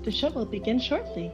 The show will begin shortly.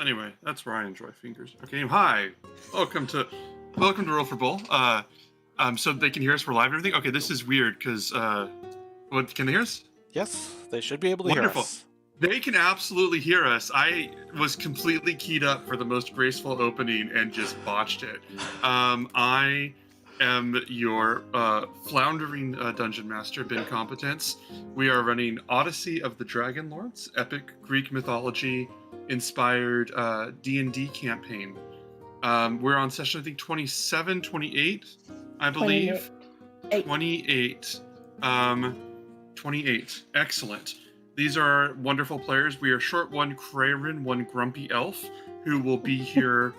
Anyway, that's where I enjoy fingers. Okay, hi. Welcome to Roll for Bull. So they can hear us. We're live and everything. Okay, this is weird because what can they hear us? Yes, they should be able to hear Wonderful. us. They can absolutely hear us. I was completely keyed up for the most graceful opening and just botched it. I am your floundering dungeon master, Ben Competence. We are running Odyssey of the Dragon Lords, epic Greek mythology inspired D&D campaign. We're on session, I think, 27, 28, I believe. 28. 28. Excellent. These are wonderful players. We are short one Krayrin, one grumpy elf, who will be here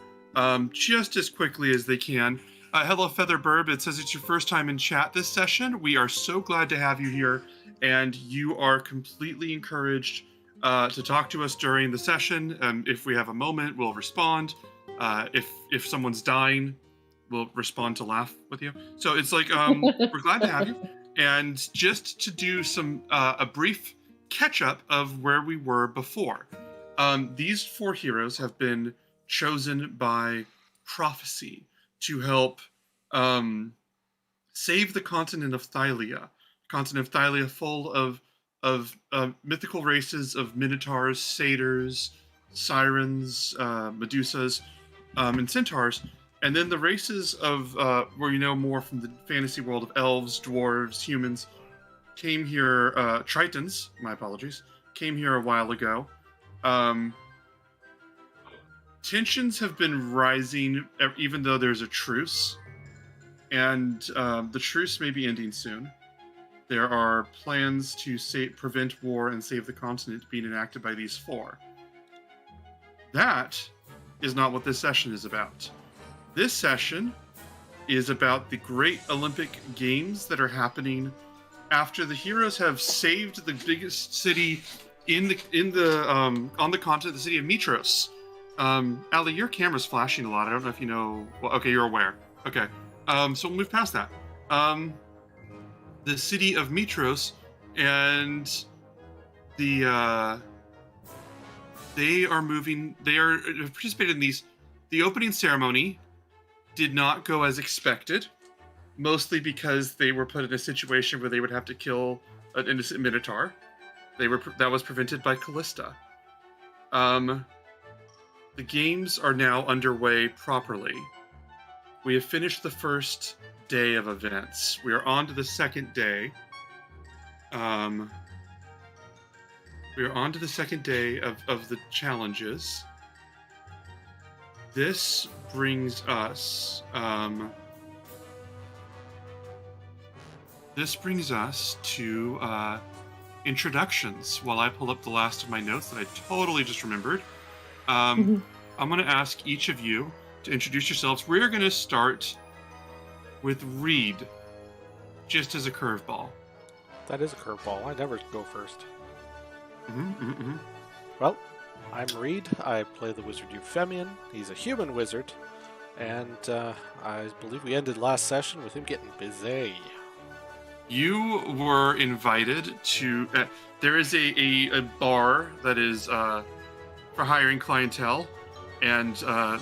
just as quickly as they can. Hello, Feather Burb. It says it's your first time in chat this session. We are so glad to have you here, and you are completely encouraged to talk to us during the session. If we have a moment, we'll respond. If someone's dying, we'll respond to laugh with you. So it's like we're glad to have you. And just to do some a brief catch up of where we were before. These four heroes have been chosen by prophecy to help save the continent of Thylia. Continent of Thylia full of mythical races of minotaurs, satyrs, sirens, medusas, and centaurs. And then the races of where you know more from the fantasy world of elves, dwarves, humans, came here, Tritons, my apologies, came here a while ago. Tensions have been rising even though there's a truce, and the truce may be ending soon. There are plans to prevent war and save the continent being enacted by these four. That is not what this session is about. This session is about the great Olympic Games that are happening after the heroes have saved the biggest city on the continent, the city of Mitros. Ali, your camera's flashing a lot. I don't know if you know. Well, okay, you're aware. Okay, so we'll move past that. The city of Mitros, and they are moving. They are participating in these. The opening ceremony did not go as expected, mostly because they were put in a situation where they would have to kill an innocent minotaur. That was prevented by Callista. The games are now underway properly. We have finished the first day of events. We are on to the second day. We are on to the second day of the challenges. This brings us to introductions while I pull up the last of my notes that I totally just remembered. I'm going to ask each of you to introduce yourselves. We're going to start with Reed, just as a curveball. That is a curveball. I never go first. Well, I'm Reed. I play the wizard Euphemion. He's a human wizard, and I believe we ended last session with him getting busy. You were invited to. There is a bar that is for hiring clientele, and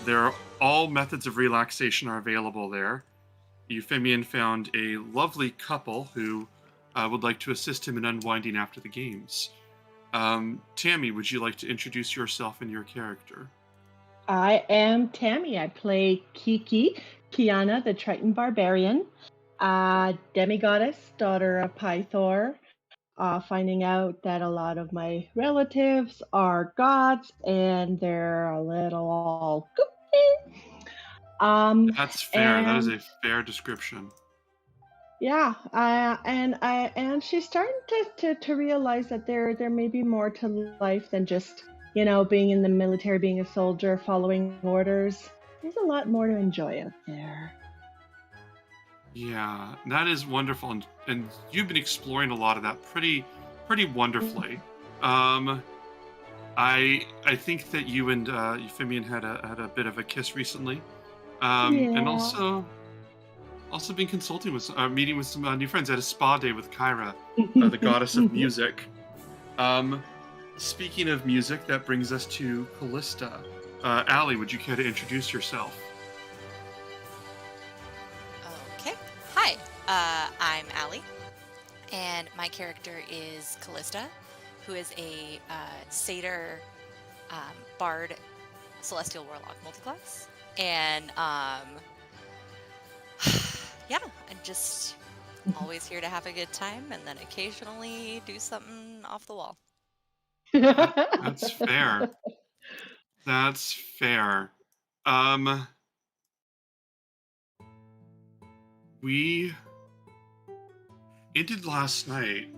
there are all methods of relaxation are available there. Euphemion found a lovely couple who would like to assist him in unwinding after the games. Tammy, would you like to introduce yourself and your character? I am Tammy. I play Kiki, Kiana, the Triton Barbarian, demigoddess, daughter of Pythor, finding out that a lot of my relatives are gods and they're a little all goofy. That's fair. That is a fair description. Yeah, and she's starting to realize that there may be more to life than just, being in the military, being a soldier, following orders. There's a lot more to enjoy out there. Yeah, that is wonderful, and you've been exploring a lot of that pretty wonderfully. I think that you and Euphemion had a bit of a kiss recently, and also been consulting with meeting with some new friends at a spa day with Kyra, the goddess of music. Speaking of music, that brings us to Callista. Allie, would you care to introduce yourself? Okay. Hi, I'm Allie, and my character is Callista, who is a satyr bard celestial warlock multiclass. And yeah, I'm just always here to have a good time and then occasionally do something off the wall. That's fair. That's fair. We ended last night.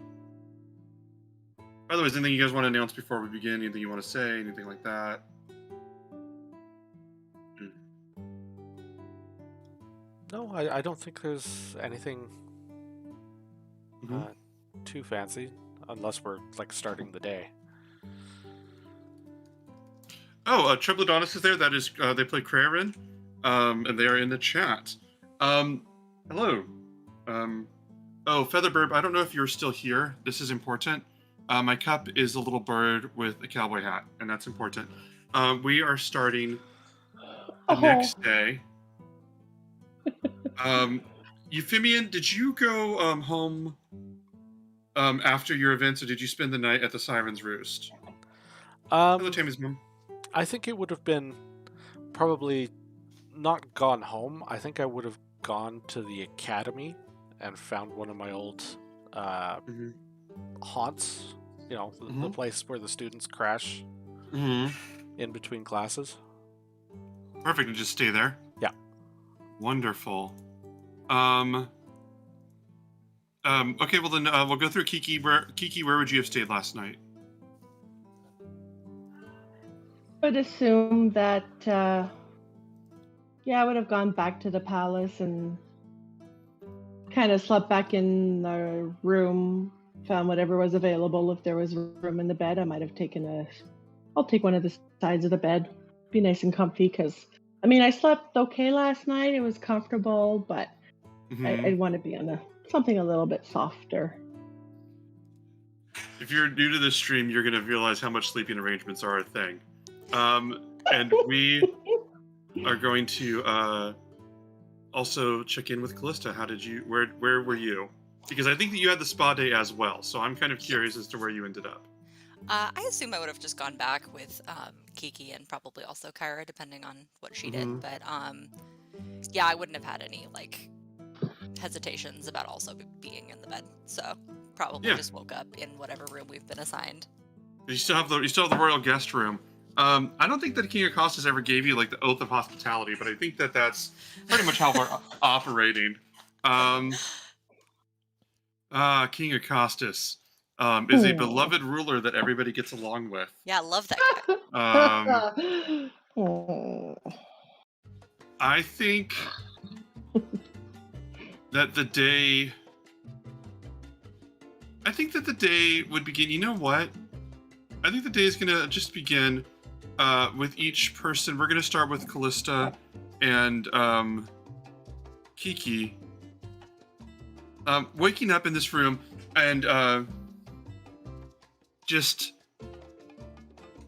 By the way, is anything you guys want to announce before we begin? Anything you want to say? Anything like that? No, I don't think there's anything Mhm. too fancy, unless we're like starting the day. Oh, Triplodonis is there. That is, they play Krarin, and they are in the chat. Hello. Oh, Featherburb, I don't know if you're still here. This is important. My cup is a little bird with a cowboy hat, and that's important. We are starting the next day. Euphemian, did you go home after your events, or did you spend the night at the Siren's Roost? Hello, Tammy's mom. I think it would have been probably not gone home. I think I would have gone to the academy and found one of my old haunts. You know, the place where the students crash in between classes. Perfect, and just stay there. Yeah. Wonderful. Okay, well then we'll go through Kiki. Where would you have stayed last night? I would assume that, I would have gone back to the palace and kind of slept back in the room, found whatever was available. If there was room in the bed, I might have I'll take one of the sides of the bed. Be nice and comfy, because, I mean, I slept okay last night. It was comfortable, but I'd want to be on something a little bit softer. If you're new to this stream, you're going to realize how much sleeping arrangements are a thing. And we are going to also check in with Callista. Where were you? Because I think that you had the spa day as well, so I'm kind of curious as to where you ended up. I assume I would have just gone back with Kiki and probably also Kyra, depending on what she did. But yeah, I wouldn't have had any like hesitations about also being in the bed. So probably just woke up in whatever room we've been assigned. You still have the royal guest room. I don't think that King Acostus ever gave you like the oath of hospitality, but I think that that's pretty much how we're operating. King Acostus is a beloved ruler that everybody gets along with. Yeah, I love that guy. I think that the day would begin. You know what? I think the day is gonna just begin with each person. We're gonna start with Callista and Kiki. Waking up in this room and just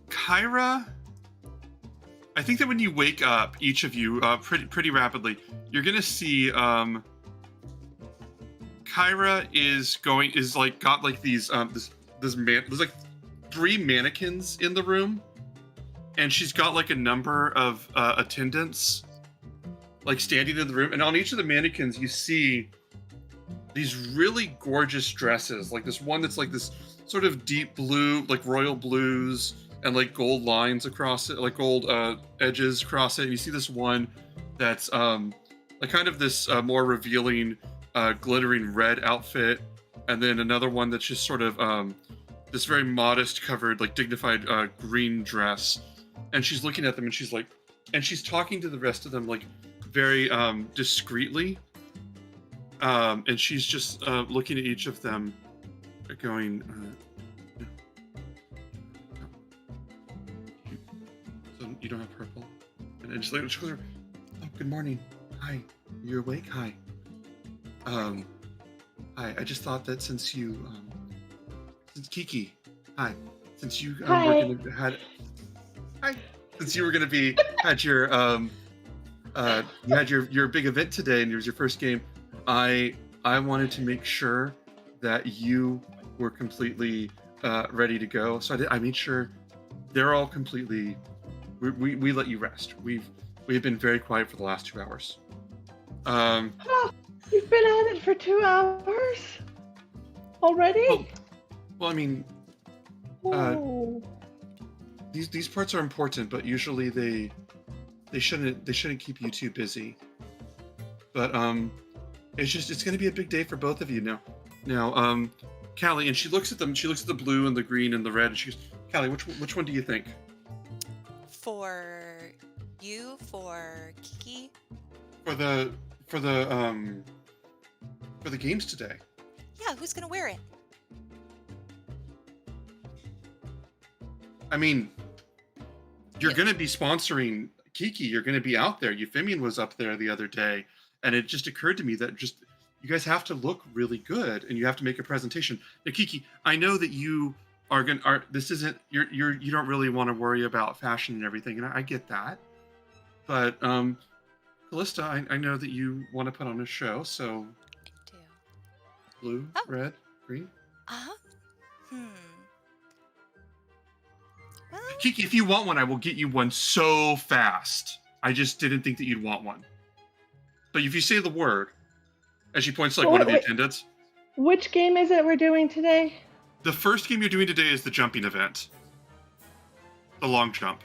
Kyra. I think that when you wake up, each of you, pretty rapidly, you're gonna see Kyra got like these there's like 3 mannequins in the room, and she's got like a number of attendants like standing in the room, and on each of the mannequins you see these really gorgeous dresses, like this one that's like this sort of deep blue, like royal blues, and like gold lines across it, like gold edges across it. And you see this one that's like kind of this more revealing glittering red outfit, and then another one that's just sort of this very modest covered, like dignified green dress. And she's looking at them, and she's talking to the rest of them like very discreetly, and she's just looking at each of them going, so you don't have purple? And just like, she goes, oh, good morning. Hi, you're awake? Hi. Hi, I just thought that since Kiki, hi, since you Hi. had, hi, since you were going to be had your you had your big event today and it was your first game, I wanted to make sure that you were completely ready to go. So I made sure they're all completely. We let you rest. We've been very quiet for the last 2 hours. Oh, you've been at it for 2 hours already. Well, I mean, Oh. these parts are important, but usually they shouldn't keep you too busy. But it's going to be a big day for both of you now. Now, Callie, and she looks at them. She looks at the blue and the green and the red, and she goes, "Callie, which one do you think?" For you, for Kiki. For the games today. Yeah, who's gonna wear it? I mean, you're Yeah. going to be sponsoring Kiki. You're going to be out there. Euphemian was up there the other day, and it just occurred to me that you guys have to look really good, and you have to make a presentation. Now, Kiki, I know that you this isn't you don't really want to worry about fashion and everything, and I get that. But Callista, I know that you want to put on a show, so I do. blue, Oh. red, green. Uh-huh. Well, Kiki, if you want one, I will get you one so fast. I just didn't think that you'd want one. But if you say the word, and she points to like one of the Wait. attendants, Which game is it we're doing today? the first game you're doing today is the jumping event. The long jump.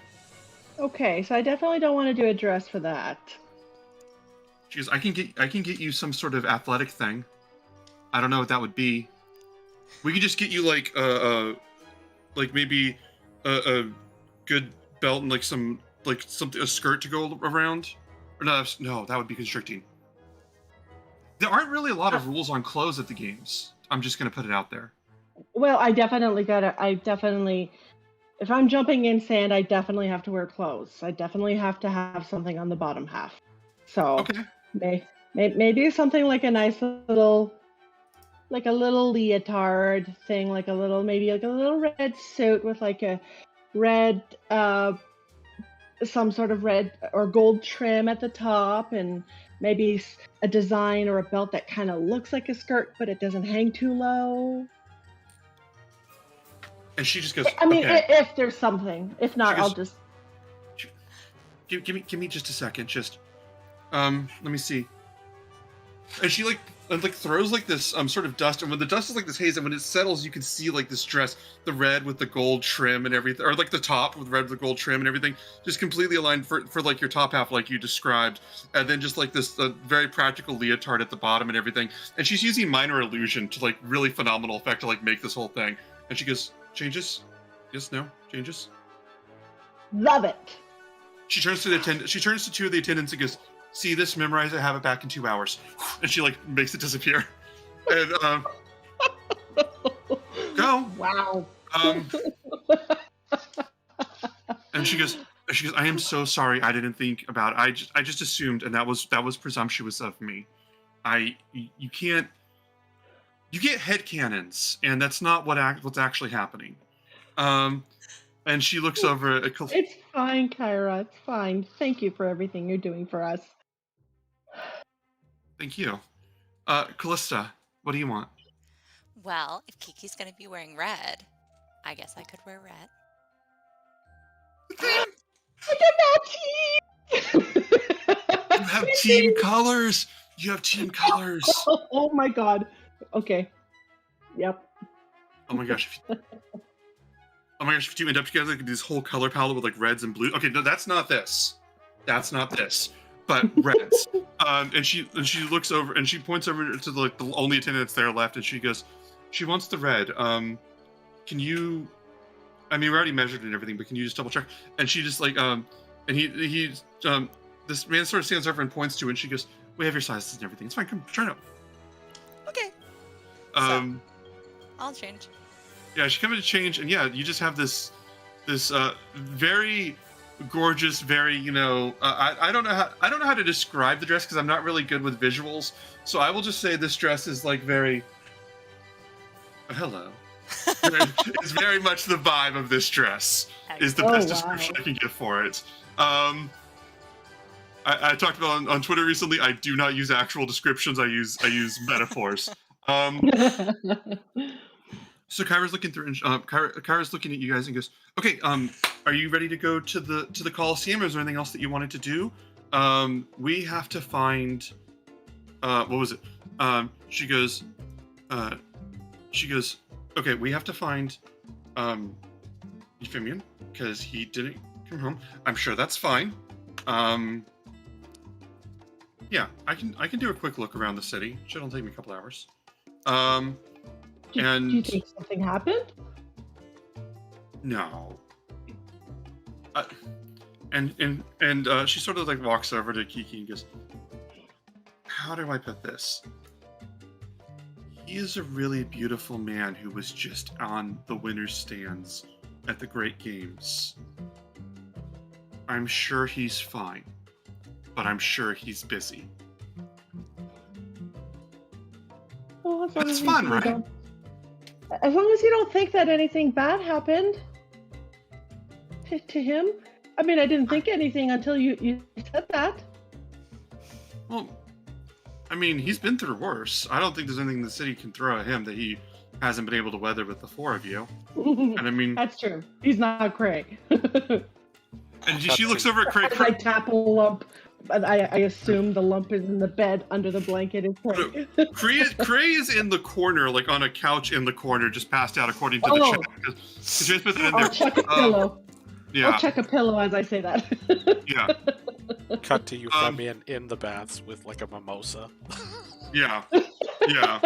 Okay, so I definitely don't want to do a dress for that. She goes, I can get you some sort of athletic thing. I don't know what that would be. We could just get you like maybe a good belt and like a skirt to go around. Or no, that would be constricting. There aren't really a lot of rules on clothes at the games. I'm just gonna put it out there. Well, if I'm jumping in sand, I definitely have to wear clothes. I definitely have to have something on the bottom half. So Okay. maybe something like a nice little, like a little leotard thing, maybe like a little red suit with like a red, some sort of red or gold trim at the top, and maybe a design or a belt that kind of looks like a skirt, but it doesn't hang too low. And she just goes, I mean, okay. if there's something. If not, She goes- I'll just. Give me just a second. Just let me see. And she like throws like this sort of dust, and when the dust is like this haze, and when it settles, you can see like this dress, the red with the gold trim and everything, or like the top with red with the gold trim and everything, just completely aligned for like your top half, like you described, and then just like this very practical leotard at the bottom and everything. And she's using minor illusion to like really phenomenal effect to like make this whole thing. And she goes, changes? Yes, no, changes. Love it. She turns to the attendant. She turns to two of the attendants and goes, "See this? Memorize it. Have it back in 2 hours." And she like makes it disappear. And go. Wow. And she goes, "I am so sorry. I didn't think about it. I just assumed, and that was presumptuous of me. You can't. You get headcanons, and that's not what's actually happening." And she looks over at It's fine, Kyra. It's fine. Thank you for everything you're doing for us. Thank you. Callista, what do you want? well, if Kiki's gonna be wearing red, I guess I could wear red. You have team colors. You have team colors. Oh my god. Okay. Yep. Oh my gosh. Oh my gosh, if you end up together, like this whole color palette with like reds and blues. Okay, no, that's not this. That's not this. But reds. And she looks over and she points over to the only attendant that's there left, and she goes, she wants the red. Can you? I mean, we already measured it and everything, but can you just double check? And she just like and he this man sort of stands over and points to it, and she goes, "We have your sizes and everything. It's fine. Come try it out." Okay, I'll change. Yeah, she comes to change, and yeah, you just have this very gorgeous, very I don't know how to describe the dress because I'm not really good with visuals. So I will just say this dress is like very. Oh, hello. It's very much the vibe of this dress. Is the Oh, best wow. description I can give for it. I talked about on Twitter recently. I do not use actual descriptions. I use metaphors. So Kyra's looking through, and Kyra's looking at you guys and goes, "Okay, are you ready to go to the Coliseum? Or is there anything else that you wanted to do? We have to find, what was it? She goes, okay, we have to find, Euphemion because he didn't come home. I'm sure that's fine. Yeah, I can do a quick look around the city. Shouldn't take me a couple hours. Do you think something happened? No. And she sort of like walks over to Kiki and goes, "How do I put this? He is a really beautiful man who was just on the winner's stands at the Great Games. I'm sure he's fine, but I'm sure he's busy." Well, as long That's as fun, you right? don't- As long as you don't think that anything bad happened to him. I mean, I didn't think anything until you said that. Well, I mean, he's been through worse. I don't think there's anything the city can throw at him that he hasn't been able to weather with the four of you. And I mean, That's true. He's not Craig. and she looks over at Craig. As I tap a lump, but I assume the lump is in the bed under the blanket. Is Craig. Cray is in the corner, like on a couch in the corner, just passed out, according to the Oh. chat. Because she just put that in I'll there. check a pillow. Yeah, I'll check a pillow as I say that. yeah, Cut to Euphemion in the baths with like a mimosa. yeah, yeah.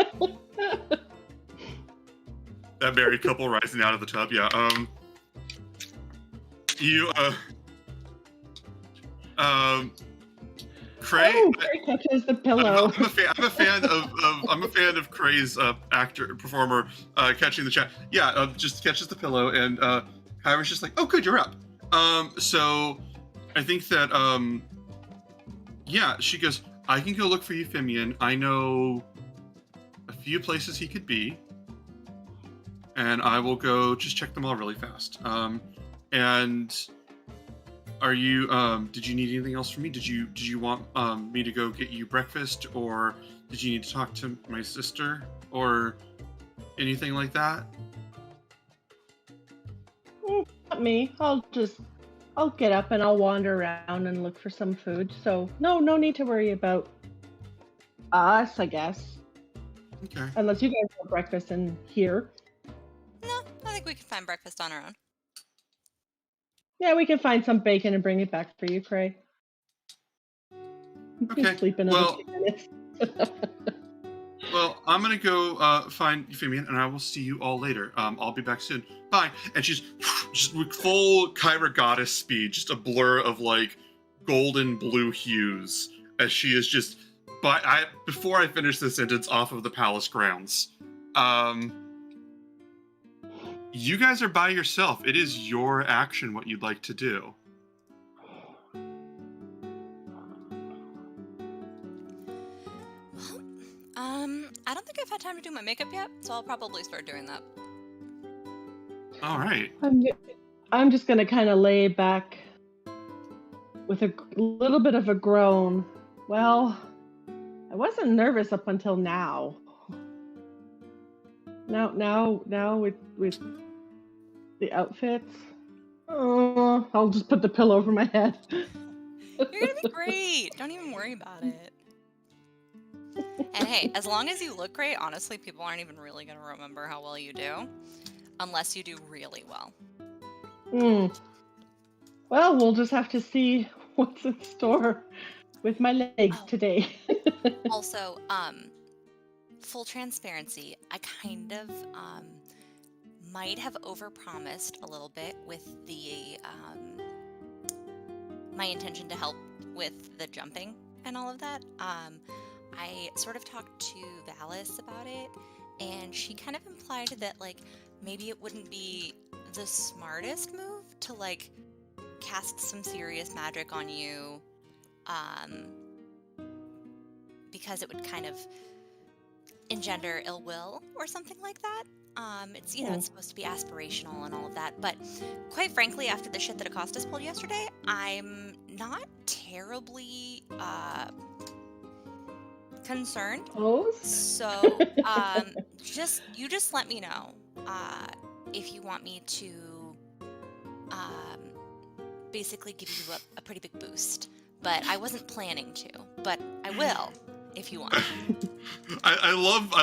That married couple rising out of the tub. Yeah. Cray. Oh, Craig touches the pillow. I'm a fan of Cray's performer catching the chat. Yeah, just catches the pillow, and Kyra's just like, "Oh, good, you're up." So I think that yeah, she goes, "I can go look for Euphemion. I know a few places he could be, and I will go just check them all really fast." And are you did you need anything else from me? Did you want me to go get you breakfast, or did you need to talk to my sister or anything like that? Not me. I'll get up and I'll wander around and look for some food. So no need to worry about us, I guess. Okay. Unless you guys have breakfast in here. No, I think we can find breakfast on our own. Yeah, we can find some bacon and bring it back for you, Cray. You can Okay, sleep another well- 2 minutes. Well, I'm gonna go find Euphemion, and I will see you all later. I'll be back soon. Bye. And she's just with full Kyra goddess speed, just a blur of like golden blue hues as she is just. But before I finish this sentence, off of the palace grounds. You guys are by yourself. It is your action what you'd like to do. I don't think I've had time to do my makeup yet, so I'll probably start doing that. All right. I'm just gonna kind of lay back with a little bit of a groan. Well, I wasn't nervous up until now. Now with the outfits. I'll just put the pillow over my head. You're gonna be great. Don't even worry about it. And hey, as long as you look great, honestly, people aren't even really gonna remember how well you do, unless you do really well. Well, we'll just have to see what's in store with my legs today. Also, full transparency, I kind of might have overpromised a little bit with the my intention to help with the jumping and all of that. I sort of talked to Valis about it, and she kind of implied that like maybe it wouldn't be the smartest move to like cast some serious magic on you, because it would kind of engender ill will or something like that. It's it's supposed to be aspirational and all of that, but quite frankly, after the shit that Acostas pulled yesterday, I'm not terribly concerned. Pose? So, just let me know if you want me to um, basically give you a pretty big boost. But I wasn't planning to, but I will if you want. I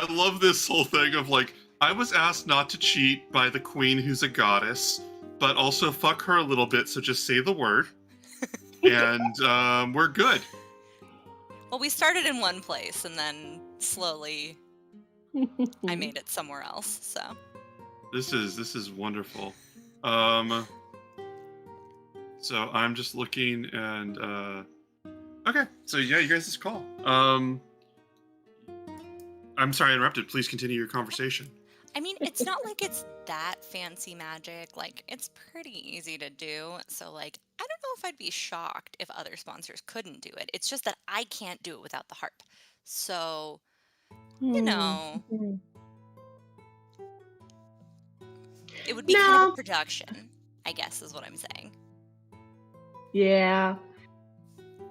love this whole thing of like, I was asked not to cheat by the queen who's a goddess, but also fuck her a little bit, so just say the word. And we're good. Well, we started in one place and then slowly I made it somewhere else. So This is wonderful. So I'm just looking and okay. So yeah, you guys just call. I'm sorry I interrupted. Please continue your conversation. I mean, it's not like it's that fancy magic. Like, it's pretty easy to do. So, like, I don't know if I'd be shocked if other sponsors couldn't do it. It's just that I can't do it without the harp. So, you know, it would be kind of No. a production, I guess is what I'm saying. Yeah.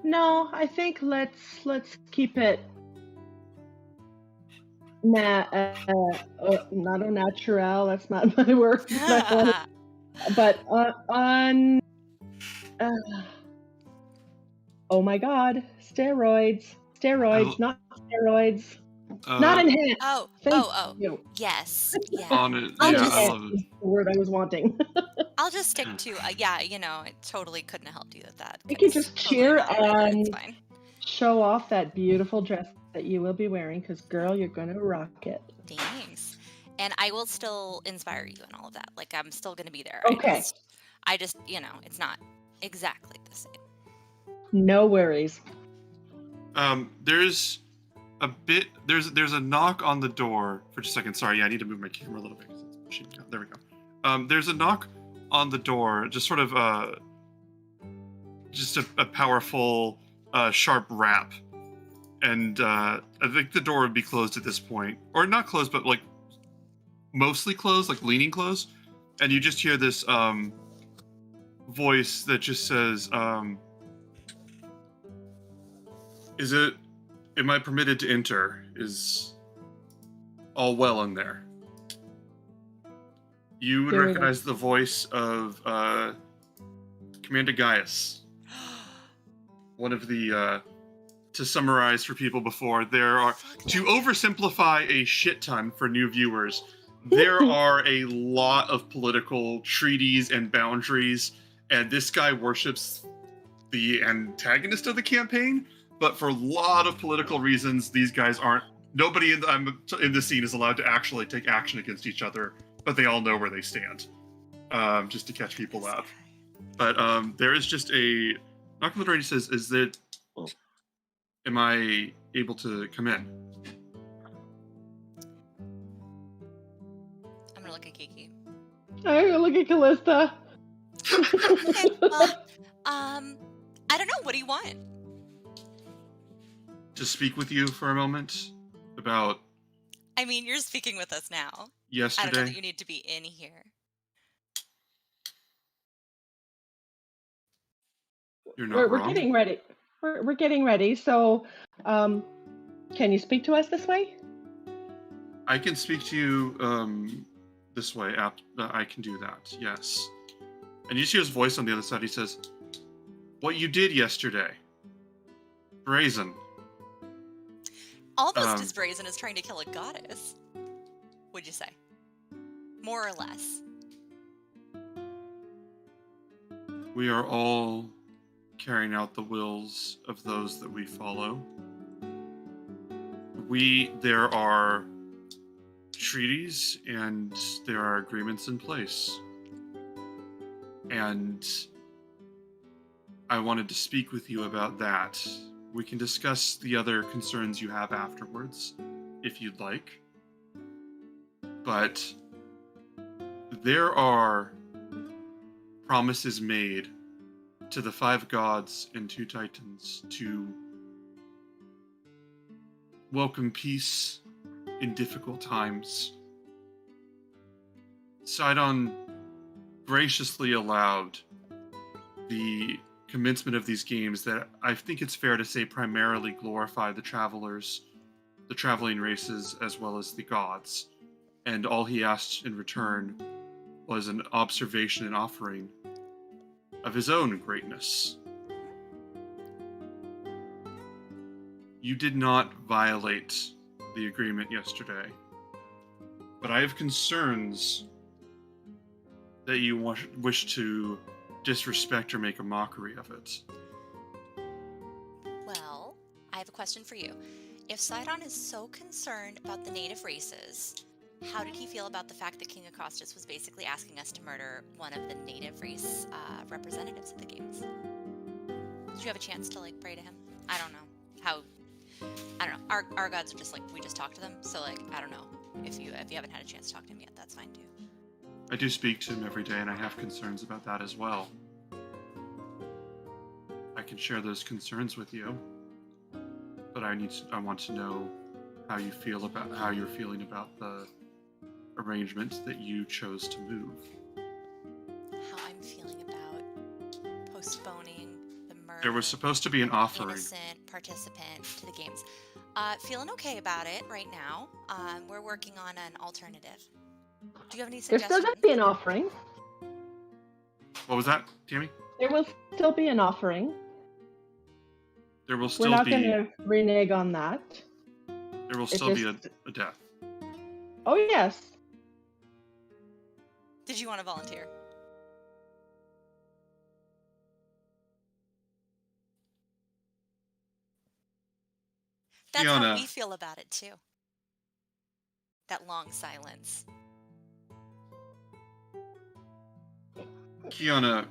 No, I think let's keep it not au natural. That's not my word. But on oh my god, steroids, not steroids, not enhanced. Oh, Thank oh, you. yes, yeah. On it, I'll yeah, just- I love it. Is the word I was wanting. I'll just stick to, yeah, I totally couldn't have helped you with that. You can It's just totally cheer not right, it's and- fine. Show off that beautiful dress that you will be wearing, because girl, you're gonna rock it. Thanks. And I will still inspire you and all of that. Like, I'm still going to be there. Okay. I just, it's not exactly the same. No worries. There's a bit. There's a knock on the door. For just a second. Sorry. Yeah, I need to move my camera a little bit. 'Cause it's pushing down. There we go. There's a knock on the door. Just sort of just a powerful, sharp rap. And I think the door would be closed at this point, or not closed, but like mostly closed, like leaning closed. And you just hear this voice that just says, am I permitted to enter? Is all well in there? You would Very recognize the voice of Commander Gaius. One of the, to summarize for people before, there are, to oversimplify a shit ton for new viewers, there are a lot of political treaties and boundaries, and this guy worships the antagonist of the campaign, but for a lot of political reasons, these guys aren't, nobody in the scene is allowed to actually take action against each other, but they all know where they stand, just to catch people up. But there is just a knock on the door. He says, am I able to come in? I'm going to look at Kiki. I look at Callista. Okay, well, I don't know. What do you want? To speak with you for a moment about I mean, you're speaking with us now. I don't know yesterday. that you need to be in here. You're not We're wrong. getting ready. We're getting ready. So, can you speak to us this way? I can speak to you this way. I can do that. Yes. And you see his voice on the other side. He says, "What you did yesterday, brazen." Almost as brazen as trying to kill a goddess, would you say? More or less. We are all carrying out the wills of those that we follow. There are treaties and there are agreements in place. And I wanted to speak with you about that. We can discuss the other concerns you have afterwards, if you'd like. But there are promises made to the 5 gods and 2 titans to welcome peace in difficult times. Sidon graciously allowed the commencement of these games that I think it's fair to say primarily glorify the travelers, the traveling races, as well as the gods. And all he asked in return was an observation and offering of his own greatness. You did not violate the agreement yesterday, but I have concerns that you wish to disrespect or make a mockery of it. Well, I have a question for you. If Sidon is so concerned about the native races, how did he feel about the fact that King Acostus was basically asking us to murder one of the native race representatives at the games? Did you have a chance to like pray to him? I don't know. I don't know. Our gods are just like, we just talked to them. So like, I don't know. If you haven't had a chance to talk to him yet, that's fine too. I do speak to him every day, and I have concerns about that as well. I can share those concerns with you, but I want to know how you're feeling about the arrangement that you chose to move. How I'm feeling about postponing the murder. There was supposed to be an offering. Innocent participant to the games. Feeling okay about it right now. We're working on an alternative. Do you have any There's suggestions? still going to be an offering. What was that, Tammy? There will still be an offering. There will We're still not be. going to renege on that. There will It's still be just- a death. Oh, yes. Did you want to volunteer? That's how Fiona. we feel about it too. That long silence. Kiana,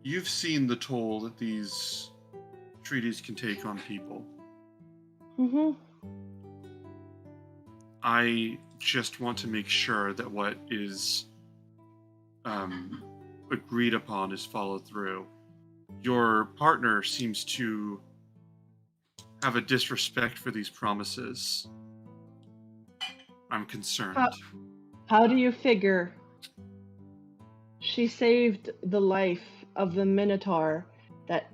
you've seen the toll that these treaties can take on people. Mm-hmm. I just want to make sure that what is agreed upon is followed through. Your partner seems to have a disrespect for these promises. I'm concerned. How do you figure she saved the life of the Minotaur that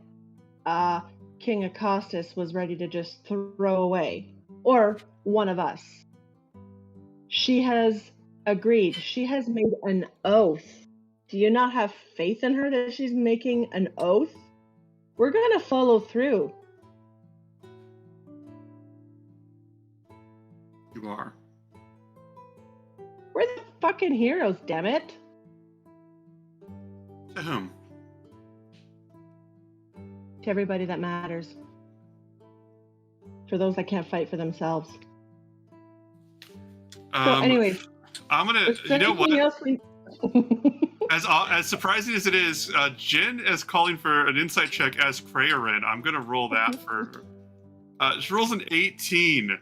King Acostus was ready to just throw away? Or one of us? She has agreed. She has made an oath. Do you not have faith in her that she's making an oath? We're going to follow through. You are. We're the fucking heroes, damn it. To whom? To everybody that matters. For those that can't fight for themselves. So anyway, I'm gonna. is there You know what? anything else we... As surprising as it is, Jin is calling for an insight check as Krayerin. I'm gonna roll that for her. She rolls an 18.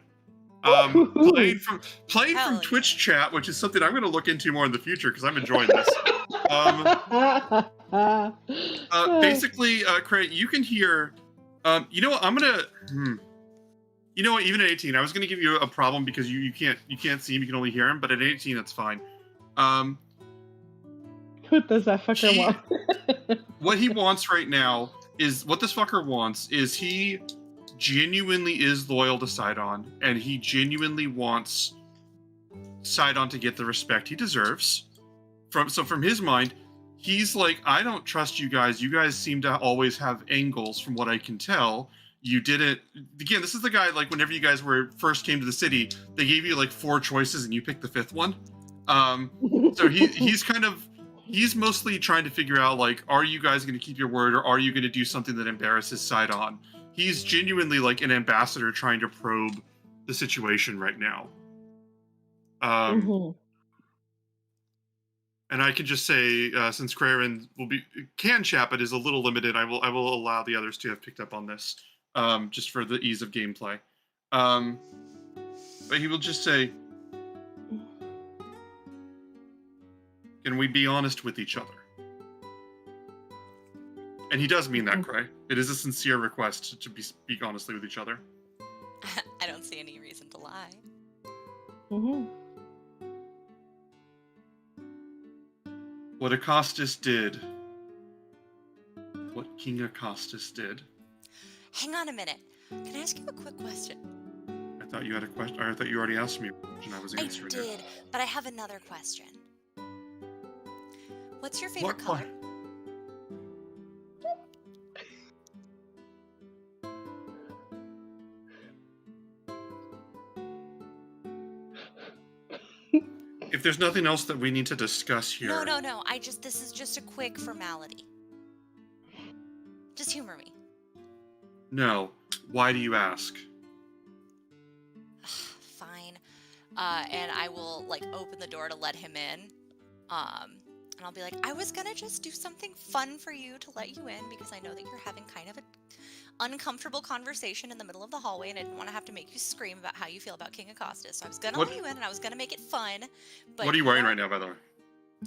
Playing from Hell yeah. Twitch chat, which is something I'm gonna look into more in the future because I'm enjoying this. Basically, Cray, you can hear. You know what? I'm gonna. You know what? Even at 18, I was gonna give you a problem because you can't see him. You can only hear him. But at 18, that's fine. What does that fucker want? What he wants right now is what this fucker wants is he genuinely is loyal to Sidon, and he genuinely wants Sidon to get the respect he deserves. From his mind, he's like, I don't trust you guys. You guys seem to always have angles, from what I can tell. You didn't. Again, this is the guy. Like, whenever you guys first came to the city, they gave you like 4 choices, and you picked the 5th one. So he's mostly trying to figure out, like, are you guys going to keep your word, or are you going to do something that embarrasses Sidon? He's genuinely like an ambassador trying to probe the situation right now. And I can just say, since Krayerin can chat, but is a little limited, I will allow the others to have picked up on this, just for the ease of gameplay. But he will just say, can we be honest with each other? And he does mean that, Cray. It is a sincere request to speak honestly with each other. I don't see any reason to lie. What Acostus did. What King Acostus did. Hang on a minute. Can I ask you a quick question? I thought you had a question. Or I thought you already asked me a question. I was I answering did, but I have another question. What's your it. favorite color? If there's nothing else that we need to discuss here. No. This is just a quick formality. Just humor me. No. Why do you ask? Fine. And I will like open the door to let him in. And I'll be like, I was gonna just do something fun for you to let you in because I know that you're having kind of an uncomfortable conversation in the middle of the hallway, and I didn't want to have to make you scream about how you feel about King Acostus. So I was gonna let you in, and I was gonna make it fun. But what are you wearing right now, by the way?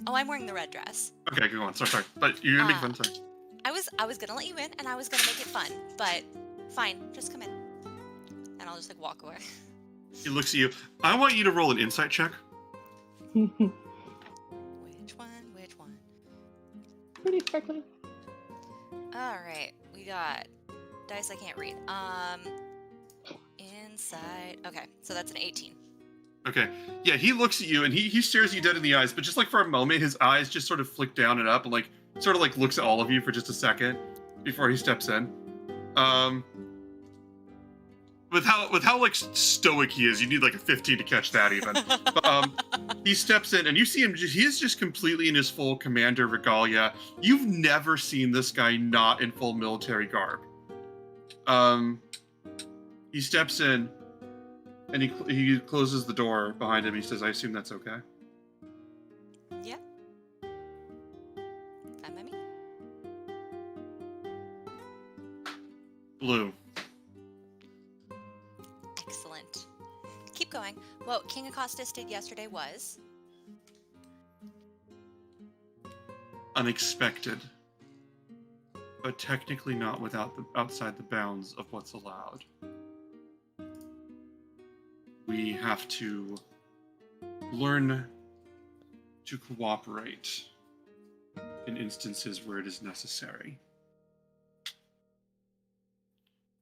Oh, I'm wearing the red dress. Okay, go on. Sorry. But you're gonna make fun. Sorry. I was gonna let you in, and I was gonna make it fun. But fine, just come in, and I'll just like walk away. He looks at you. I want you to roll an insight check. Which one? Pretty sparkly. All right, we got dice I can't read. Insight. Okay, so that's an 18. Okay. Yeah, he looks at you and he stares you dead in the eyes, but just like for a moment, his eyes just sort of flick down and up and like sort of like looks at all of you for just a second before he steps in. With how like stoic he is, you need like a 15 to catch that even. But, he steps in and you see him. He is just completely in his full commander regalia. You've never seen this guy not in full military garb. He steps in and he closes the door behind him. He says, "I assume that's okay." Yeah. Fine by me. Blue. Excellent. Keep going. What King Acostus did yesterday was Unexpected, but technically not outside the bounds of what's allowed. We have to learn to cooperate in instances where it is necessary.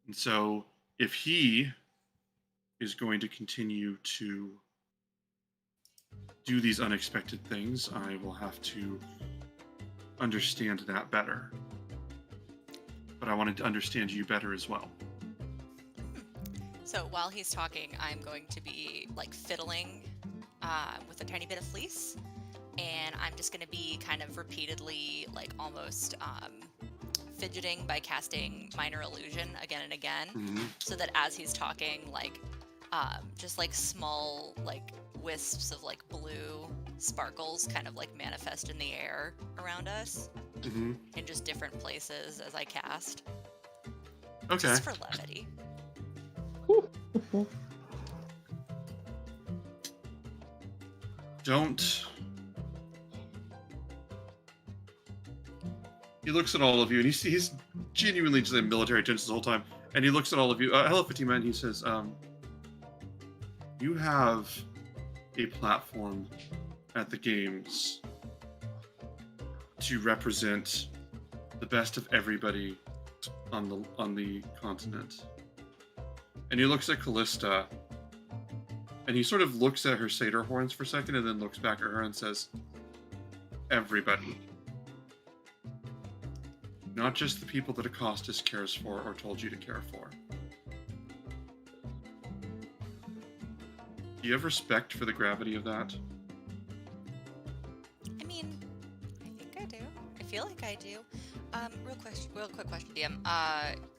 And so, if he is going to continue to do these unexpected things, I will have to understand that better. But I wanted to understand you better as well. So while he's talking, I'm going to be like fiddling with a tiny bit of fleece, and I'm just going to be kind of repeatedly like almost fidgeting by casting minor illusion again and again, so that as he's talking, like just like small like wisps of like blue sparkles kind of like manifest in the air around us in just different places as I cast. Okay. Just for levity. Don't. He looks at all of you, and he's genuinely just in military attention the whole time. And he looks at all of you. Hello, Fatima, and he says, "You have a platform at the games to represent the best of everybody on the continent." And he looks at Callista, and he sort of looks at her satyr horns for a second, and then looks back at her and says, "Everybody. Not just the people that Acostus cares for or told you to care for." Do you have respect for the gravity of that? I mean, I think I do. I feel like I do. Real quick question, DM.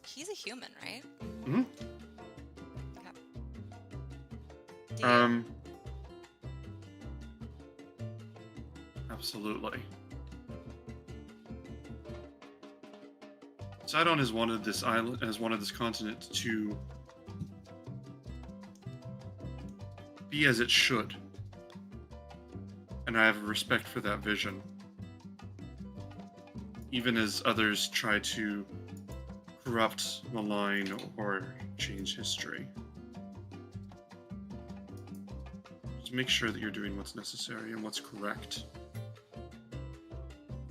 He's a human, right? Mm-hmm. Okay. Absolutely. Sidon has wanted this continent to be as it should. And I have a respect for that vision. Even as others try to corrupt, malign, or change history. Just make sure that you're doing what's necessary and what's correct.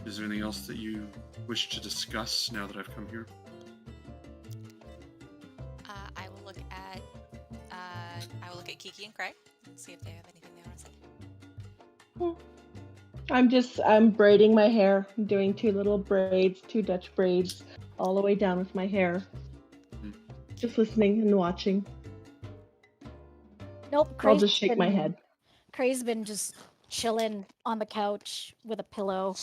Is there anything else that you wish to discuss now that I've come here? I will look at Kiki and Craig and see if they have anything they want to say. I'm braiding my hair. I'm doing 2 little braids, 2 Dutch braids, all the way down with my hair. Just listening and watching. Nope. I'll just shake my head. Cray's been just chilling on the couch with a pillow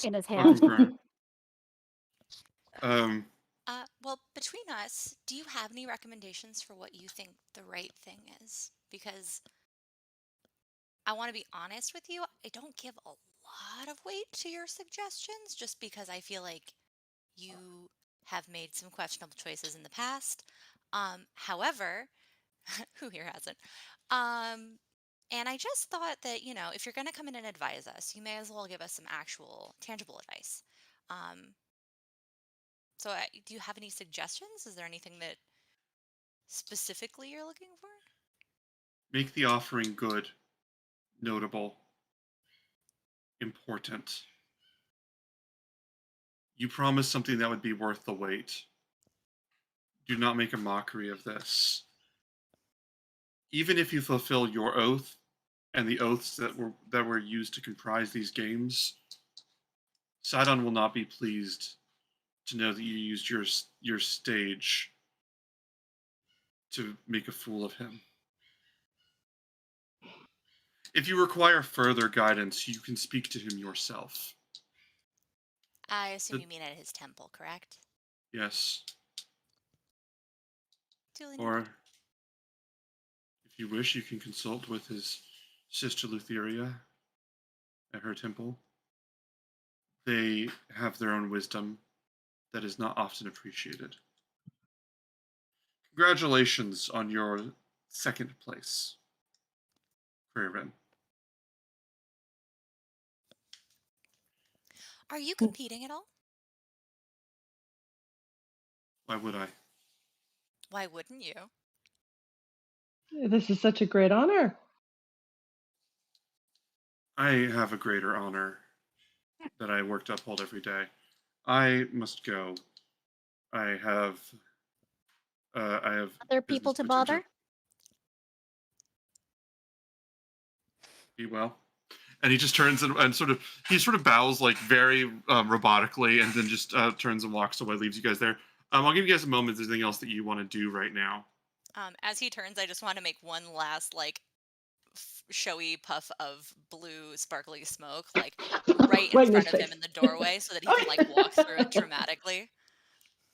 in his hand. Well, between us, do you have any recommendations for what you think the right thing is? Because I want to be honest with you, I don't give a lot of weight to your suggestions just because I feel like you have made some questionable choices in the past. However, who here hasn't? And I just thought that, if you're going to come in and advise us, you may as well give us some actual tangible advice. So do you have any suggestions? Is there anything that specifically you're looking for? Make the offering good, notable, important. You promised something that would be worth the wait. Do not make a mockery of this. Even if you fulfill your oath and the oaths that were used to comprise these games, Sidon will not be pleased to know that you used your stage to make a fool of him. If you require further guidance, you can speak to him yourself. I assume you mean at his temple, correct? Yes. Duly Or, noted. if you wish, you can consult with his sister Lutheria at her temple. They have their own wisdom that is not often appreciated. Congratulations on your 2nd place, Craven. Are you competing at all? Why would I? Why wouldn't you? This is such a great honor. I have a greater honor that I work to uphold every day. I must go. I have Other people business to bother? Be well. And he just turns and sort of bows like very robotically, and then just turns and walks away, leaves you guys there. I'll give you guys a moment if there's anything else that you want to do right now. As he turns, I just want to make one last showy puff of blue sparkly smoke, right in front of him in the doorway, so that he can walk through it dramatically.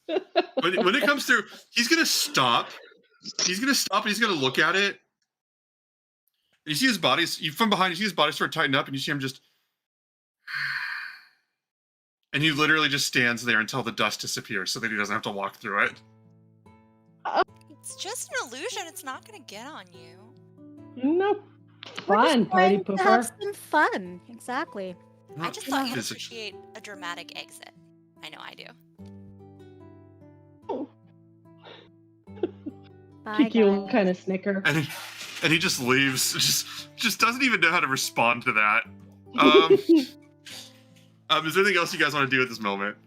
When it comes through, he's gonna stop. He's gonna stop and he's gonna look at it. And you see his body, from behind, you see his body start to tighten up, and you see him just. And he literally just stands there until the dust disappears so that he doesn't have to walk through it. It's just an illusion. It's not going to get on you. Nope. We're Fun, just party trying to have pooper. some fun. Exactly. I just thought you'd Physic- appreciate a dramatic exit. I know I do. Bye, Kiki will guys. kind of snicker. And he just leaves. Just doesn't even know how to respond to that. Is there anything else you guys want to do at this moment?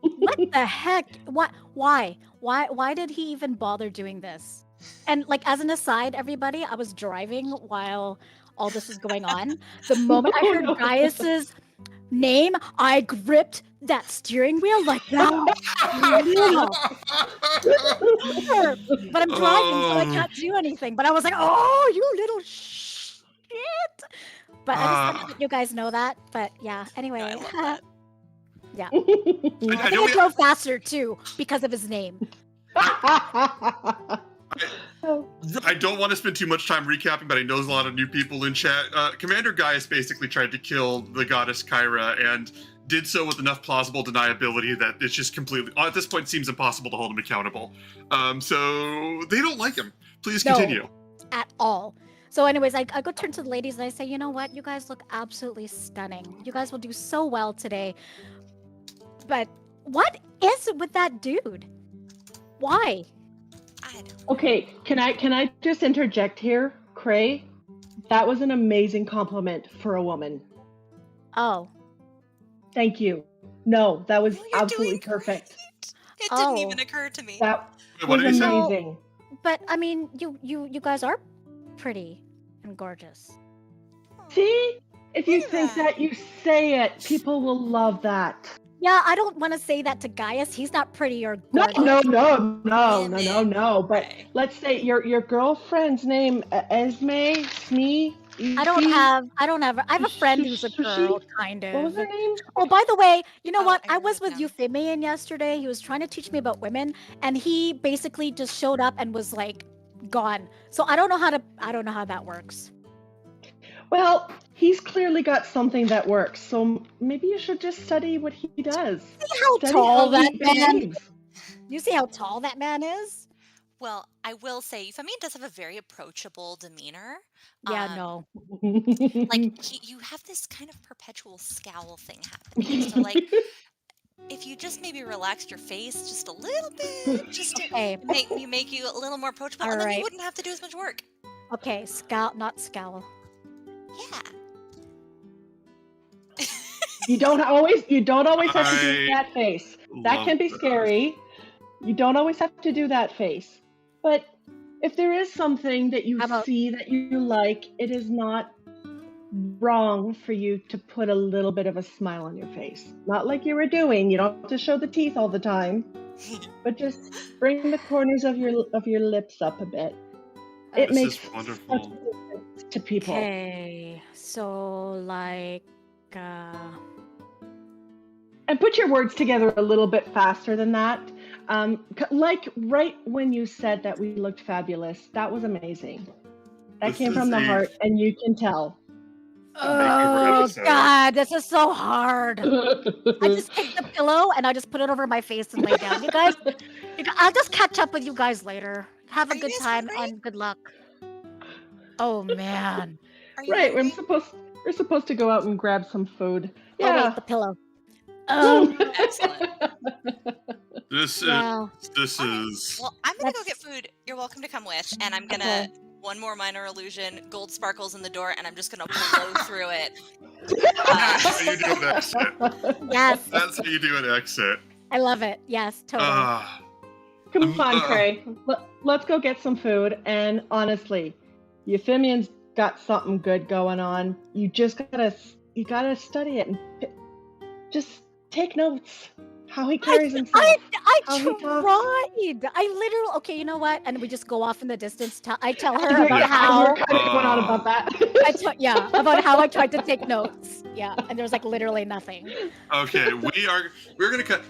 What the heck? Why? Why did he even bother doing this? And as an aside, everybody, I was driving while all this was going on. The moment I heard Gaius's name, I gripped that steering wheel like that. But I'm driving, so I can't do anything. But I was like, "Oh, you little shit!" But I just wanted to let you guys know that. But yeah, anyway. I love that. Yeah. I I think I drove faster too because of his name. I don't want to spend too much time recapping, but I know there's a lot of new people in chat. Commander Gaius basically tried to kill the goddess Kyra and did so with enough plausible deniability that it's just completely, at this point, seems impossible to hold him accountable. So they don't like him. Please continue. No, at all. So anyways, I go turn to the ladies and I say, you know what? You guys look absolutely stunning. You guys will do so well today. But what is it with that dude? Why? I don't. Okay, can I just interject here, Cray? That was an amazing compliment for a woman. Oh. Thank you. No, that was No, you're absolutely doing perfect. great. It didn't even Oh. occur to me. That Wait, what was did he say? No. amazing. But I mean, you guys are pretty and gorgeous. See? If you Look at think that. that, you say it. People will love that. Yeah, I don't want to say that to Gaius. He's not pretty or No, gorgeous. no. But Right. let's say your girlfriend's name, Esme, Smee. I don't have a friend who's a Sushi? girl, kind of. What was her name? Oh, by the way, you know Oh, what? I I wrote was it with down. Euphemian yesterday. He was trying to teach me about women, and he basically just showed up and was like gone. So I don't know how that works. Well, he's clearly got something that works. So maybe you should just study what he does. See how Study tall how he that man? behaves. You see how tall that man is? Well, I will say Euphemian does have a very approachable demeanor. Yeah, Um, no. Like you have this kind of perpetual scowl thing happening. So like if you just maybe relaxed your face just a little bit, just to Okay. make you a little more approachable, and then you Alright. wouldn't have to do as much work. Okay, scowl, not scowl. Yeah. You don't always have to do I that face. That love can be this. scary. You don't always have to do that face. But if there is something that you How about- see that you like, it is not wrong for you to put a little bit of a smile on your face. Not like you were doing. You don't have to show the teeth all the time, but just bring the corners of your lips up a bit. It This makes is such wonderful. a difference to people. Okay, so like, And put your words together a little bit faster than that. Like right when you said that we looked fabulous, that was amazing. That This came is from the a- heart, and you can tell. oh episode. God, this is so hard. I just take the pillow and I just put it over my face and lay down. You guys, I'll just catch up with you guys later. Have a Are you good guys time hungry? and good luck. Oh man. Are you Right, hungry? we're supposed to go out and grab some food. Oh Yeah. wait, the pillow. Excellent. This Yeah. is Well, I'm gonna go That's- get food. You're welcome to come with, and I'm gonna Okay. one more minor illusion. Gold sparkles in the door, and I'm just gonna blow through it. that's how you do an exit. Yes, That's how you do an exit. I love it. Yes, totally. Ah, Come on, Uh, Cray. Let's go get some food. And honestly, Euphemian's got something good going on. You just gotta study it and just take notes. How he carries himself. I How he talks. tried. I literally. Okay, you know what? And we just go off in the distance. I tell her You're about kind how of going on about that. about how I tried to take notes. Yeah, and there was like literally nothing. okay, we're gonna cut.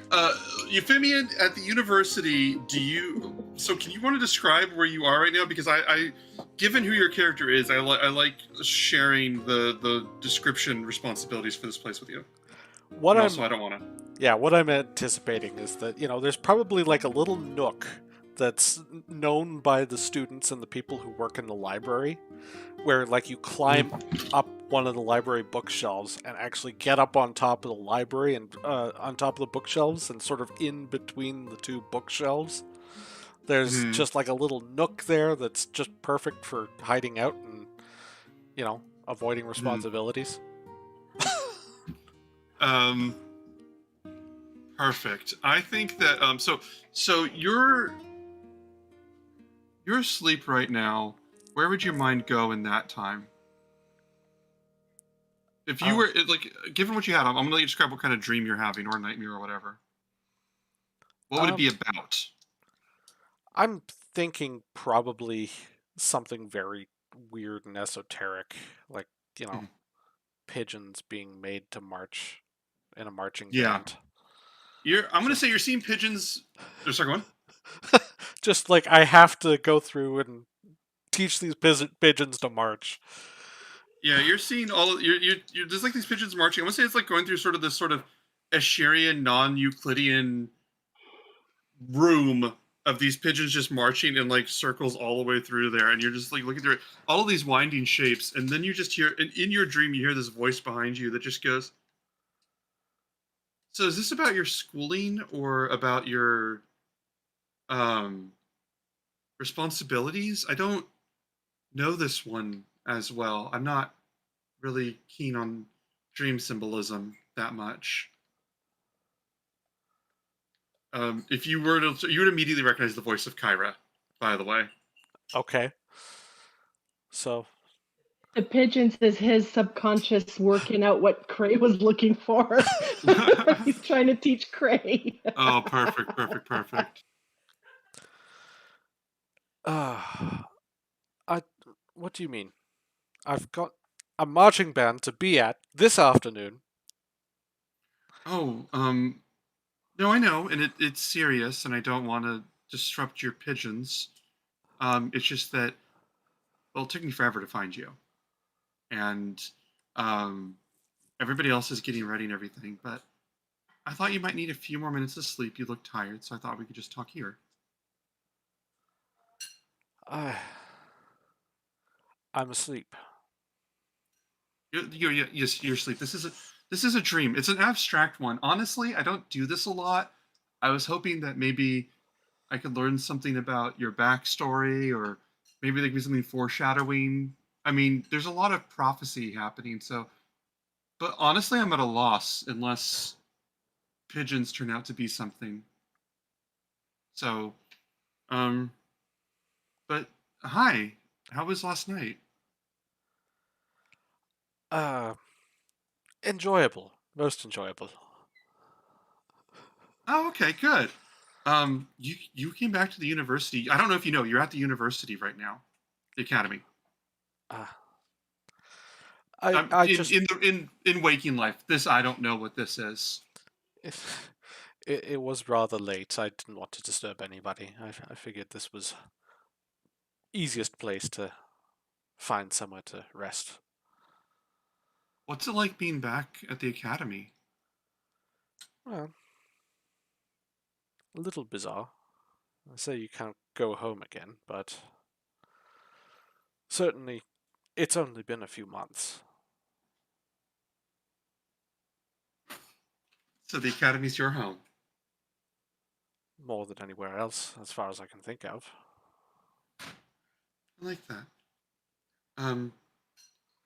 Euphemian, at the university, can you want to describe where you are right now? Because I given who your character is, I like sharing the description responsibilities for this place with you. What And I'm also, I don't want to. Yeah, what I'm anticipating is that, there's probably like a little nook that's known by the students and the people who work in the library, where like you climb up one of the library bookshelves and actually get up on top of the library and on top of the bookshelves and sort of in between the two bookshelves. There's Mhm. just like a little nook there that's just perfect for hiding out and, avoiding responsibilities. Perfect. I think that so you're asleep right now. Where would your mind go in that time? If you were like, given what you had, I'm gonna let you describe what kind of dream you're having, or nightmare, or whatever. What would it be about? I'm thinking probably something very weird and esoteric, like, Mhm. pigeons being made to march in a marching Yeah. band. I'm gonna say you're seeing pigeons. Oh, sorry, go on. Just like I have to go through and teach these pigeons to march. Yeah, you're seeing you're there's like these pigeons marching. I want to say it's like going through sort of this sort of Escherian, non-Euclidean room of these pigeons just marching in like circles all the way through there, and you're just like looking through all of these winding shapes, and then you just hear, and in your dream you hear this voice behind you that just goes, "So is this about your schooling or about your responsibilities? I don't know this one as well. I'm not really keen on dream symbolism." that much. If you were to, you would immediately recognize the voice of Kyra, by the way. Okay. So, The pigeons is his subconscious working out what Cray was looking for. He's trying to teach Cray. Oh, perfect, perfect, perfect. I. What do you mean? I've got a marching band to be at this afternoon. Oh, no, I know, and it's serious, and I don't want to disrupt your pigeons. It's just that, well, it took me forever to find you, and um, everybody else is getting ready and everything, but I thought you might need a few more minutes of sleep. You look tired, so I thought we could just talk here. I'm asleep. Yes, you're asleep. This is a dream. It's an abstract one. Honestly, I don't do this a lot. I was hoping that maybe I could learn something about your backstory, or maybe there could be something foreshadowing. I mean, there's a lot of prophecy happening, so. But honestly, I'm at a loss unless pigeons turn out to be something. So, um, but hi, how was last night? Enjoyable. Most enjoyable. Oh, okay, good. You came back to the university. I don't know if you know, you're at the university right now, the academy. I In just in waking life, this I don't know what this is. it was rather late. I didn't want to disturb anybody. I figured this was easiest place to find somewhere to rest. What's it like being back at the academy? Well, a little bizarre. I say you can't go home again, but certainly it's only been a few months. So the academy's your home. More than anywhere else, as far as I can think of. I like that. Um,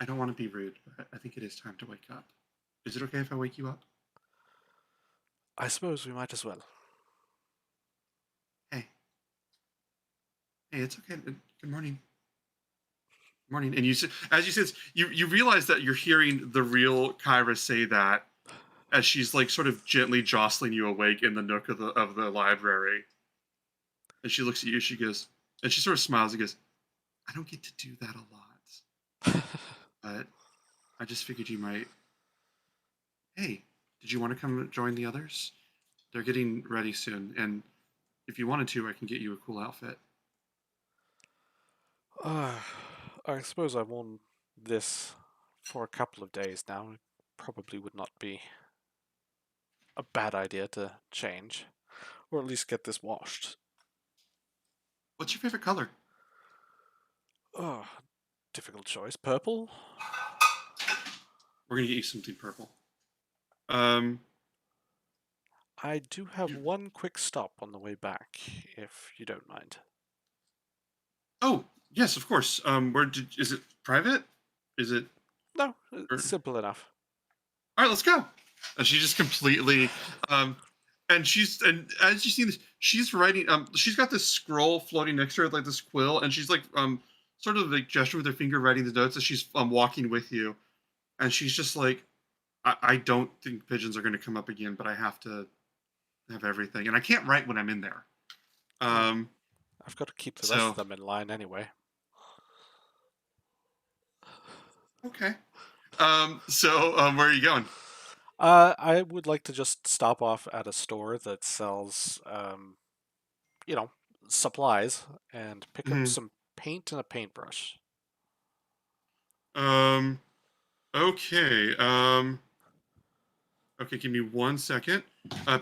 I don't want to be rude, but I think it is time to wake up. Is it okay if I wake you up? I suppose we might as well. Hey. Hey, it's okay. Good morning. Morning. And you, as you said, you realize that you're hearing the real Kyra say that as she's like sort of gently jostling you awake in the nook of the library. And she looks at you. She goes, and she sort of smiles and goes, "I don't get to do that a lot, but I just figured you might. Hey, did you want to come join the others? They're getting ready soon, and if you wanted to, I can get you a cool outfit." I suppose I've worn this for a couple of days now. It probably would not be a bad idea to change, or at least get this washed. What's your favorite color? Oh, difficult choice. Purple? We're gonna get you something purple. Um, I do have one quick stop on the way back, if you don't mind. Oh, yes, of course. Is it private? Is it? No, Or- simple enough. All right, let's go. And she just completely, and as you see this, she's writing. She's got this scroll floating next to her, like this quill, and she's like, sort of like gesturing with her finger, writing the notes as she's walking with you, and she's just like, I don't think pigeons are going to come up again, but I have to have everything, and I can't write when I'm in there. I've got to keep the rest so- of them in line anyway. Okay. Where are you going? I would like to just stop off at a store that sells, supplies and pick up Mhm. some paint and a paintbrush. Okay. Okay, give me 1 second.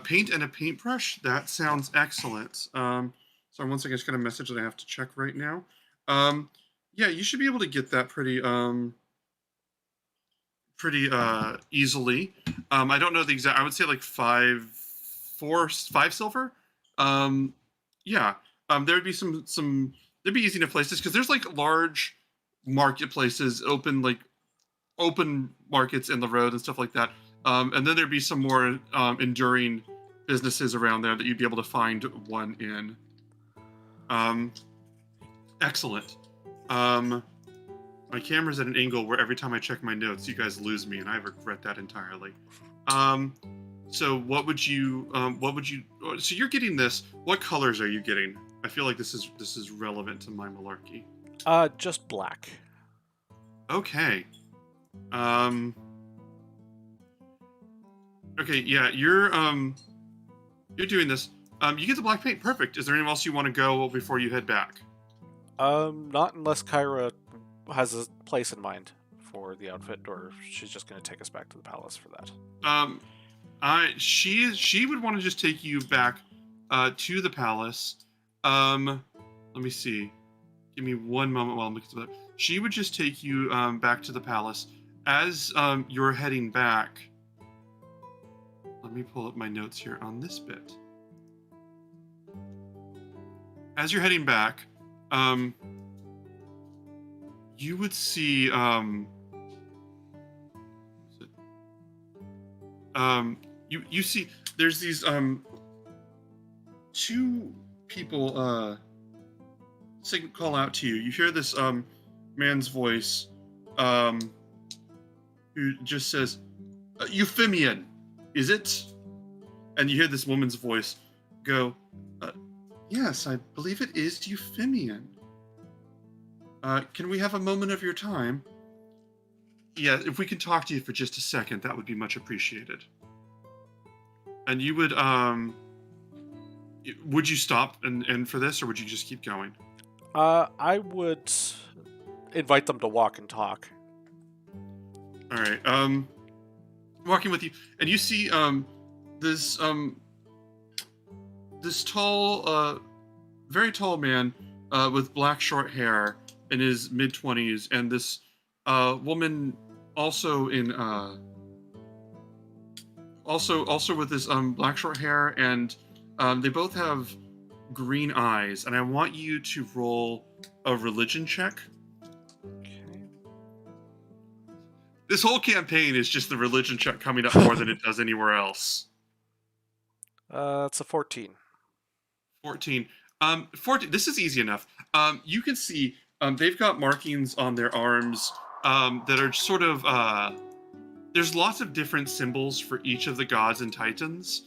Paint and a paintbrush. That sounds excellent. So one second, I just got a message that I have to check right now. Yeah, you should be able to get that pretty easily. I don't know the exact. I would say like 5 silver. Yeah. There would be some. There'd be easy enough places because there's like large marketplaces, open markets in the road and stuff like that. And then there'd be some more enduring businesses around there that you'd be able to find one in. Excellent. My camera's at an angle where every time I check my notes, you guys lose me, and I regret that entirely. So so you're getting this. What colors are you getting? I feel like this is relevant to my malarkey. Just black. Okay. Okay, yeah, you're doing this. You get the black paint, perfect. Is there anything else you want to go before you head back? Not unless Kyra has a place in mind for the outfit, or she's just going to take us back to the palace for that. She would want to just take you back to the palace. Let me see. Give me one moment while I'm looking at that. She would just take you back to the palace. As you're heading back, let me pull up my notes here on this bit. As you're heading back, you would see you see there's these two people call out to you. You hear this man's voice who just says, Euphemian, is it? And you hear this woman's voice go, yes, I believe it is Euphemian. Can we have a moment of your time? Yeah, if we can talk to you for just a second, that would be much appreciated. And you would you stop and for this, or would you just keep going? I would invite them to walk and talk. All right. Walking with you, and you see this tall, very tall man with black short hair in his mid-20s, and this woman also in also with this black short hair, and they both have green eyes, and I want you to roll a religion check. Okay. This whole campaign is just the religion check coming up more than it does anywhere else. It's a 14. 14. 14. This is easy enough. You can see they've got markings on their arms that are sort of. There's lots of different symbols for each of the gods and titans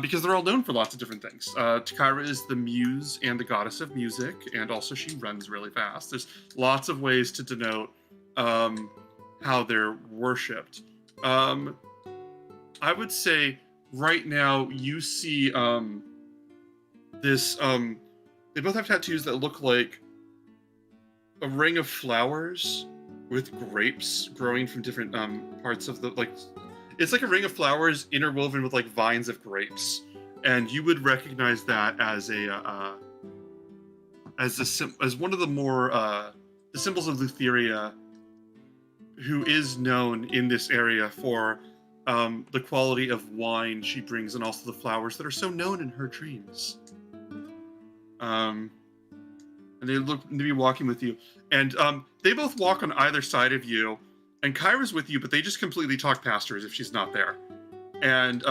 because they're all known for lots of different things. Kyra is the muse and the goddess of music, and also she runs really fast. There's lots of ways to denote how they're worshipped. I would say right now you see this. They both have tattoos that look like a ring of flowers with grapes growing from different parts of the it's like a ring of flowers interwoven with like vines of grapes, and you would recognize that as as one of the more the symbols of Lutheria, who is known in this area for the quality of wine she brings, and also the flowers that are so known in her dreams. And they look to be walking with you, and they both walk on either side of you, and Kyra's with you, but they just completely talk past her as if she's not there. And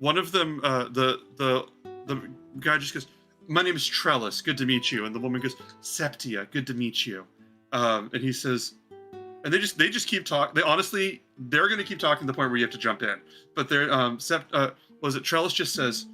one of them, the guy just goes, "My name is Trellis, good to meet you," and the woman goes, "Septia, good to meet you," and he says, and they just keep talking. They're going to keep talking to the point where you have to jump in, but they're Trellis just says,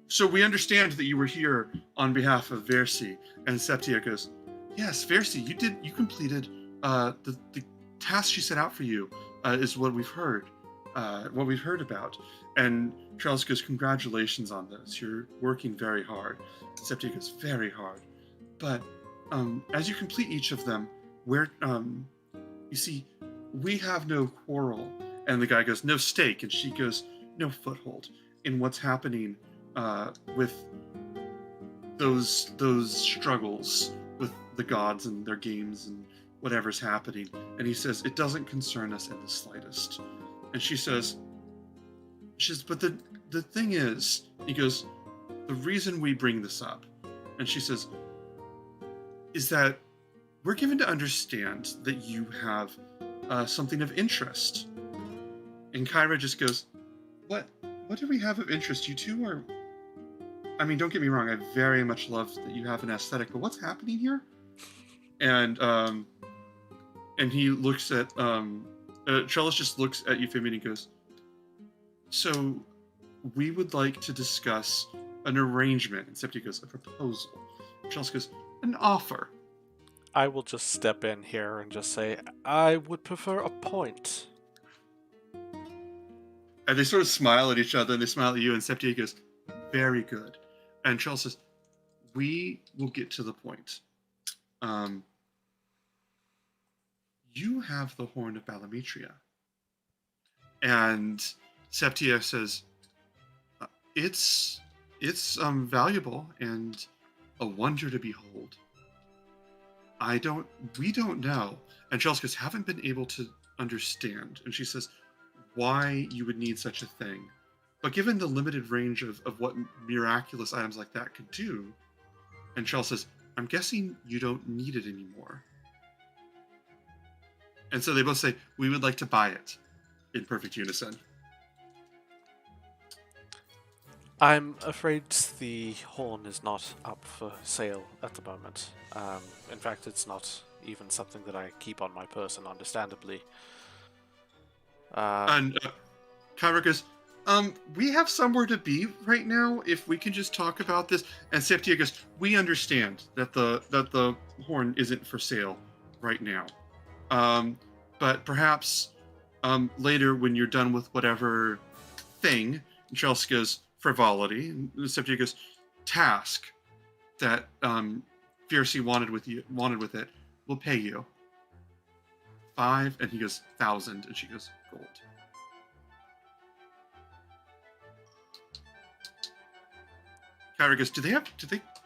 "So we understand that you were here on behalf of Versi," and Septia goes, "Yes, Versi, you completed the task she set out for you, is what we've heard about." And Trellis goes, "Congratulations on this. You're working very hard." Septia goes, "Very hard. But as you complete each of them, you see, we have no quarrel." And the guy goes, "No stake," and she goes, "No foothold in what's happening with those struggles with the gods and their games and whatever's happening." And he says, "It doesn't concern us in the slightest." And she says, "But the thing is," he goes, "the reason we bring this up," and she says, "is that we're given to understand that you have something of interest And Kyra just goes, What do we have of interest? You two are... I mean, don't get me wrong, I very much love that you have an aesthetic, but what's happening here? And he looks at... Trellis just looks at Euphemia and goes, so we would like to discuss an arrangement. And Septia goes, a proposal. Trellis goes, an offer. I will just step in here and just say, I would prefer a point. And they sort of smile at each other, and they smile at you, and Septia goes, very good. And Trellis says, we will get to the point. You have the Horn of Balametria. And Septia says, it's valuable and a wonder to behold. We don't know. And Trellis goes, haven't been able to understand. And she says, why you would need such a thing. But given the limited range of what miraculous items like that could do, and Trellis says, I'm guessing you don't need it anymore. And so they both say, we would like to buy it, in perfect unison. I'm afraid the horn is not up for sale at the moment. In fact, it's not even something that I keep on my person, understandably. And Kyra goes, we have somewhere to be right now, if we can just talk about this. And Septia goes, we understand that the horn isn't for sale right now. But perhaps later when you're done with whatever thing, and Trellis goes, frivolity, and Septia goes, task that Fiercy wanted with it, we'll pay you 5, and he goes 1,000, and she goes gold. Kyra goes, do they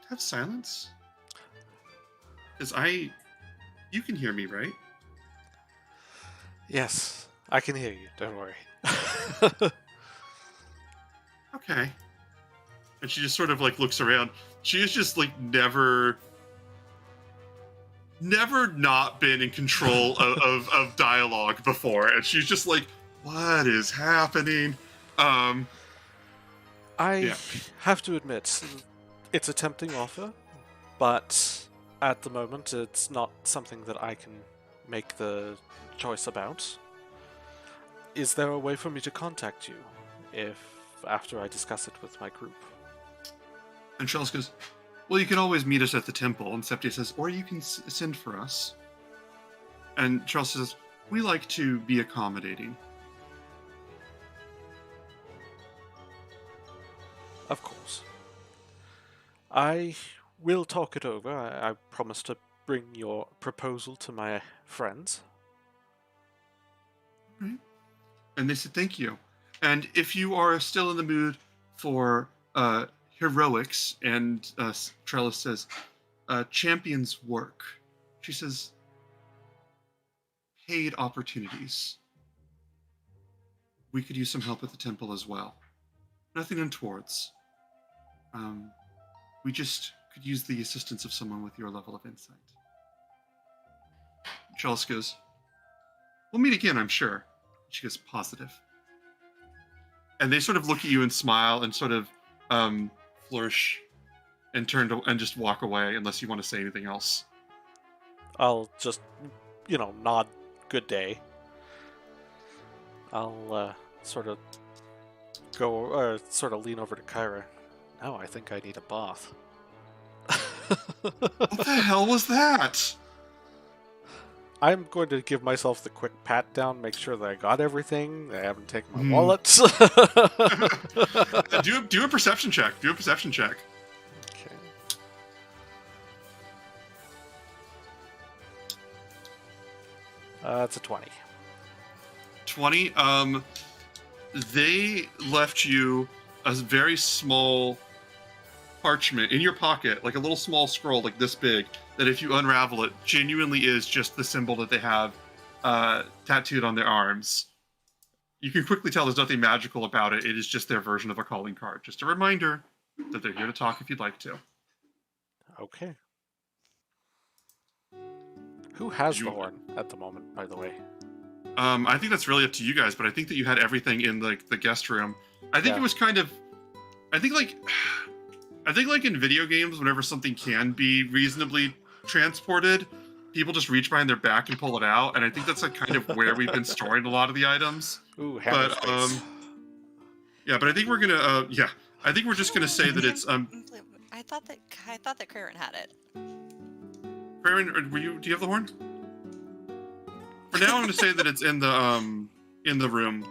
have silence? Because you can hear me, right? Yes, I can hear you, don't worry. Okay. And she just sort of like looks around. She has just like never not been in control of dialogue before. And she's just like, what is happening? I Yeah. have to admit, it's a tempting offer, but at the moment it's not something that I can make the choice about. Is there a way for me to contact you after I discuss it with my group? And Trellis goes, well, you can always meet us at the temple. And Septia says, or you can send for us. And Trellis says, we like to be accommodating. Of course. I will talk it over. I promise to bring your proposal to my friends. Right. And they said, thank you. And if you are still in the mood for heroics, and Trellis says, champion's work. She says, paid opportunities. We could use some help at the temple as well. Nothing untowards. We just could use the assistance of someone with your level of insight. Trellis goes, we'll meet again, I'm sure. She goes, positive. And they sort of look at you and smile and sort of flourish and and just walk away unless you want to say anything else. I'll just, nod good day. I'll sort of lean over to Kyra. Now I think I need a bath. What the hell was that? I'm going to give myself the quick pat down, make sure that I got everything. I haven't taken my Hmm. wallet. Do a perception check. Do a perception check. Okay. It's a 20. 20. They left you a very small parchment in your pocket, like a little small scroll like this big, that if you unravel it, genuinely is just the symbol that they have tattooed on their arms. You can quickly tell there's nothing magical about it. It is just their version of a calling card. Just a reminder that they're here to talk if you'd like to. Okay. Who has You- the horn at the moment, by the way? I think that's really up to you guys, but I think that you had everything in the guest room. I think Yeah. it was kind of, I think like in video games, whenever something can be reasonably transported, people just reach behind their back and pull it out, and I think that's like kind of where we've been storing a lot of the items. Ooh, hammer But space. yeah, but I think we're gonna I think we're just gonna say that it's I thought that Karen had it. Farron, do you have the horn? For now, I'm gonna say that it's in the room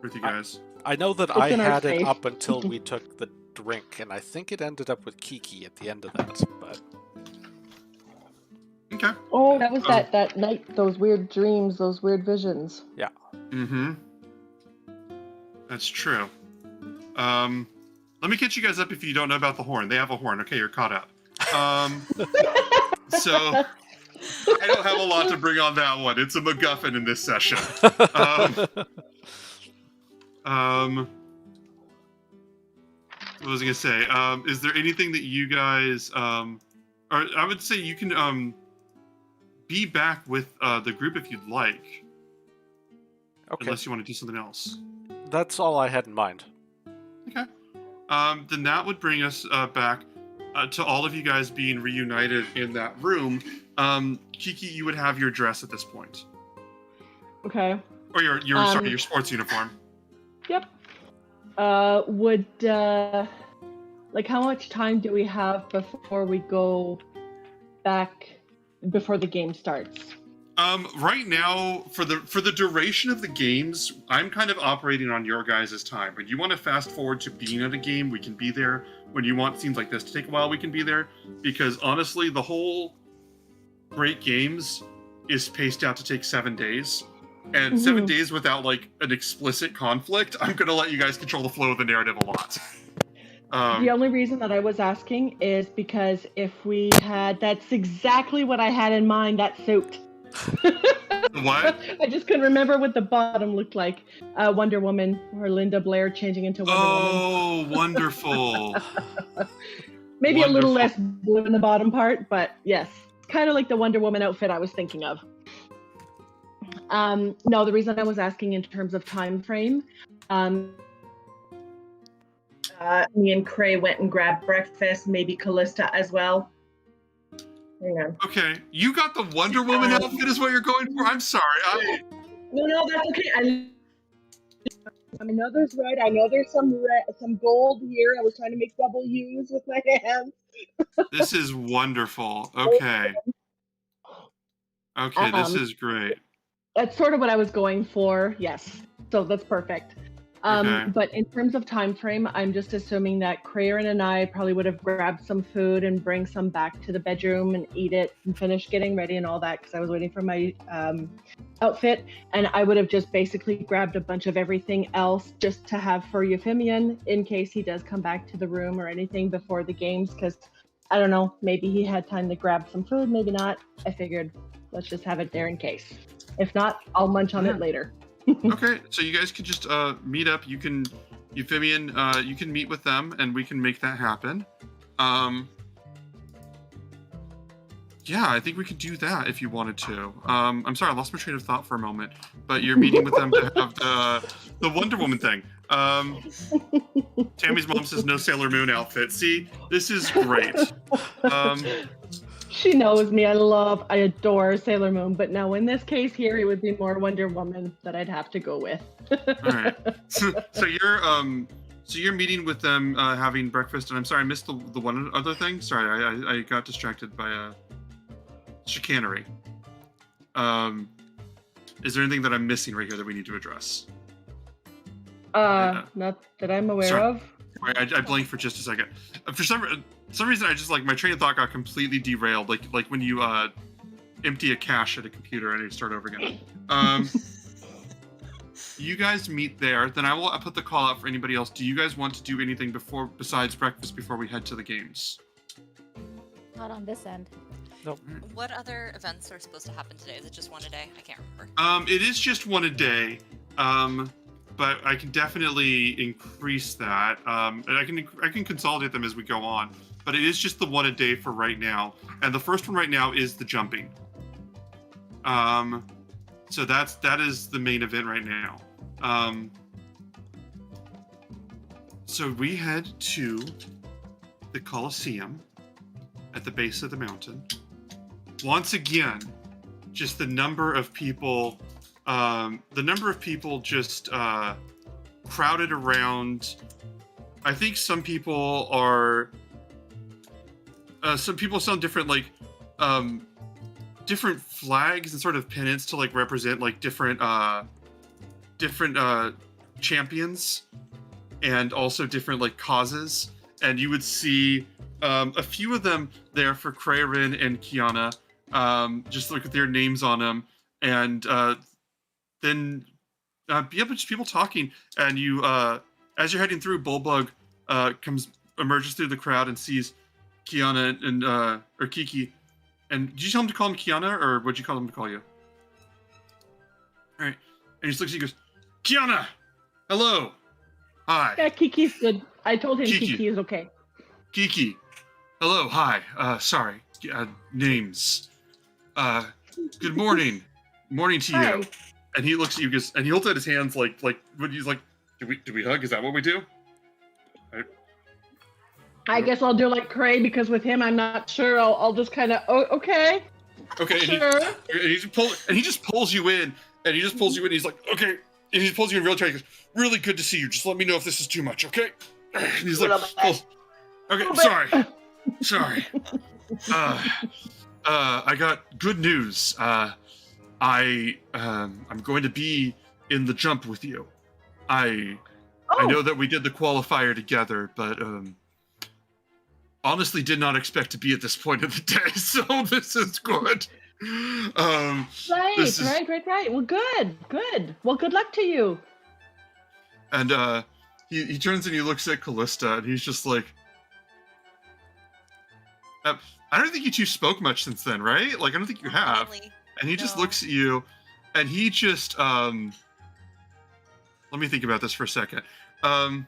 with you guys. I know that It's I in our had it safe. up until we took the drink, and I think it ended up with Kiki at the end of that. But Okay. Oh, that was that night. Those weird dreams, those weird visions. Mm-hmm. That's true. Let me catch you guys up if you don't know about the horn. They have a horn. Okay, you're caught up. So I don't have a lot to bring on that one. It's a MacGuffin in this session. What was I gonna say? Is there anything that you guys or I would say you can be back with the group if you'd like, okay, unless you want to do something else. that's all I had in mind. Okay. Then that would bring us back to all of you guys being reunited in that room. Kiki, you would have your dress at this point, Okay. or your your sports uniform. Yep. Would like how much time do we have before we go back before the game starts? Right now, for the duration of the games, I'm kind of operating on your guys' time. When you want to fast forward to being at a game, we can be there. When you want scenes like this to take a while, we can be there. Because honestly, the whole Great Games is paced out to take 7 days. And 7 days without like an explicit conflict, I'm gonna let you guys control the flow of the narrative a lot. The only reason that I was asking is because if we had, that's exactly what I had in mind, that suit. What? I just couldn't remember what the bottom looked like. Wonder Woman or Linda Blair changing into Wonder Woman. Oh, wonderful. Maybe a little wonderful. less blue in the bottom part, but yes. Kind of like the Wonder Woman outfit I was thinking of. No, the reason I was asking in terms of time frame, me and Cray went and grabbed breakfast, maybe Callista as well. Hang on. Okay, you got the Wonder Woman outfit is what you're going for? I'm sorry. No, that's okay. I know there's red. I know there's some gold here. I was trying to make double U's with my hands. This is wonderful. Okay. Okay, this is great. That's sort of what I was going for. Yes. So that's perfect. Okay. But in terms of time frame, I'm just assuming that Crayon and I probably would have grabbed some food and bring some back to the bedroom and eat it and finish getting ready and all that because I was waiting for my outfit. And I would have just basically grabbed a bunch of everything else just to have for Euphemian in case he does come back to the room or anything before the games because I don't know, maybe he had time to grab some food, maybe not. I figured let's just have it there in case. If not, I'll munch on it later. Okay, so you guys can just meet up. You can, Euphemian, you can meet with them, and we can make that happen. Yeah, I think we could do that if you wanted to. I'm sorry, I lost my train of thought for a moment. But you're meeting with them to have the Wonder Woman thing. Tammy's mom says no Sailor Moon outfit. See, this is great. She knows me. I adore Sailor Moon, but no, in this case here, it would be more Wonder Woman that I'd have to go with. All right. So you're meeting with them, having breakfast, and I'm sorry, I missed the one other thing. Sorry, I got distracted by chicanery. Is there anything that I'm missing right here that we need to address? Not that I'm aware Sorry. of. I blanked for just a second. For some reason, I just like my train of thought got completely derailed. Like when you empty a cache at a computer and you start over again. You guys meet there. Then I will put the call out for anybody else. Do you guys want to do anything besides breakfast before we head to the games? Not on this end. What other events are supposed to happen today? Is it just one a day? I can't remember. It is just one a day. But I can definitely increase that. And I can consolidate them as we go on. But it is just the one a day for right now. And the first one right now is the jumping. So that is the main event right now. So we head to the Colosseum at the base of the mountain. Once again, just the number of people just crowded around. I think some people sound different, like different flags and sort of pennants to like represent like different champions and also different like causes. And you would see a few of them there for Crayrin and Kiana, just look at their names on them, and then just people talking. And you, as you're heading through, Bulbug emerges through the crowd and sees Kiana and or Kiki. And did you tell him to call him Kiana, or what'd you call him to call you? All right. And he just looks at you and goes, Kiana, hello, hi. Yeah, Kiki's good. I told him Kiki is okay. Kiki, hello, hi. Sorry, names. Good morning. Morning to Hi. you. And he looks at you, and he holds out his hands like when he's like, do we hug? Is that what we do? I guess I'll do like Cray because with him I'm not sure. I'll just kind of okay. Okay. Sure. And he just pulls you in, and he just pulls you in. He's like, okay. And he pulls you in real tight. He goes, really good to see you. Just let me know if this is too much, okay? And he's like, okay, sorry. I got good news. I'm going to be in the jump with you. I know that we did the qualifier together, but honestly did not expect to be at this point of the day, so this is good. Right. Well, good. Well, good luck to you. And he turns and he looks at Callista, and he's just like, I don't think you two spoke much since then, right? Like, I don't think you have. Really? And he just looks at you, and he just, let me think about this for a second. And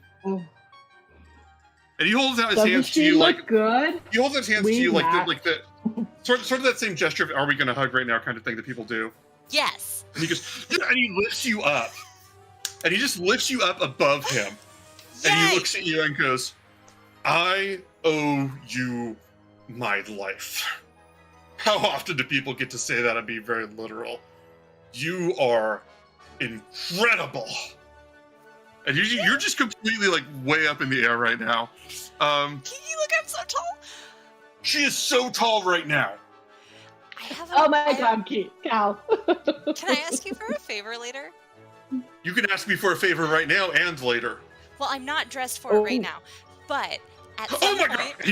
he holds out his hands to you like good. He holds out his hands to you like Relax. the sort of that same gesture of "Are we going to hug right now?" kind of thing that people do. Yes. And he goes, yeah, and he lifts you up, and he just lifts you up above him, and he Yay! looks at you and goes, "I owe you my life." How often do people get to say that and be very literal? You are incredible. And you're just completely like way up in the air right now. Kiki, look, I'm so tall. She is so tall right now. I have Oh my God, Cal. Can I ask you for a favor later? You can ask me for a favor right now and later. Well, I'm not dressed for it right now, but at some Oh my point, god!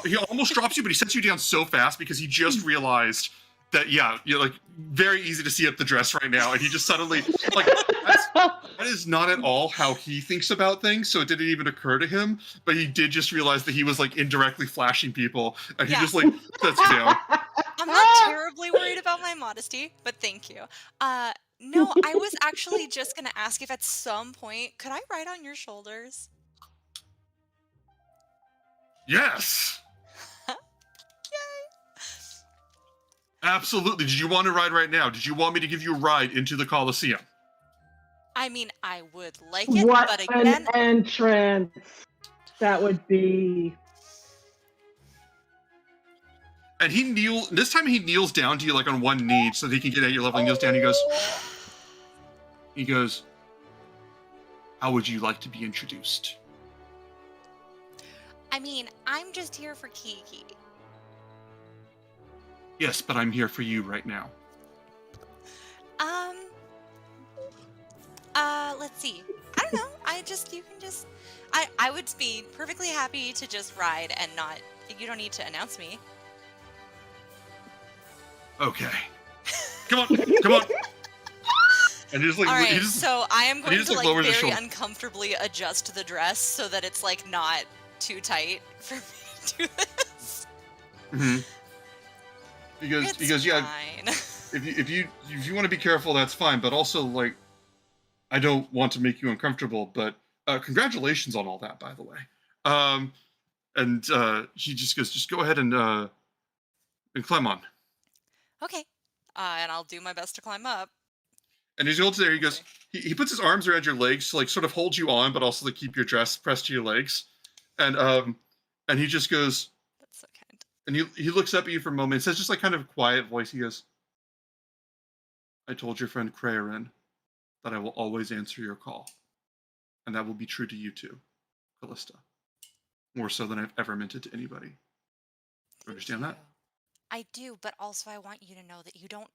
He almost drops you, but he sets you down so fast because he just realized that you're like very easy to see up the dress right now, and he just suddenly like that is not at all how he thinks about things. So it didn't even occur to him, but he did just realize that he was like indirectly flashing people, and he Yeah. just like sets you down. I'm not terribly worried about my modesty, but thank you. No, I was actually just gonna ask if at some point could I ride on your shoulders? Yes. Absolutely. Did you want to ride right now? Did you want me to give you a ride into the Colosseum? I mean, I would like it, What but again, an entrance that would be. And this time he kneels down to you like on one knee so that he can get at your level. He kneels down, he goes, how would you like to be introduced? I mean, I'm just here for Kiki. Yes, but I'm here for you right now. Let's see. I don't know. I would be perfectly happy to just ride and not, you don't need to announce me. Okay. Come on. And he's like, All right, he just, so I am going just, to like, like lowers his very shoulder. uncomfortably adjust the dress so that it's like not too tight for me to do this. Mhm. He goes, yeah. Fine. If you want to be careful, that's fine. But also, like, I don't want to make you uncomfortable. But congratulations on all that, by the way. And he just goes, just go ahead and climb on. Okay. And I'll do my best to climb up. And as you hold there, he goes. He puts his arms around your legs to like sort of hold you on, but also to keep your dress pressed to your legs. And he just goes. That's so kind. And he looks up at you for a moment. It says just like kind of quiet voice. He goes, "I told your friend Kraerin that I will always answer your call, and that will be true to you too, Callista. More so than I've ever meant it to anybody. You understand that?" I do, but also I want you to know that you don't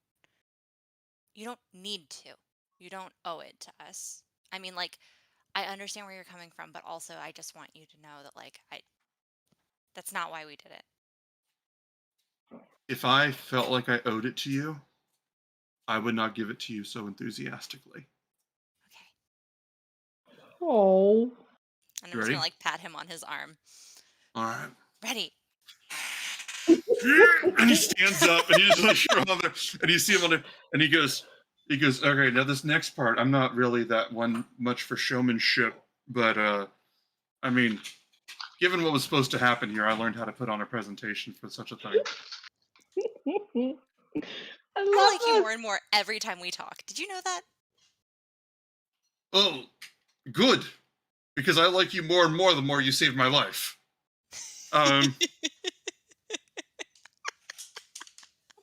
need to. You don't owe it to us. I mean, like, I understand where you're coming from, but also I just want you to know that, like, that's not why we did it. If I felt like I owed it to you, I would not give it to you so enthusiastically. Okay. Oh. And I'm You just ready? gonna like pat him on his arm. All right. Ready. And he stands up and he's like on there, and you see him on there, and he goes, okay, now this next part, I'm not really that one much for showmanship, but I mean, given what was supposed to happen here, I learned how to put on a presentation for such a thing. I I like you love more and more every time we talk. Did you know that? Oh, good, because I like you more and more the more you saved my life.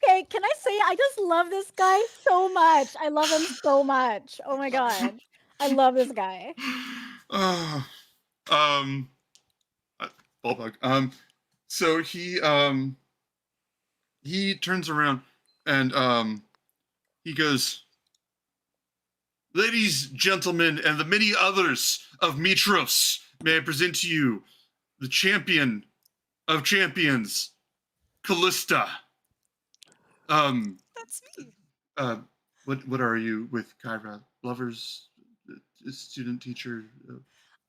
Okay, can I say I just love this guy so much. I love him so much. Oh my god. I love this guy. Ballbug. So he turns around and he goes, "Ladies, gentlemen, and the many others of Mitros, may I present to you the champion of champions, Callista." That's me. What are you with Kyra? Lovers, student, teacher,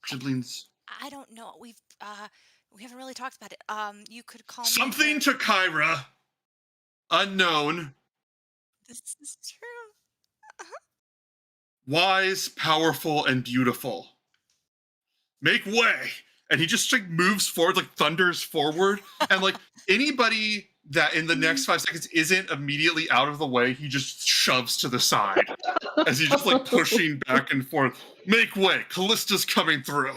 siblings? I don't know. We haven't really talked about it. You could call Something me to Kyra, unknown, This is true. wise, powerful, and beautiful. Make way! And he just like moves forward, like thunders forward, and like anybody that in the next 5 seconds isn't immediately out of the way, he just shoves to the side as he's just like pushing back and forth. Make way! Callista's coming through.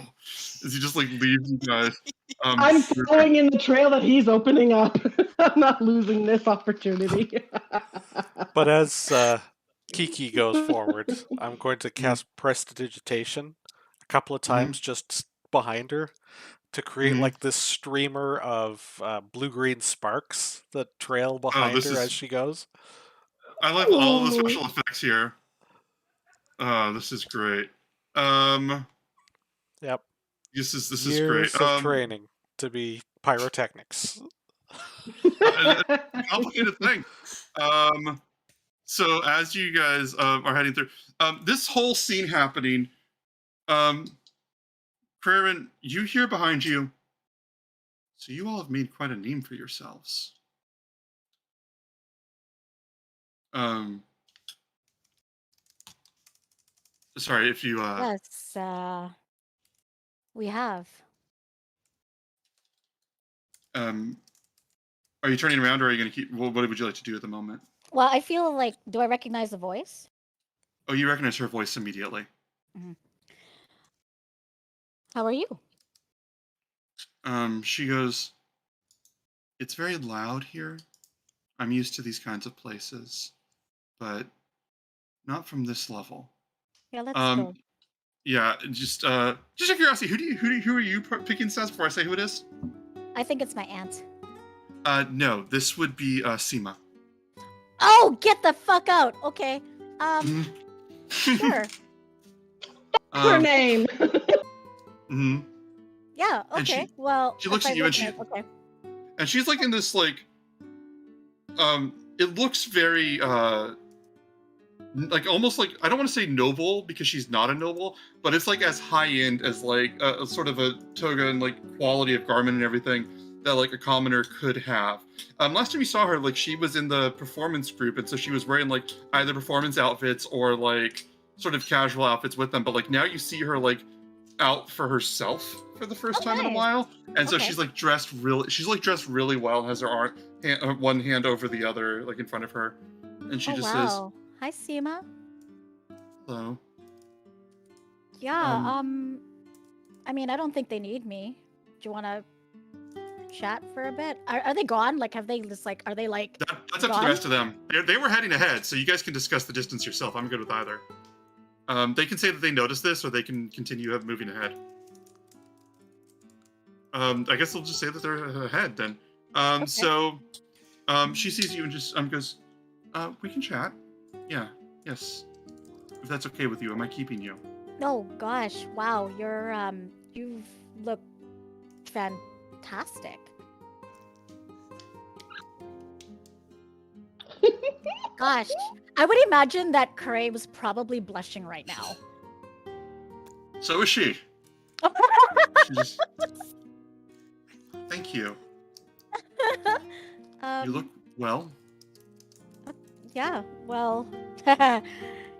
As he just like leaves you guys. I'm following in the trail that he's opening up. I'm not losing this opportunity. But as Kiki goes forward, I'm going to cast Prestidigitation a couple of times just behind her to create like this streamer of blue-green sparks that trail behind her as she goes. I love all the special effects here. This is great. Yep. This is great. Years of training to be pyrotechnics. Complicated thing. So as you guys are heading through, this whole scene happening, Kraerin, you hear behind you. So you all have made quite a name for yourselves. Sorry if you. Yes, we have. Are you turning around, or are you going to keep? What would you like to do at the moment? Well, I feel like, do I recognize the voice? Oh, you recognize her voice immediately. Mm-hmm. How are you? She goes, "It's very loud here. I'm used to these kinds of places, but not from this level." Yeah, let's go. Yeah, just out of curiosity, who are you picking as before I say who it is? I think it's my aunt. No, this would be Seema. Oh, get the fuck out. Okay. Sure. Her name. Yeah, okay. Well, she looks at you and okay. And she's like in this like it looks very like almost like, I don't want to say noble because she's not a noble, but it's like as high end as like a sort of a toga and like quality of garment and everything that like a commoner could have. Last time you saw her, like she was in the performance group, and so she was wearing like either performance outfits or like sort of casual outfits with them. But like now you see her like out for herself for the first time in a while, and so she's like dressed really well, has her one hand over the other, like in front of her, And she Oh just wow. Hi, Seema. says, "Hello." Yeah. Um, I mean, I don't think they need me. Do you want to chat for a bit? Are they gone? Like, have they just like? Are they like that's up to the gone? rest of them. They were heading ahead, so you guys can discuss the distance yourself. I'm good with either. They can say that they noticed this, or they can continue moving ahead. I guess they'll just say that they're ahead then. Okay. So she sees you and just goes, "We can chat." Yeah, yes. If that's okay with you, am I keeping you? Oh gosh, wow, you look fantastic. Gosh, I would imagine that Cray was probably blushing right now. So is she. She just, thank you. You look well. Yeah, well,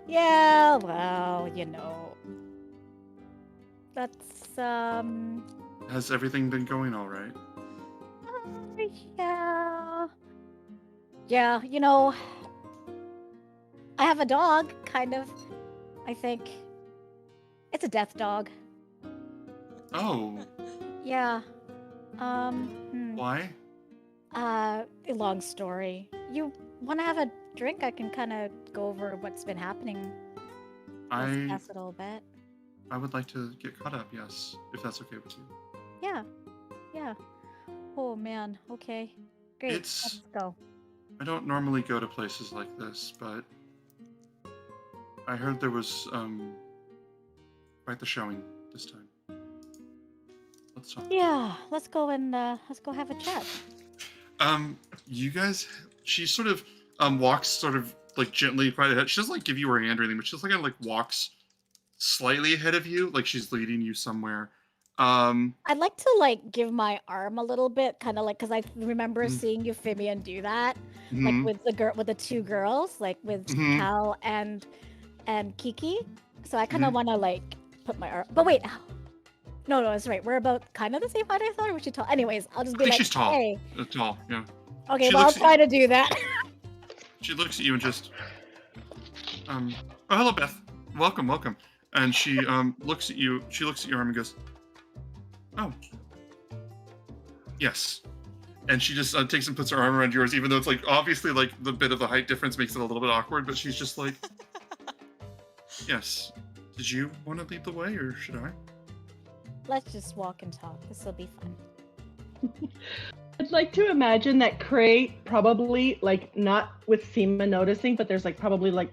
yeah, well, you know, that's Has everything been going all right? yeah, you know, I have a dog, kind of. I think it's a death dog. Oh, Yeah. why? A long story. You want to have a drink? I can kind of go over what's been happening this past little bit. I would like to get caught up, yes, if that's okay with you. Yeah. Yeah. Oh man. Okay. Great. It's- Let's go. I don't normally go to places like this, but I heard there was quite the showing this time. Let's talk. Yeah. Let's go and let's go have a chat. You guys, she sort of walks sort of like gently quite ahead. She doesn't like give you her hand or anything, but she just kind of like walks slightly ahead of you, like she's leading you somewhere. I'd like to like give my arm a little bit, kind of like, because I remember Mhm. seeing Euphemia do that, mhm, like with the two girls, like with Mhm. Cal and Kiki. So I kind of Mhm. want to like put my arm. But wait, no, it's right. We're about kind of the same height. I thought, or was she tall? Anyways, I'll just I be think like, she's tall. hey. Tall, yeah. Okay, She well I'll looks at try to do that. She looks at you and just, oh, hello, Beth. Welcome, welcome. And she looks at you. She looks at your arm and goes, "Oh, yes." And she just takes and puts her arm around yours, even though it's like obviously like the bit of the height difference makes it a little bit awkward. But she's just like, "Yes. Did you want to lead the way, or should I?" Let's just walk and talk. This will be fun. I'd like to imagine that Cray probably, like, not with Seema noticing, but there's like probably like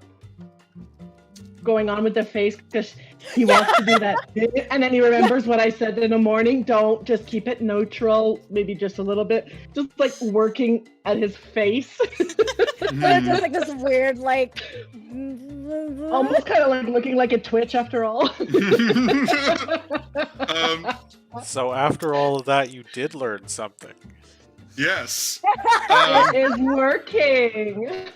going on with the face because he wants to do that bit, and then he remembers what I said in the morning. Don't just keep it neutral, maybe just a little bit, just like working at his face. It's just like this weird, like. Almost kind of like looking like a twitch after all. So after all of that, you did learn something. Yes. It is working.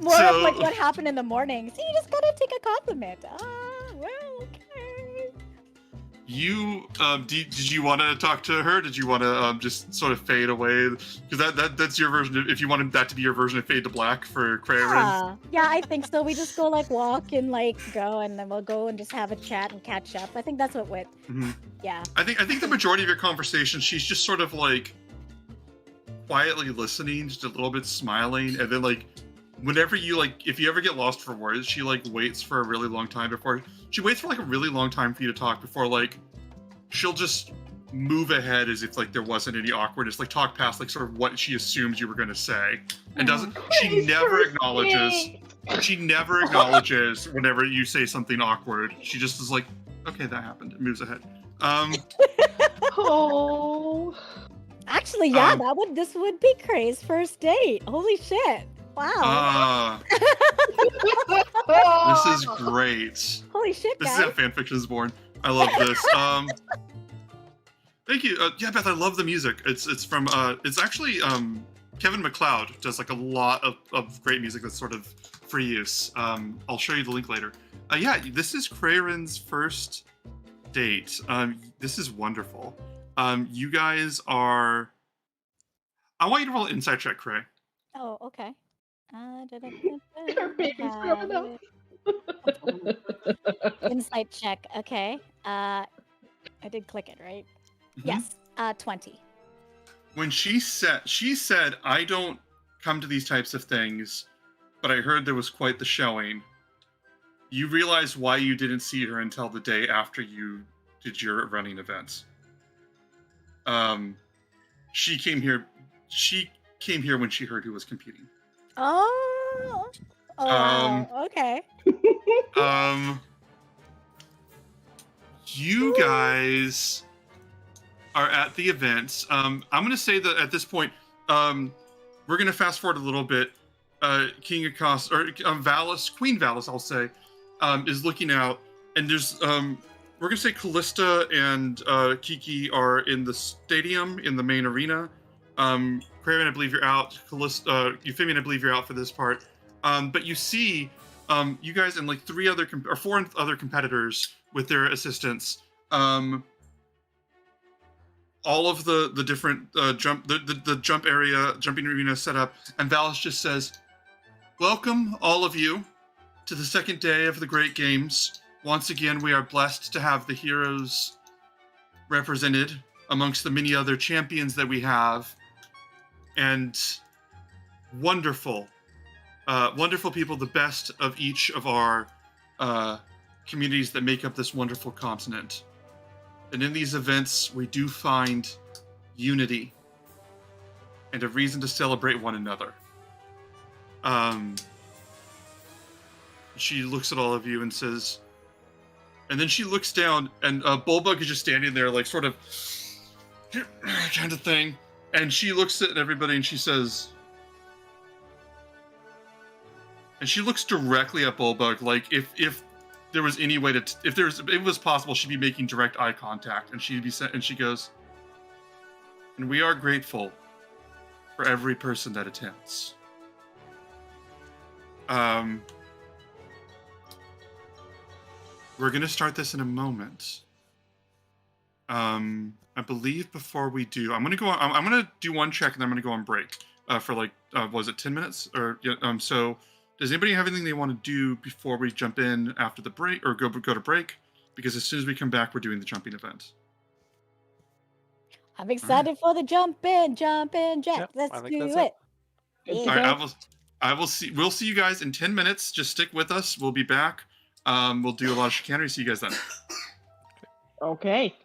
More So- of like what happened in the morning. See, you just gotta take a compliment. Well, okay. You did you want to talk to her? Did you want to just sort of fade away? Because that's your version. If you wanted that to be your version of fade to black for Craven. Yeah, I think so. We just go like walk and like go, and then we'll go and just have a chat and catch up. I think that's what Mhm. yeah. I think the majority of your conversation, she's just sort of like quietly listening, just a little bit smiling, and then like whenever you like, if you ever get lost for words, she like waits for a really long time before she waits for like a really long time for you to talk before like she'll just move ahead as if like there wasn't any awkwardness, like talk past like sort of what she assumes you were going to say, and doesn't. She Cray's never first acknowledges. date. She never acknowledges whenever you say something awkward. She just is like, okay, that happened. It moves ahead. Oh. Actually, yeah, Um, this would be Cray's first date. Holy shit! Wow. This is great. Holy shit, This guys. is how fanfiction is born. I love this. Thank you. Yeah, Beth, I love the music. It's from it's actually Kevin MacLeod does like a lot of great music that's sort of free use. I'll show you the link later. Yeah, this is Crayren's first date. This is wonderful. You guys are. I want you to roll an insight check, Cray. Oh, okay. Our baby's growing up. Insight check. Okay. I did click it, right? Mhm. Yes. 20. When she said, I don't come to these types of things, but I heard there was quite the showing. You realize why you didn't see her until the day after you did your running events. She came here. She came here when she heard who was competing. Oh. Oh wow. Okay. You guys are at the events. I'm gonna say that at this point, we're gonna fast forward a little bit. King Akos or Valis, Queen Valis, I'll say, is looking out, and there's we're gonna say Callista and Kiki are in the stadium in the main arena. Craven, I believe you're out. Callista, Euphemian, I believe you're out for this part. But you see, you guys and like four other competitors with their assistants. All of the different jumping arena set up, and Valis just says, "Welcome, all of you, to the second day of the Great Games. Once again, we are blessed to have the heroes represented amongst the many other champions that we have, and wonderful people, the best of each of our communities that make up this wonderful continent. And in these events, we do find unity and a reason to celebrate one another." She looks at all of you and says, and then she looks down, and Bulbug is just standing there, like sort of kind of thing. And she looks at everybody and she says, and she looks directly at Bulbug, like if there was any way to, if it was possible, she'd be making direct eye contact, and she goes, "And we are grateful for every person that attends." We're gonna start this in a moment. I believe before we do, I'm gonna do one check, and then I'm gonna go on break for like was it 10 minutes or yeah, so. Does anybody have anything they want to do before we jump in after the break or go to break? Because as soon as we come back, we're doing the jumping event. I'm excited for the jump in, Jack. Yep, Let's I think do that's it. Good to All right, go. we'll see you guys in 10 minutes. Just stick with us. We'll be back. We'll do a lot of chicanery. See you guys then. Okay.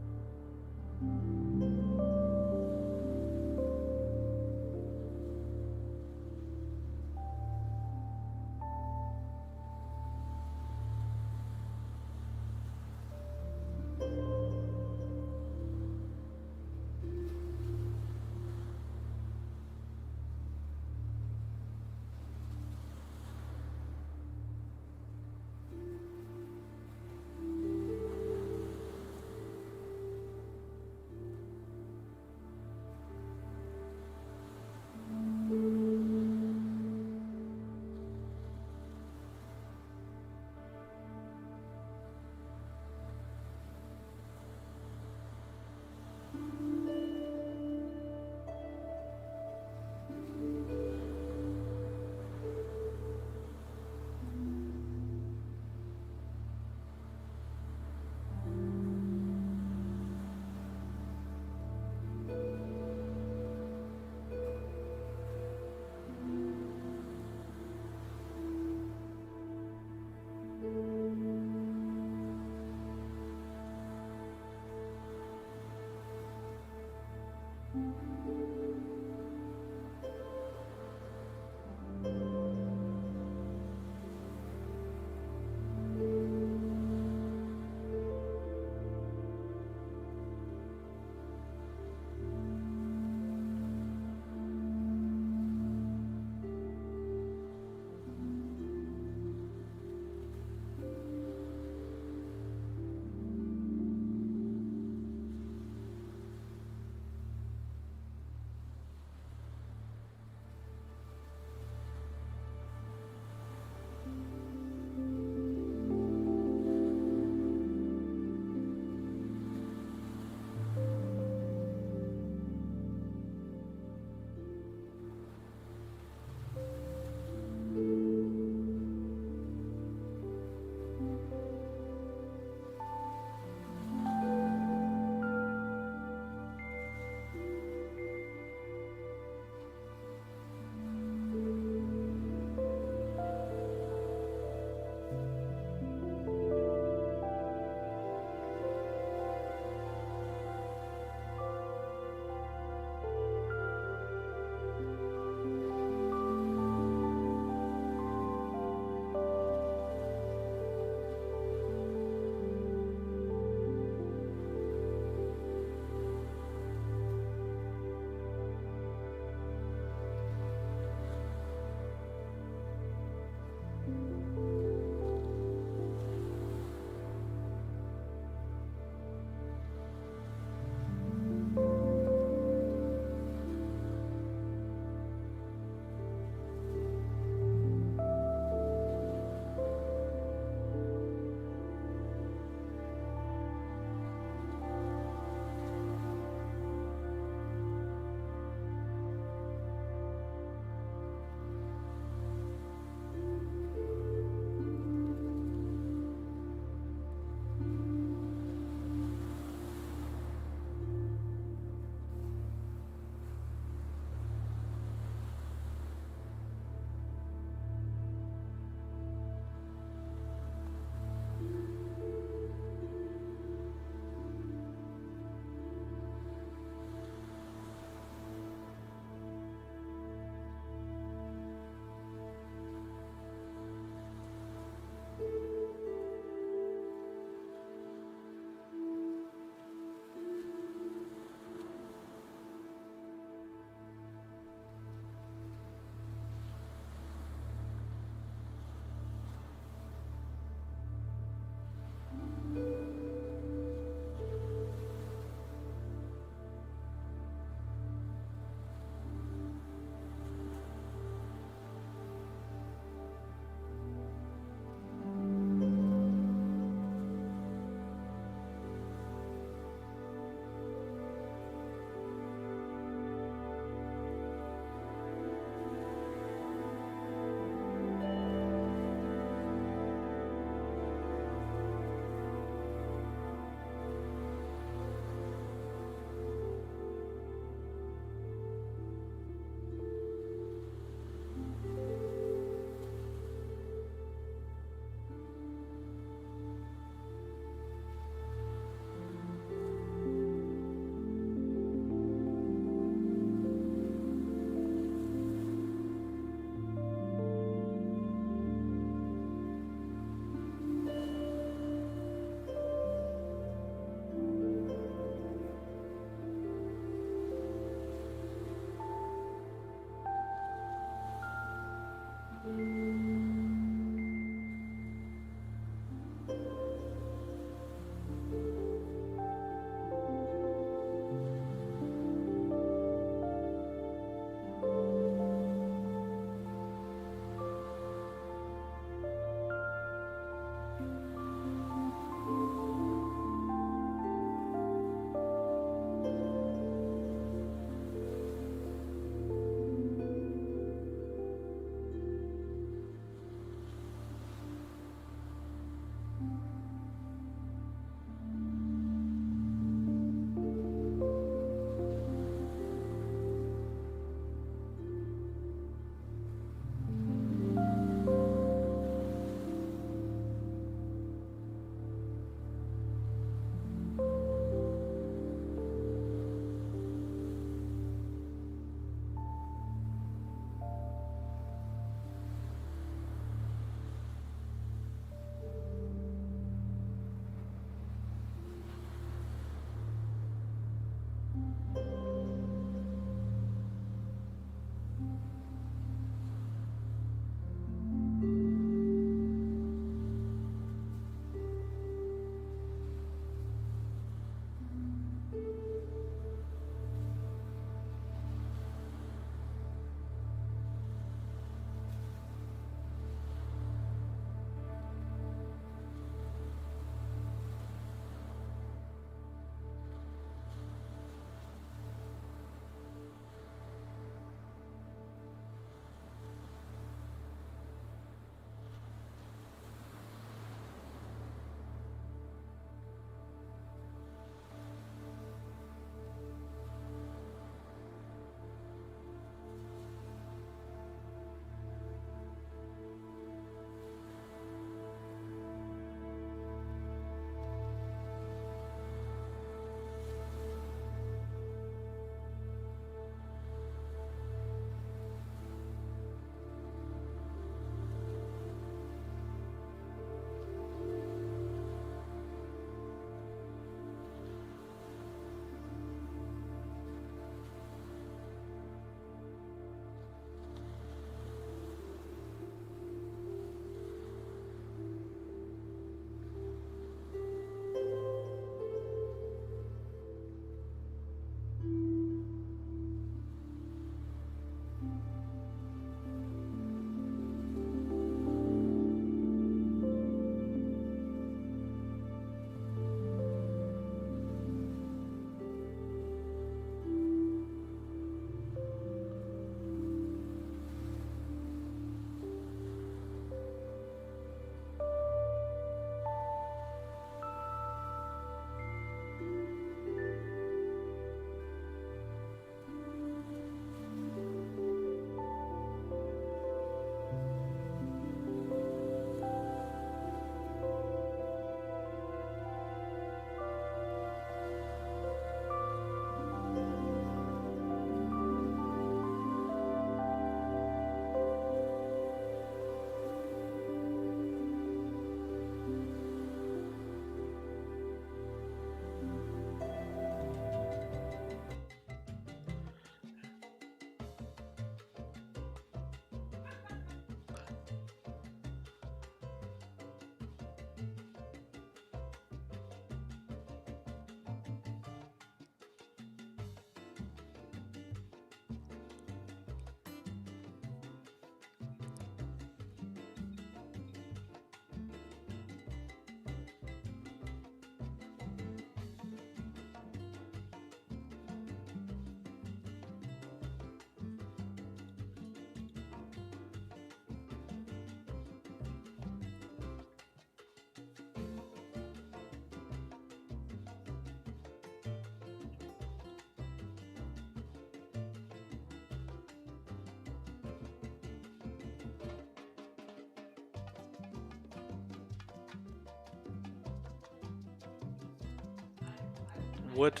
would.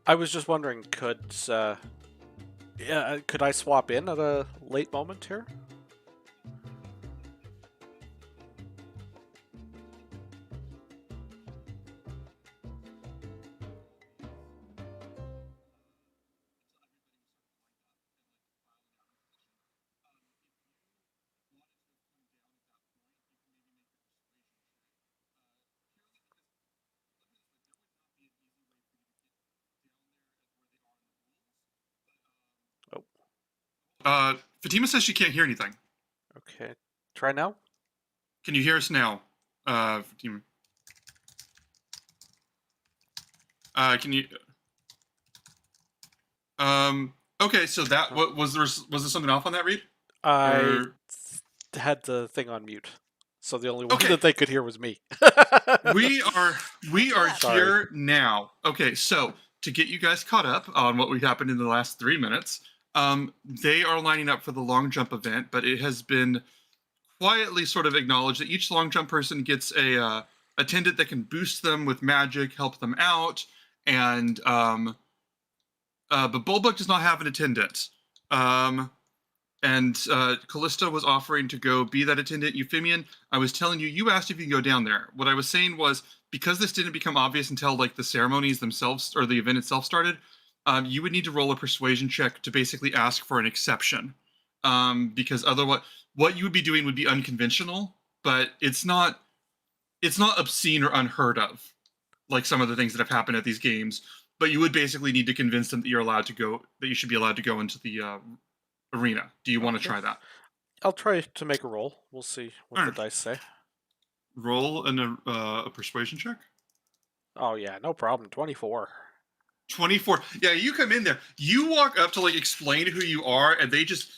I was just wondering, could I swap in at a late moment here? Fatima says she can't hear anything. Okay, try now. Can you hear us now, Fatima? Can you? Okay, so that what was there something off on that read? I Or- had the thing on mute, so the only one Okay. that they could hear was me. we are Sorry. here now. Okay, so to get you guys caught up on what we happened in the last 3 minutes, they are lining up for the long jump event, but it has been quietly sort of acknowledged that each long jump person gets a attendant that can boost them with magic, help them out, and but Bulbuk does not have an attendant. And Callista was offering to go be that attendant. Euphemian, I was telling you, you asked if you can go down there. What I was saying was, because this didn't become obvious until like the ceremonies themselves or the event itself started, you would need to roll a persuasion check to basically ask for an exception. Because otherwise, what you would be doing would be unconventional, but it's not obscene or unheard of, like some of the things that have happened at these games. But you would basically need to convince them that you're allowed to go, that you should be allowed to go into the arena. Do you want to Okay. try that? I'll try to make a roll. We'll see what Alright. the dice say. Roll a persuasion check. Oh yeah, no problem. 24. 24. Yeah, you come in there. You walk up to like explain who you are, and they just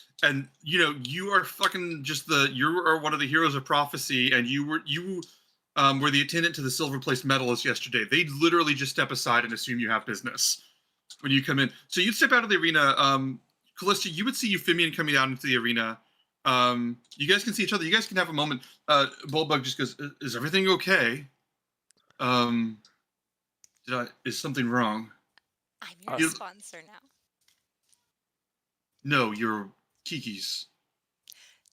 you are fucking just you are one of the heroes of prophecy, and you were the attendant to the silver placed medalist yesterday. They literally just step aside and assume you have business when you come in. So you'd step out of the arena. Callista, you would see Euphemian coming out into the arena. You guys can see each other. You guys can have a moment. Bulbuk just goes, "Is everything okay? Is something wrong?" I'm your sponsor now. No, you're Kiki's.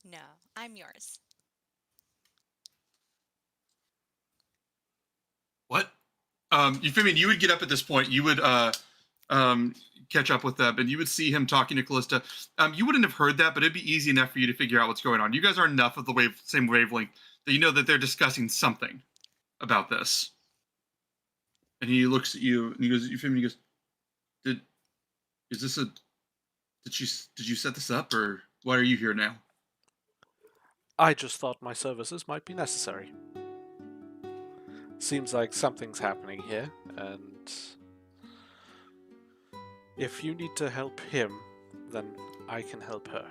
No, I'm yours. What? Euphemian, you would get up at this point. You would catch up with them, and you would see him talking to Callista. You wouldn't have heard that, but it'd be easy enough for you to figure out what's going on. You guys are enough of the same wavelength that you know that they're discussing something about this. And he looks at you, and he goes, Euphemian, he goes, did you set this up, or why are you here now? I just thought my services might be necessary. Seems like something's happening here, and if you need to help him, then I can help her.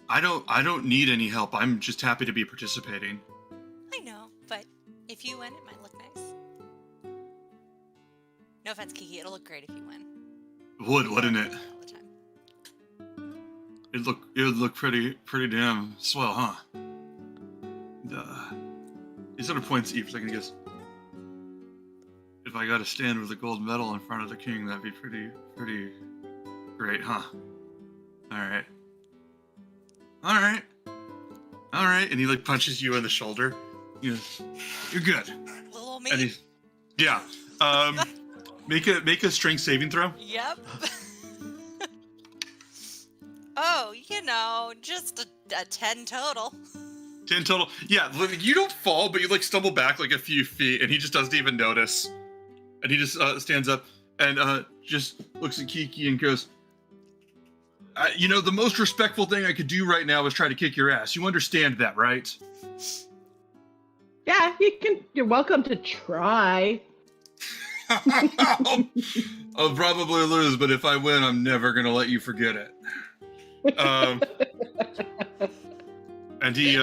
I don't need any help. I'm just happy to be participating. I know, but if you win, it might look nice. No offense, Kiki. It'll look great if you win. Wouldn't it? All the time. It would look pretty damn swell, huh? He sort of points at you for a second. He goes, "If I got to stand with a gold medal in front of the king, that'd be pretty great, huh? All right." And he like punches you in the shoulder. He goes, "You're good." Little me. And he's, yeah. Make a strength saving throw. Yep. Oh, just a 10 total. 10 total. Yeah, you don't fall, but you like stumble back like a few feet, and he just doesn't even notice. And he just stands up and just looks at Kiki and goes, the most respectful thing I could do right now is try to kick your ass. You understand that, right? Yeah, you're welcome to try. I'll probably lose, but if I win, I'm never gonna let you forget it. And he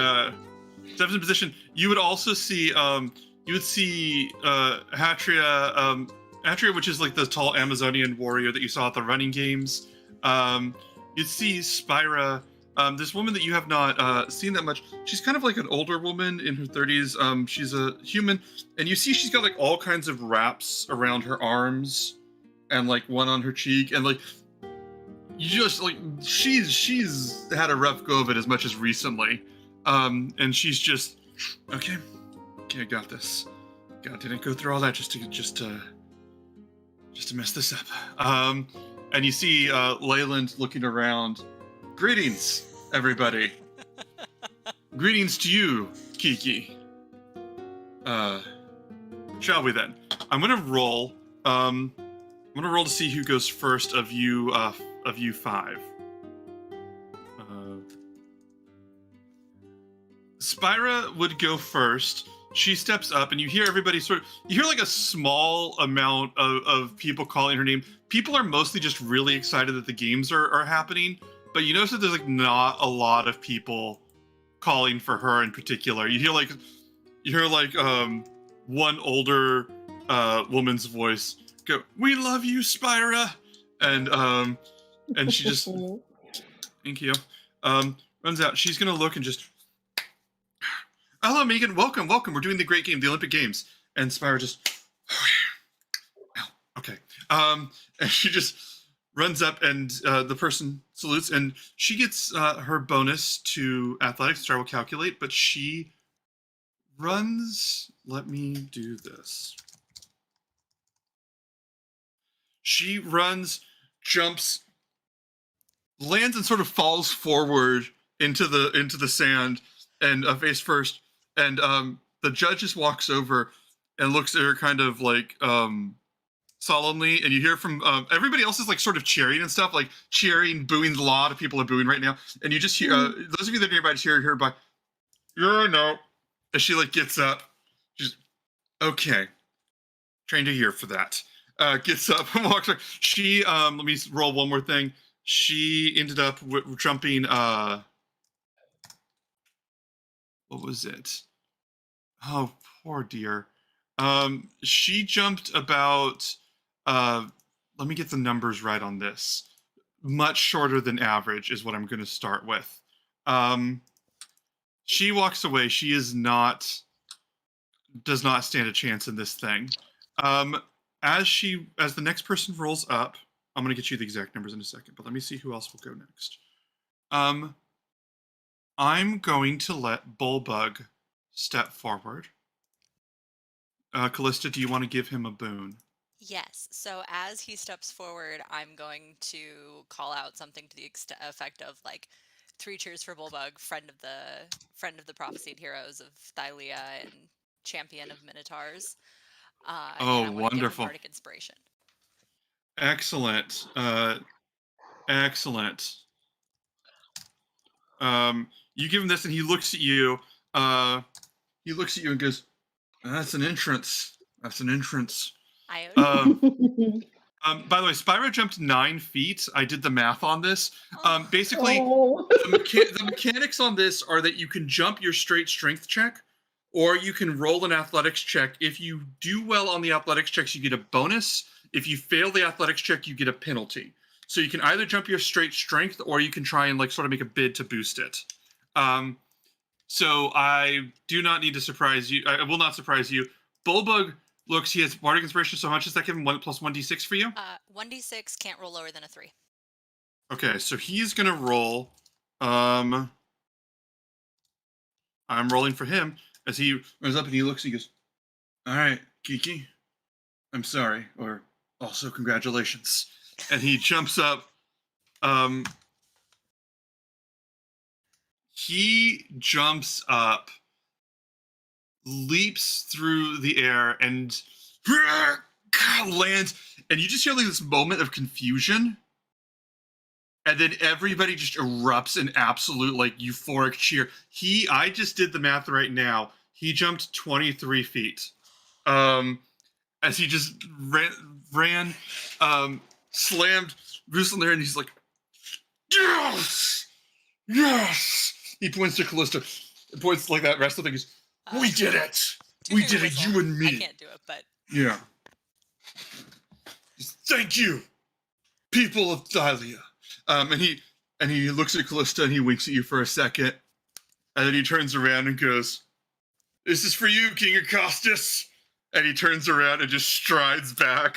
steps in position. You would also see Hatria, Hatria, which is like the tall Amazonian warrior that you saw at the running games. You'd see Spyra, this woman that you have not seen that much. She's kind of like an older woman in her 30s. She's a human, and you see she's got like all kinds of wraps around her arms, and like one on her cheek, and like you just like she's had a rough go of it as much as recently, and she's just okay, I got this. God, didn't go through all that just to mess this up. And you see Leyland looking around. Greetings, everybody. Greetings to you, Kiki. Shall we then? I'm gonna roll. I'm gonna roll to see who goes first of you five. Spyra would go first. She steps up, and you hear everybody you hear like a small amount of people calling her name. People are mostly just really excited that the games are happening, but you notice that there's like not a lot of people calling for her in particular. You hear like one older woman's voice go, "We love you, Spyra," and she just thank you. Runs out. She's gonna look and just, "Hello, Megan. Welcome. We're doing the great game, the Olympic Games." And Spyra just, okay. And she just runs up, and the person salutes, and she gets her bonus to athletics, which I will calculate, but she runs. Let me do this. She runs, jumps, lands, and sort of falls forward into the sand, and face first. And the judge just walks over and looks at her kind of like solemnly, and you hear from everybody else is like sort of cheering and stuff, like cheering, booing. A lot of people are booing right now, and you just hear those of you that are nearby just hear her by, "Yeah, no," as she like gets up. She's okay, trained to hear for that. Gets up and walks. She let me roll one more thing. She ended up jumping. What was it? Oh, poor dear. She jumped about, let me get the numbers right on this. Much shorter than average is what I'm going to start with. She walks away. She does not stand a chance in this thing. As the next person rolls up, I'm going to get you the exact numbers in a second, but let me see who else will go next. I'm going to let Bullbug step forward. Callista, do you want to give him a boon? Yes. So as he steps forward, I'm going to call out something to the effect of like 3 cheers for Bullbug, friend of the prophesied heroes of Thylea and champion of Minotaurs. Oh, and I wonderful! Give him bardic inspiration. Excellent. Excellent. You give him this, and he looks at you. He looks at you and goes, "That's an entrance. That's an entrance." I By the way, Spyra jumped 9 feet. I did the math on this. Basically, the mechanics on this are that you can jump your straight strength check, or you can roll an athletics check. If you do well on the athletics checks, you get a bonus. If you fail the athletics check, you get a penalty. So you can either jump your straight strength, or you can try and like sort of make a bid to boost it. So I do not need to surprise you. I will not surprise you. Bullbug looks, he has bardic inspiration, so how much does that give him? 1 plus 1d6 for you? 1d6, can't roll lower than a 3. Okay, so he's gonna roll. I'm rolling for him as he runs up and he looks and he goes, "All right, Kiki, I'm sorry, or also congratulations." And he jumps up. He jumps up, leaps through the air, and lands. And you just hear like this moment of confusion. And then everybody just erupts in absolute like euphoric cheer. I just did the math right now. He jumped 23 feet. as he just ran, slammed Ruslan there, and he's like, yes, yes. He points to Callista, points like that wrestler thing. He's, we did it. We did it, you and me. I can't do it, but Yeah. Thank you, people of Thalia. And he looks at Callista and he winks at you for a second, and then he turns around and goes, "This is for you, King Acostus." And he turns around and just strides back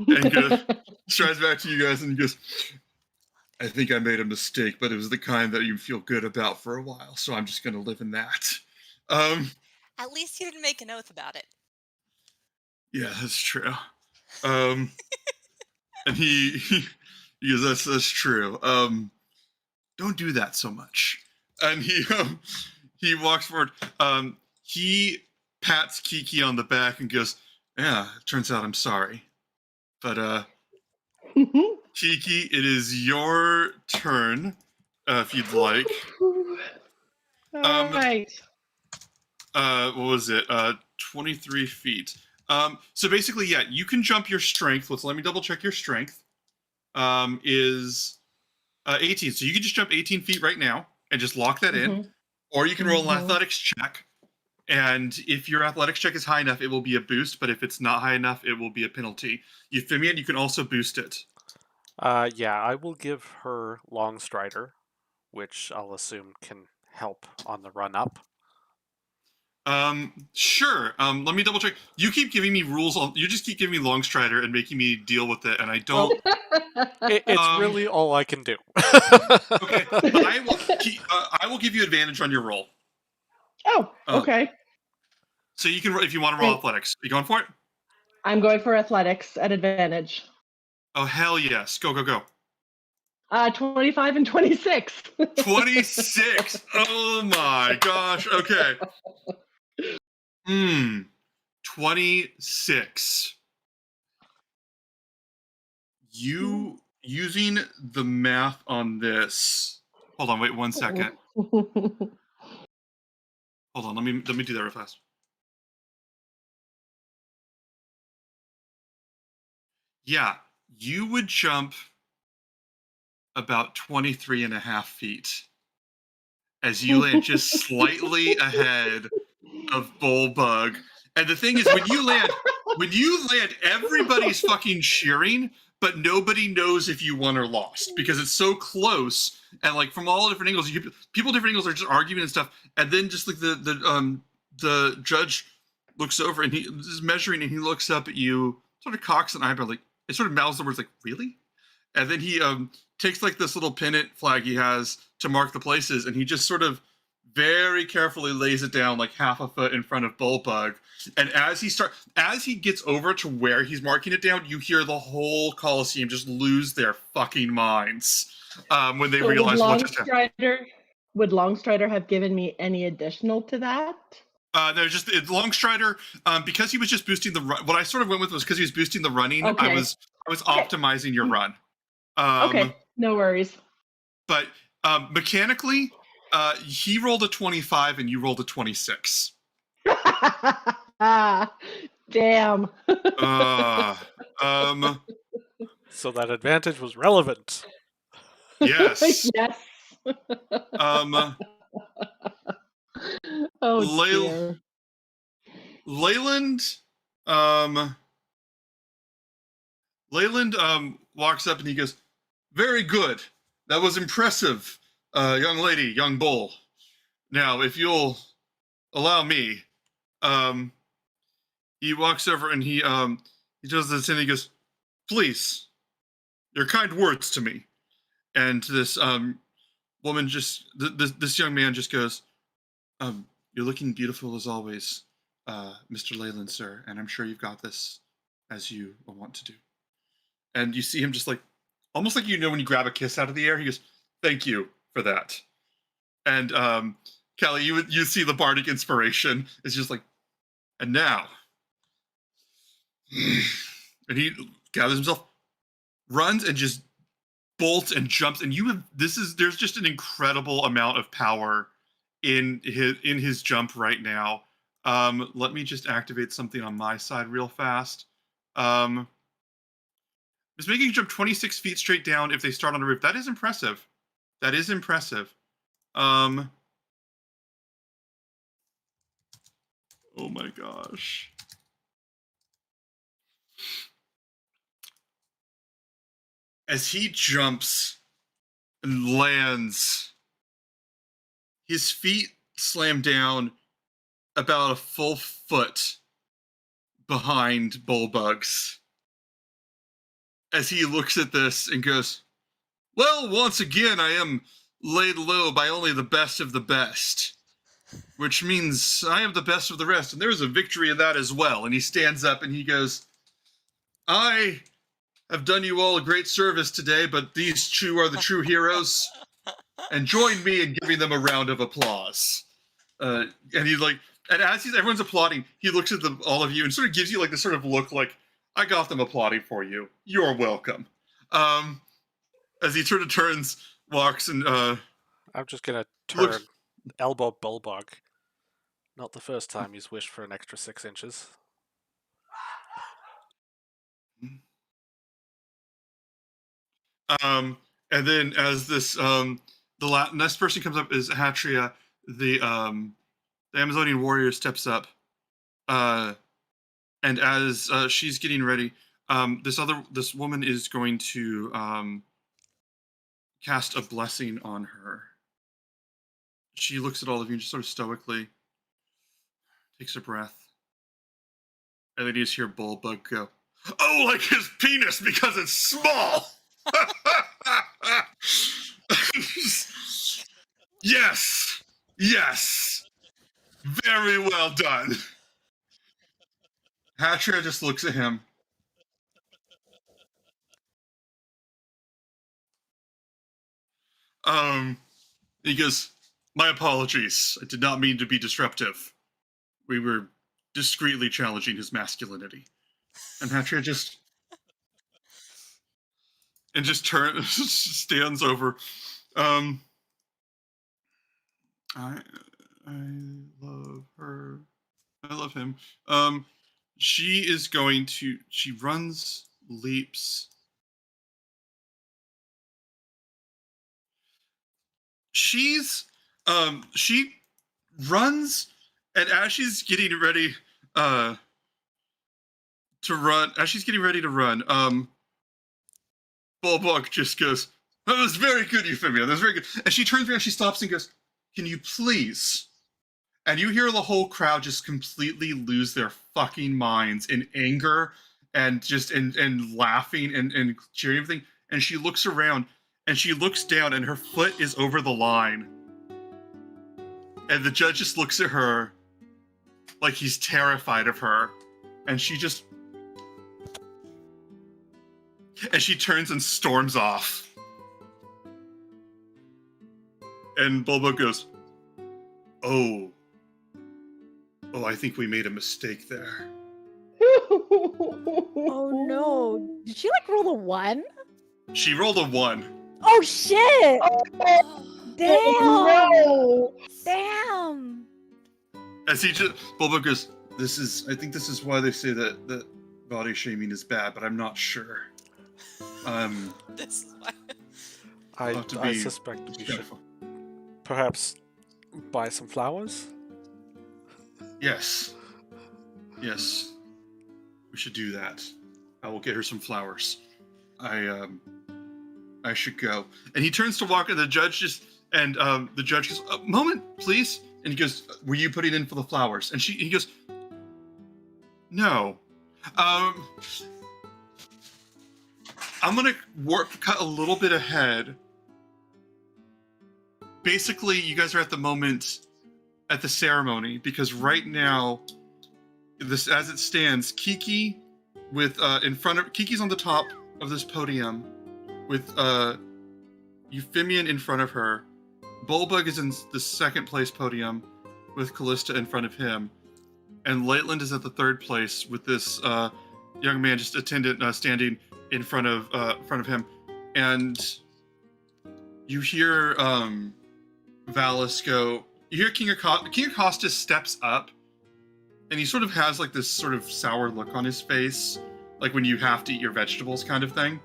and strides back to you guys and goes, "I think I made a mistake, but it was the kind that you feel good about for a while, so I'm just gonna live in that." at least you didn't make an oath about it. Yeah, that's true. And he goes, that's true. Don't do that so much. And he walks forward. He pats Kiki on the back and goes, "Yeah, it turns out I'm sorry. But Kiki, it is your turn, if you'd like." All right. What was it? 23 feet. So basically, yeah, you can jump your strength. Let me double check your strength. Is 18. So you can just jump 18 feet right now and just lock that in. Or you can roll an athletics check. And if your athletics check is high enough, it will be a boost. But if it's not high enough, it will be a penalty. Euphemian, you can also boost it. Yeah, I will give her Long Strider, which I'll assume can help on the run up. Sure. Let me double check. You keep giving me rules you just keep giving me Long Strider and making me deal with it, and I don't. It's really all I can do. Okay, I will give you advantage on your roll. Oh, okay. So you can, if you want to roll athletics. Are you going for it? I'm going for athletics at advantage. Oh, hell yes. Go, go, go. 25 and 26. 26. Oh my gosh. Okay. 26. You using the math on this. Hold on, wait 1 second. Hold on, let me do that real fast. Yeah, you would jump about 23 and a half feet as you land just slightly ahead of Bullbug. And the thing is, when you land, everybody's fucking cheering, but nobody knows if you won or lost because it's so close. And like from all different angles, people different angles are just arguing and stuff. And then just like the judge looks over and he is measuring and he looks up at you, sort of cocks an eyebrow, like it sort of mouths the words like, "Really?" And then he takes like this little pennant flag he has to mark the places, and he just sort of very carefully lays it down like half a foot in front of Bullbug. And as he gets over to where he's marking it down, you hear the whole Coliseum just lose their fucking minds when they realize what just happened. Would Longstrider have given me any additional to that? No, just Longstrider, because he was just boosting the run. What I sort of went with was because he was boosting the running. Okay. I was optimizing your run. Okay, no worries. But mechanically, he rolled a 25 and you rolled a 26. Damn. So that advantage was relevant. Yes. Yes. Oh dear. Leyland walks up and he goes, "Very good. That was impressive, young lady, young bull. Now, if you'll allow me," he walks over and he does this and he goes, "Please, your kind words to me." And this woman this young man just goes, "You're looking beautiful as always, Mr. Leyland, sir, and I'm sure you've got this as you want to do." And you see him just like, almost like when you grab a kiss out of the air, he goes, "Thank you for that." And Kelly, you see the bardic inspiration is just like, "And now," and he gathers himself, runs, and just bolts and jumps. And there's just an incredible amount of power in his jump right now. Let me just activate something on my side real fast. Just making you jump 26 feet straight down if they start on a roof. That is impressive. That is impressive. Oh my gosh. As he jumps and lands, his feet slam down about a full foot behind Bullbug's. As he looks at this and goes, well, once again, I am laid low by only the best of the best, which means I am the best of the rest, and there's a victory in that as well. And he stands up and he goes, I have done you all a great service today, but these two are the true heroes, and join me in giving them a round of applause. And he's like, and as everyone's applauding, he looks at all of you and sort of gives you like this sort of look like, I got them applauding for you. You're welcome. As he sort of turns, walks, and I'm just gonna turn elbow Bullbug. Not the first time he's wished for an extra 6 inches. And then as this the next person comes up is Hatria, the Amazonian warrior steps up, and as she's getting ready, this woman is going to cast a blessing on her. She looks at all of you and just sort of stoically takes a breath, and then you just hear Bullbug go, "Oh, like his penis because it's small." Yes, yes, very well done. Hatcher just looks at him. He goes, my apologies. I did not mean to be disruptive. We were discreetly challenging his masculinity. And Hatcher just stands over. I love her. I love him. She runs, leaps. She runs, and as she's getting ready to run, Bullbug just goes, that was very good, Euphemia. That was very good. And she turns around, she stops and goes, can you please? And you hear the whole crowd just completely lose their fucking minds in anger and just and laughing and cheering everything. And she looks around and she looks down and her foot is over the line. And the judge just looks at her like he's terrified of her. And she turns and storms off. And Bulbo goes, Oh, I think we made a mistake there. Oh no. Did she like roll a 1? She rolled a 1. Oh shit! Damn! No. Damn! As Bulbo goes, I think this is why they say that body shaming is bad, but I'm not sure. This is why. I suspect we should perhaps buy some flowers. Yes. We should do that. I will get her some flowers. I should go. And he turns to walk, and the judge goes, a moment, please. And he goes, were you putting in for the flowers? And he goes, no. I'm gonna cut a little bit ahead. Basically, you guys are at the moment at the ceremony, because right now, this as it stands, Kiki Kiki's on the top of this podium with Euphemian in front of her. Bulbug is in the second place podium with Callista in front of him, and Laitland is at the third place with this young man just standing in front of him. And you hear Valis go. You hear King Acosta steps up and he sort of has like this sort of sour look on his face, like when you have to eat your vegetables kind of thing.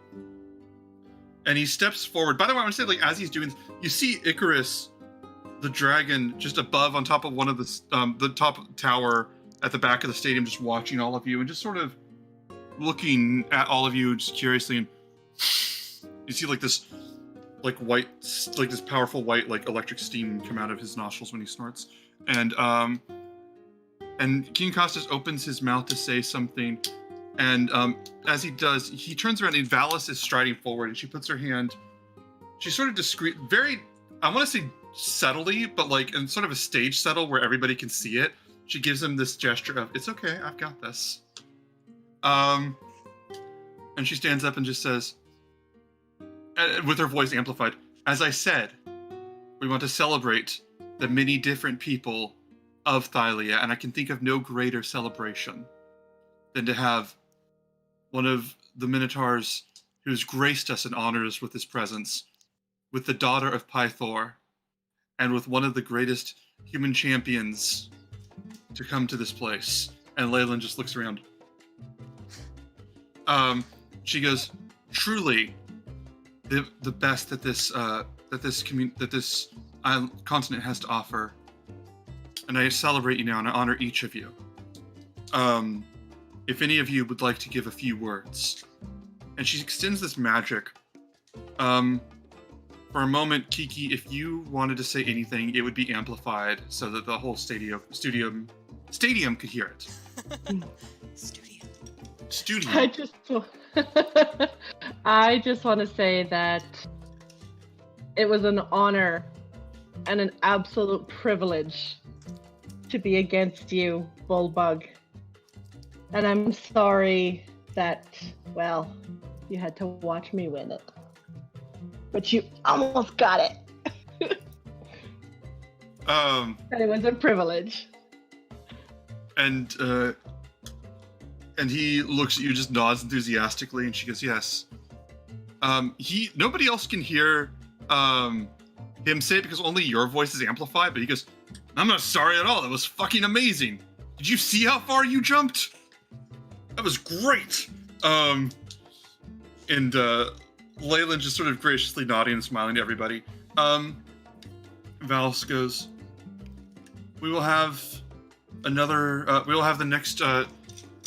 And he steps forward. By the way, I want to say, like, as he's doing, you see Icarus, the dragon, just above on top of one of the top tower at the back of the stadium, just watching all of you and just sort of looking at all of you just curiously. And you see like this, like white, like this powerful white, like electric steam come out of his nostrils when he snorts. And King Costas opens his mouth to say something. And as he does, he turns around and Valis is striding forward and she puts her hand, she's sort of discreet, very, I want to say subtly, but like in sort of a stage settle where everybody can see it. She gives him this gesture of, it's okay, I've got this. And she stands up and just says, with her voice amplified, as I said, we want to celebrate the many different people of Thylia, and I can think of no greater celebration than to have one of the Minotaurs who's graced us and honored us with his presence, with the daughter of Pythor, and with one of the greatest human champions to come to this place. And Leyland just looks around. She goes, truly, the best that this continent has to offer, and I celebrate you now and I honor each of you. If any of you would like to give a few words. And she extends this magic. For a moment, Kiki, if you wanted to say anything, it would be amplified so that the whole stadium could hear it. Studio. I just want to say that it was an honor and an absolute privilege to be against you, Bullbug. And I'm sorry that, well, you had to watch me win it. But you almost got it. And it was a privilege. And he looks at you, just nods enthusiastically, and she goes, yes. Nobody else can hear him say it because only your voice is amplified, but he goes, I'm not sorry at all. That was fucking amazing. Did you see how far you jumped? That was great. And Leyland just sort of graciously nodding and smiling to everybody. Valis goes, we will have the next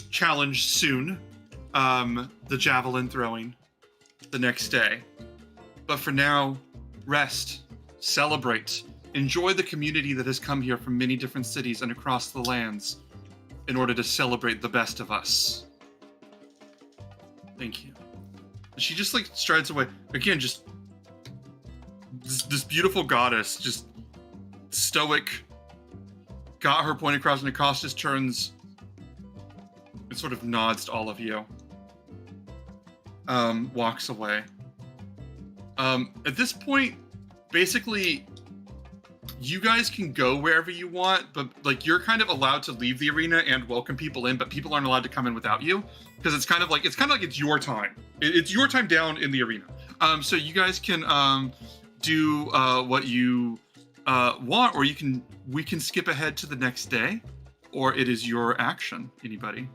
challenge soon. The javelin throwing the next day. But for now, rest, celebrate, enjoy the community that has come here from many different cities and across the lands in order to celebrate the best of us. Thank you. She just like strides away. Again, just this beautiful goddess, just stoic, got her point across, and Costas turns and sort of nods to all of you. Walks away. At this point, basically, you guys can go wherever you want, but like you're kind of allowed to leave the arena and welcome people in, but people aren't allowed to come in without you because it's kind of like it's your time. It's your time down in the arena. So you guys can do what you want, or we can skip ahead to the next day, or it is your action. Anybody?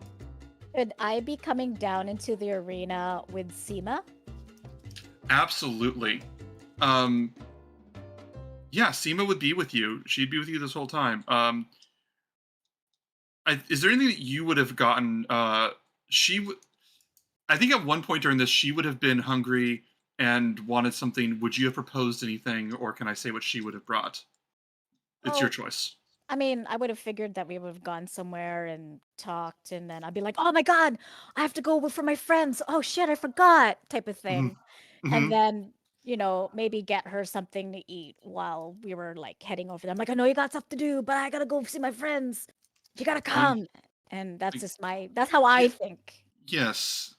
Could I be coming down into the arena with Seema? Absolutely. Yeah, Seema would be with you. She'd be with you this whole time. Is there anything that you would have gotten? I think at one point during this, she would have been hungry and wanted something. Would you have proposed anything, or can I say what she would have brought? It's your choice. I mean, I would have figured that we would have gone somewhere and talked, and then I'd be like, oh my god, I have to go for my friends. Oh shit, I forgot, type of thing. Mm-hmm. And then, maybe get her something to eat while we were like heading over there. I'm like, I know you got stuff to do, but I gotta go see my friends. You gotta come. And that's just that's how I think. Yes.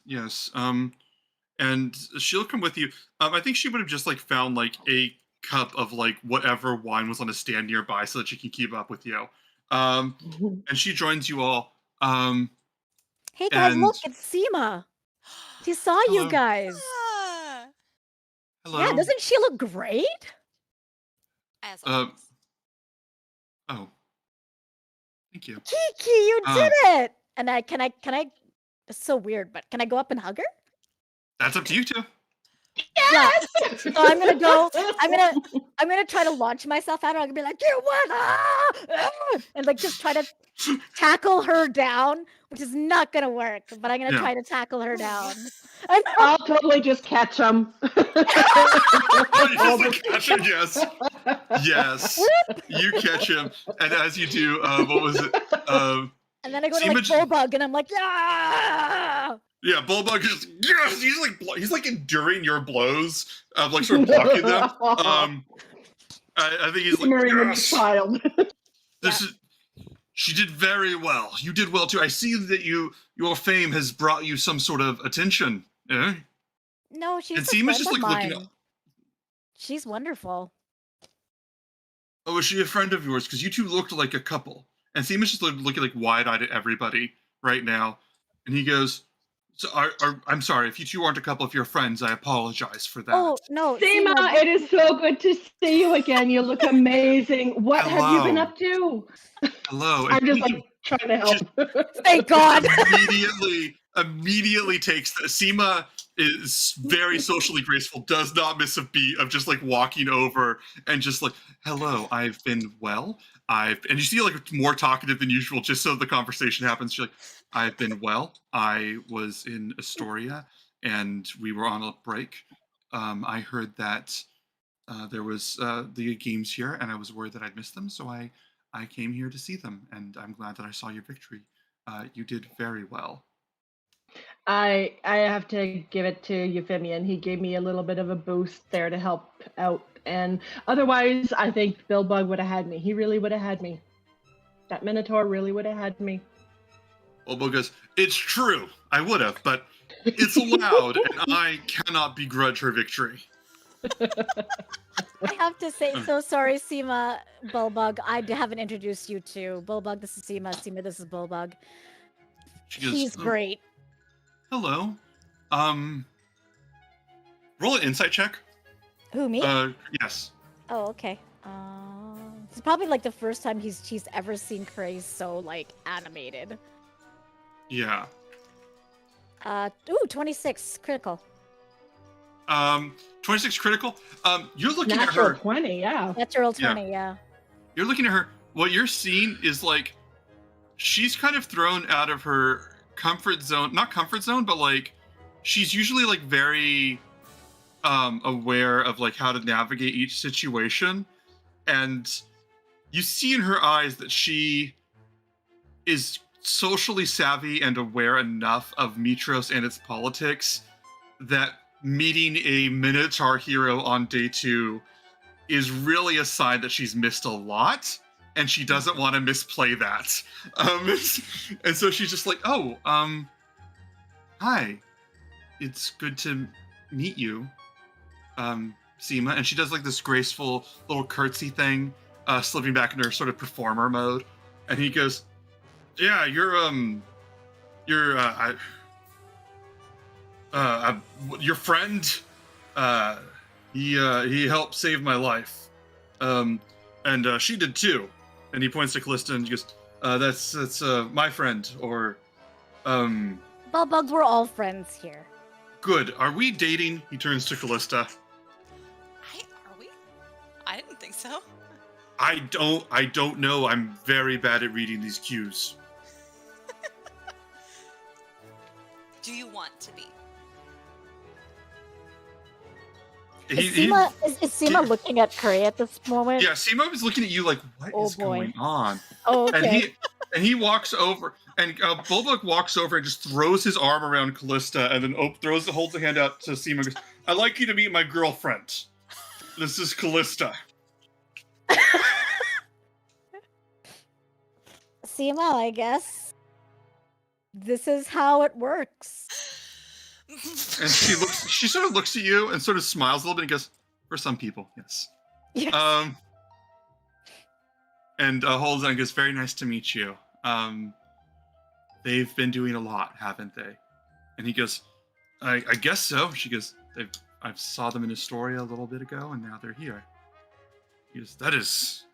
And she'll come with you. I think she would have just like found like a cup of like whatever wine was on a stand nearby so that she can keep up with you. And she joins you all. Hey guys, look, it's Seema. She saw you guys. Hello. Yeah, doesn't she look great? As always. Oh. Thank you. Kiki, you Um, did it! And can I? It's so weird, but can I go up and hug her? That's up to you two. Yeah. So I'm gonna go. I'm gonna try to launch myself at her. I'm gonna be like, "You won!" And like just try to tackle her down, which is not gonna work. But I'm gonna Yeah. try to tackle her down. And I'll totally just catch him. Oh, you just catch him, yes. Yes. You catch him. And as you do, what was it? and then I go to Seema like just- Bullbug, and I'm like, "Ah!" Yeah, Bullbug is yes. He's like enduring your blows of like sort of blocking them. I think he's like Simmering in the yes. child. This is. She did very well. You did well too. I see that your fame has brought you some sort of attention. Eh? No, she's And a Seema's friend just of like mine. looking up. She's wonderful. Oh, is she a friend of yours? Because you two looked like a couple. And Seema's just looking like wide-eyed at everybody right now. And he goes, "So I'm sorry if you two aren't a couple. If you're friends, I apologize for that." Oh no, Seema, it is so good to see you again. You look amazing. What have you been Hello. up to? Hello. I'm And just Seema like trying to help. thank God. immediately takes the Seema is very socially graceful, does not miss a beat of just like walking over and just like, hello, I've been well. And you see like more talkative than usual, just so the conversation happens. She's like, I've been well. I was in Astoria and we were on a break. I heard that there was the games here and I was worried that I'd miss them. So I came here to see them and I'm glad that I saw your victory. You did very well. I have to give it to Euphemian. He gave me a little bit of a boost there to help out. And otherwise, I think Billbug would have had me. He really would have had me. That Minotaur really would have had me. Bobo goes, it's true. I would have, but it's allowed, and I cannot begrudge her victory. I have to say, so sorry, Seema, Bullbug. I haven't introduced you to Bullbug. This is Seema. Seema, this is Bullbug. She goes, He's "Oh, great. Hello. Roll an insight check. Who, me? Yes. Oh, okay. It's probably like the first time he's ever seen Craze so like animated. Yeah. 26 critical. 26 critical. You're looking Natural at her. 20, yeah. Natural Yeah. 20, yeah. You're looking at her. What you're seeing is like she's kind of thrown out of her comfort zone. Not comfort zone, but like she's usually like very aware of like how to navigate each situation. And you see in her eyes that she is socially savvy and aware enough of Mitros and its politics that meeting a Minotaur hero on day 2 is really a sign that she's missed a lot and she doesn't want to misplay that. And so she's just like, oh, hi, it's good to meet you, Seema. And she does like this graceful little curtsy thing, slipping back into her sort of performer mode. And he goes, yeah, your friend, he helped save my life, and she did too. And he points to Callista and he goes, that's my friend, or Bullbug, we're all friends here. good. Are we dating? He turns to Callista. Are we? I didn't think so. I don't know. I'm very bad at reading these cues. Do you want to be? Is Seema looking at Curry at this moment? Yeah, Seema was looking at you like, what Oh, is boy. going on? Oh, okay. And he walks over, and Bulbuk walks over and just throws his arm around Callista, and then holds a hand out to Seema and goes, I'd like you to meet my girlfriend. This is Callista. Seema, I guess this is how it works. And she sort of looks at you and sort of smiles a little bit and goes, for some people, yes. Yes. And holds on and goes, very nice to meet you. They've been doing a lot, haven't they? And he goes, I guess so. She goes, I saw them in Astoria a little bit ago, and now they're here. He goes, that is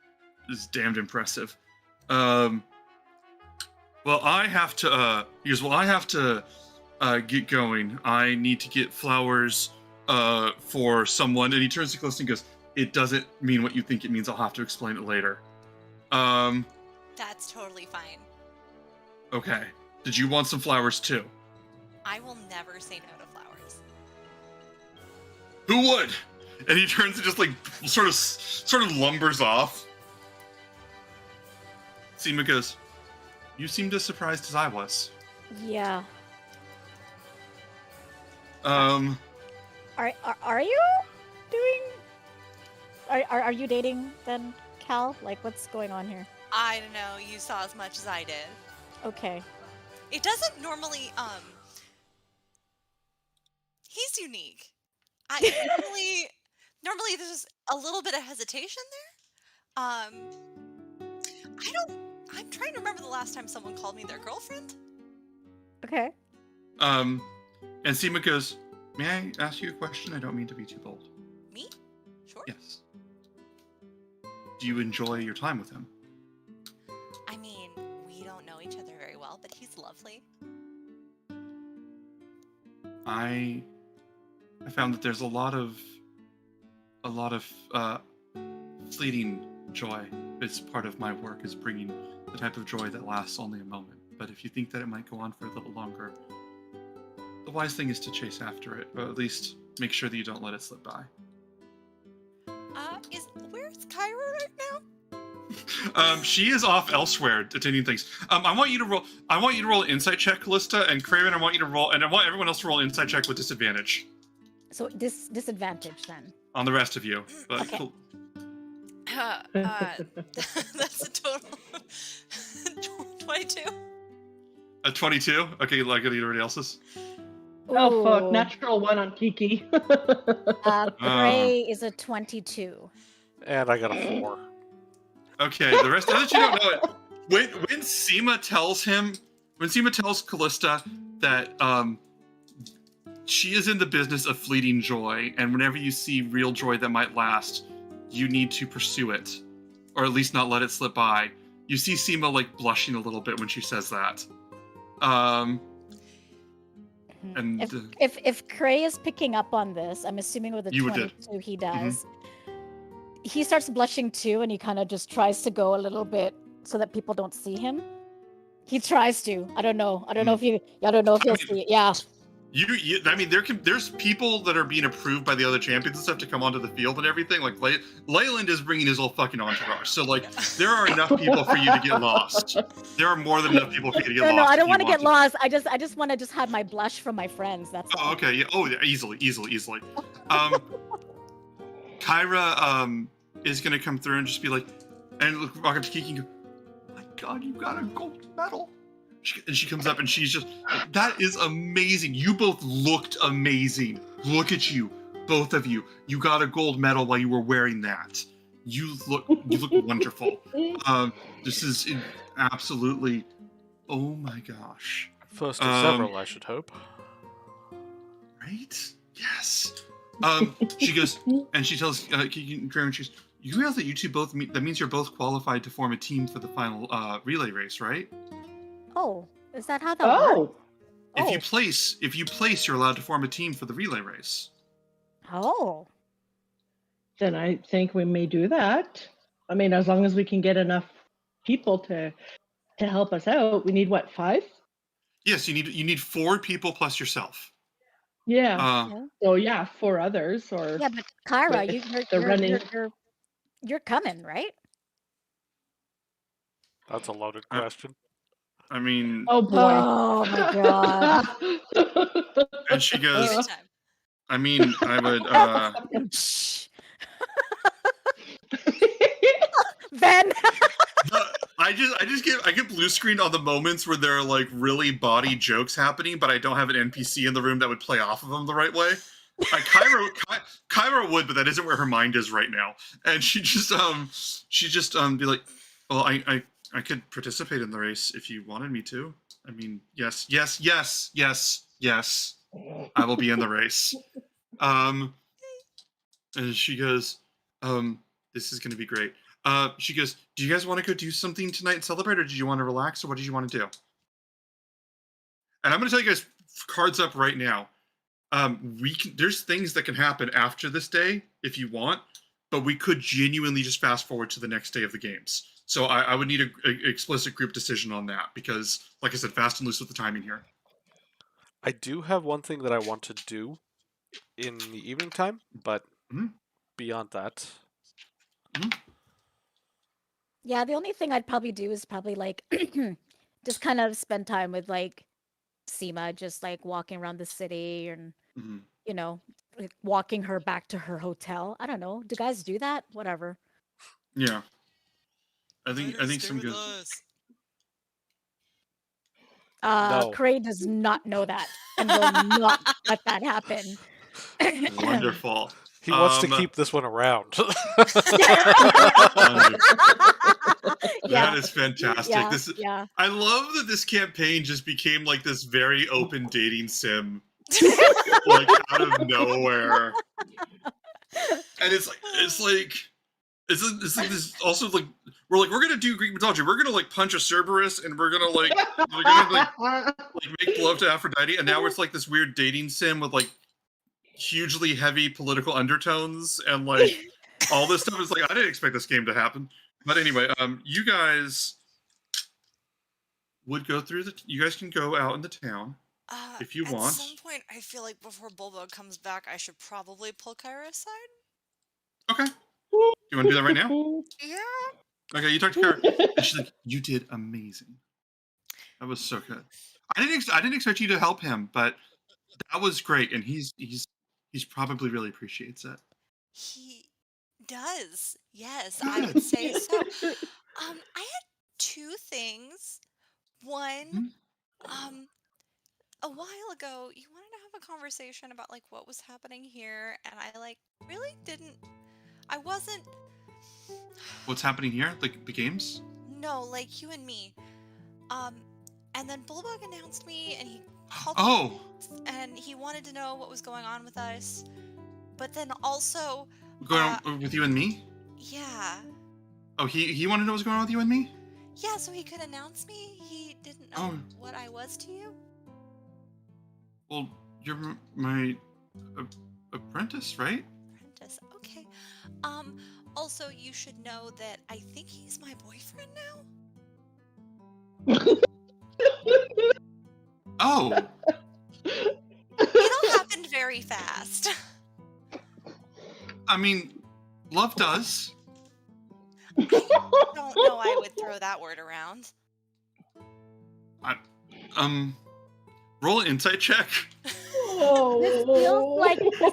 damned impressive. Well, I have to. He goes, well, I have to get going. I need to get flowers for someone. And he turns to Callista and goes, it doesn't mean what you think it means. I'll have to explain it later. That's totally fine. Okay. Did you want some flowers too? I will never say no to flowers. Who would? And he turns and just like sort of lumbers off. Seema goes, you seemed as surprised as I was. Yeah. Uh, Are you doing? Are you dating then, Cal? Like, what's going on here? I don't know. You saw as much as I did. Okay. It doesn't normally. He's unique. Normally there's a little bit of hesitation there. I'm trying to remember the last time someone called me their girlfriend. Okay. And Seema goes, may I ask you a question? I don't mean to be too bold. Me? Sure. Yes. Do you enjoy your time with him? I mean, we don't know each other very well, but he's lovely. I found that there's a lot of fleeting joy. It's part of my work is bringing the type of joy that lasts only a moment. But if you think that it might go on for a little longer, the wise thing is to chase after it, or at least make sure that you don't let it slip by. Where's Kyra right now? She is off elsewhere attending things. I want you to roll an insight check, Callista, and Craven. I want you to roll, and I want everyone else to roll an insight check with disadvantage So disadvantage then. on the rest of you. But Okay. cool. That's a total 22. A 22. Okay, like everybody else's. Oh fuck! Ooh. Natural one on Kiki. Gray is a 22. And I got a 4. Okay, the rest of it you don't know it. When Seema tells Callista that she is in the business of fleeting joy, and whenever you see real joy that might last, you need to pursue it, or at least not let it slip by. You see Seema like blushing a little bit when she says that. And If Cray is picking up on this, I'm assuming with a You 22 he does. He starts blushing too, and he kind of just tries to go a little bit so that people don't see him. He tries to. I don't know. I don't know if you. I don't know if he'll see it. Yeah. I mean, there's people that are being approved by the other champions and stuff to come onto the field and everything. Like Leyland is bringing his whole fucking entourage. So like, there are enough people for you to get lost. There are more than enough people for you to get lost. No, I if don't you want to get lost. I just want to just have my blush from my friends. That's Oh, all. okay. Yeah. Oh, yeah, easily. Kyra is gonna come through and just be like, and walk up to Kiki and go, "Oh my God, you got a gold medal!" And she comes up and she's just, that is amazing. You both looked amazing. Look at you, both of you. You got a gold medal while you were wearing that. You look wonderful. This is absolutely, oh my gosh. First of several, I should hope. Right? Yes. She goes, and she tells Kiki and Kramer, she goes, you realize that you two both, that means you're both qualified to form a team for the final relay race, right? Oh, is that how that works? Oh, If you place, you're allowed to form a team for the relay race. Oh. then I think we may do that. I mean, as long as we can get enough people to help us out. We need what, 5? Yes, you need 4 people plus yourself. Yeah. Yeah. So yeah, 4 others or Yeah, but Kyra, with the running. you're coming, right? That's a loaded question. I mean, Oh boy. Oh my god. and she goes, Good time. I mean, I would, Ben. I get blue screened on the moments where there are like really bawdy jokes happening, but I don't have an NPC in the room that would play off of them the right way. Kyra would, but that isn't where her mind is right now. And she just be like, well, I could participate in the race if you wanted me to. I mean, yes. I will be in the race. And she goes, this is gonna be great. She goes, do you guys want to go do something tonight and celebrate, or do you want to relax, or what did you want to do? and I'm going to tell you guys, cards up right now. There's things that can happen after this day if you want, but we could genuinely just fast forward to the next day of the games. So I would need a explicit group decision on that because, like I said, fast and loose with the timing here. I do have one thing that I want to do in the evening time, but beyond that. Yeah, the only thing I'd probably do is probably like just kind of spend time with like Seema, just like walking around the city and you know, like walking her back to her hotel. I don't know. Do guys do that? Whatever. Yeah. I think some good. No. Cray does not know that and will not let that happen. Wonderful. He wants to keep this one around. That is fantastic. Yeah. I love that this campaign just became like this very open dating sim, like out of nowhere. And it's like this also like we're gonna do Greek mythology. We're gonna like punch a Cerberus and we're gonna make love to Aphrodite. And now it's like this weird dating sim with like hugely heavy political undertones and like all this stuff. Is like I didn't expect this game to happen. But anyway, you guys would go through you guys can go out in the town if you want. At some point, I feel like before Bulbo comes back, I should probably pull Kyra aside. Okay. You want to do that right now? Yeah. Okay, you talk to Kyra. And she's like, "You did amazing. That was so good. I didn't expect you to help him, but that was great, and he's probably really appreciates it." He does. Yes, I would say so. I had two things. One, a while ago, you wanted to have a conversation about like what was happening here, and I like really didn't. I wasn't. What's happening here? Like the games? No, like you and me. And then Bulldog announced me, and he called Oh. me, and he wanted to know what was going on with us. But then also Going on with you and me? Yeah. Oh, he wanted to know what's going on with you and me? Yeah, so he could announce me. He didn't know what I was to you. Well, you're my apprentice, right? Apprentice. Okay. Also, you should know that I think he's my boyfriend now. Oh. It all happened very fast. I mean, love does. I don't know I would throw that word around. Roll an insight check. This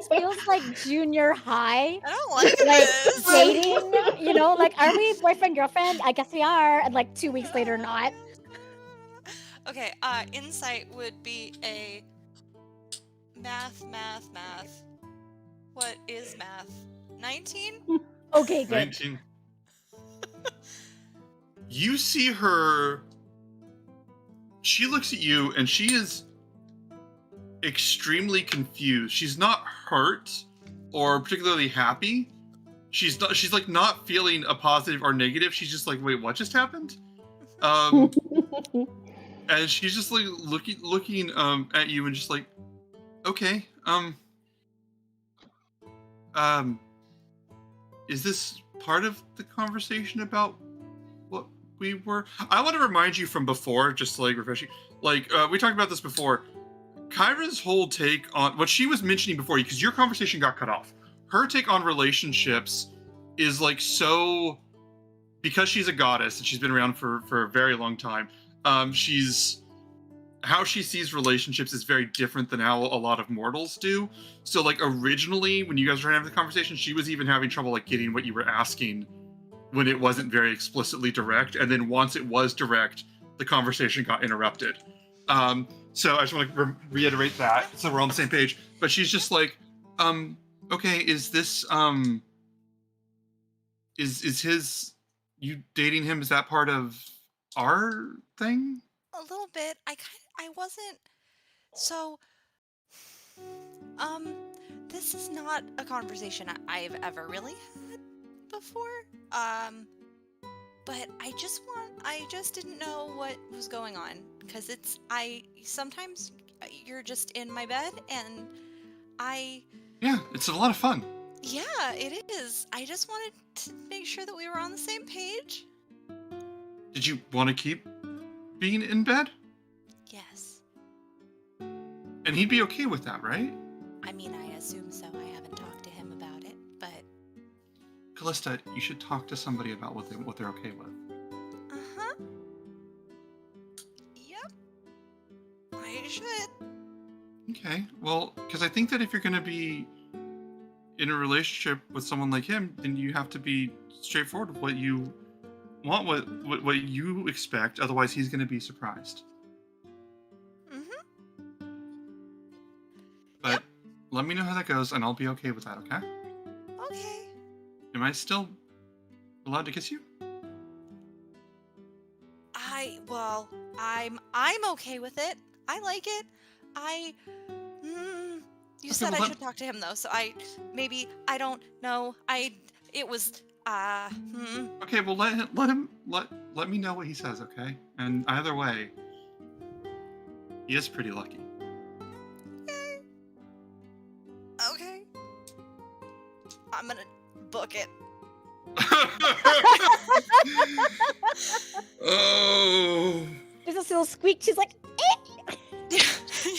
feels like junior high. I don't like this. Dating, you know, like, are we boyfriend, girlfriend? I guess we are. And like 2 weeks later, not. Okay, insight would be a math. What is math? 19? Okay, good. 19. You see her. She looks at you and she is extremely confused. She's not hurt or particularly happy. She's like not feeling a positive or negative. She's just like, wait, what just happened? And she's just like looking at you and just like, okay, is this part of the conversation about what we were? I want to remind you from before, just to like refresh you. Like we talked about this before. Kyra's whole take on what she was mentioning before, because your conversation got cut off. Her take on relationships is like so, because she's a goddess and she's been around for a very long time. How she sees relationships is very different than how a lot of mortals do. So like originally when you guys were trying to have the conversation, she was even having trouble like getting what you were asking when it wasn't very explicitly direct. And then once it was direct, the conversation got interrupted. So I just want to reiterate that so we're on the same page. But she's just like, okay, is this is his, you dating him, is that part of our thing? A little bit. I wasn't. So, this is not a conversation I've ever really had before. but I just didn't know what was going on because sometimes you're just in my bed and Yeah, it's a lot of fun. yeah, it is. I just wanted to make sure that we were on the same page. Did you want to keep being in bed? Yes. And he'd be okay with that, right? I mean, I assume so. I haven't talked to him about it, but Callista, you should talk to somebody about what they're okay with. uh-huh. Yep. I should. Okay, well, because I think that if you're going to be in a relationship with someone like him, then you have to be straightforward with what you want, what you expect. Otherwise, he's going to be surprised. Mm-hmm. But Yep. let me know how that goes, and I'll be okay with that. Okay? Okay. Am I still allowed to kiss you? I'm okay with it. I like it. You said well, I should talk to him though, so I don't know. Okay, well let me know what he says, okay? And either way, he is pretty lucky. Okay. I'm gonna book it. Oh, There's this little squeak. She's like,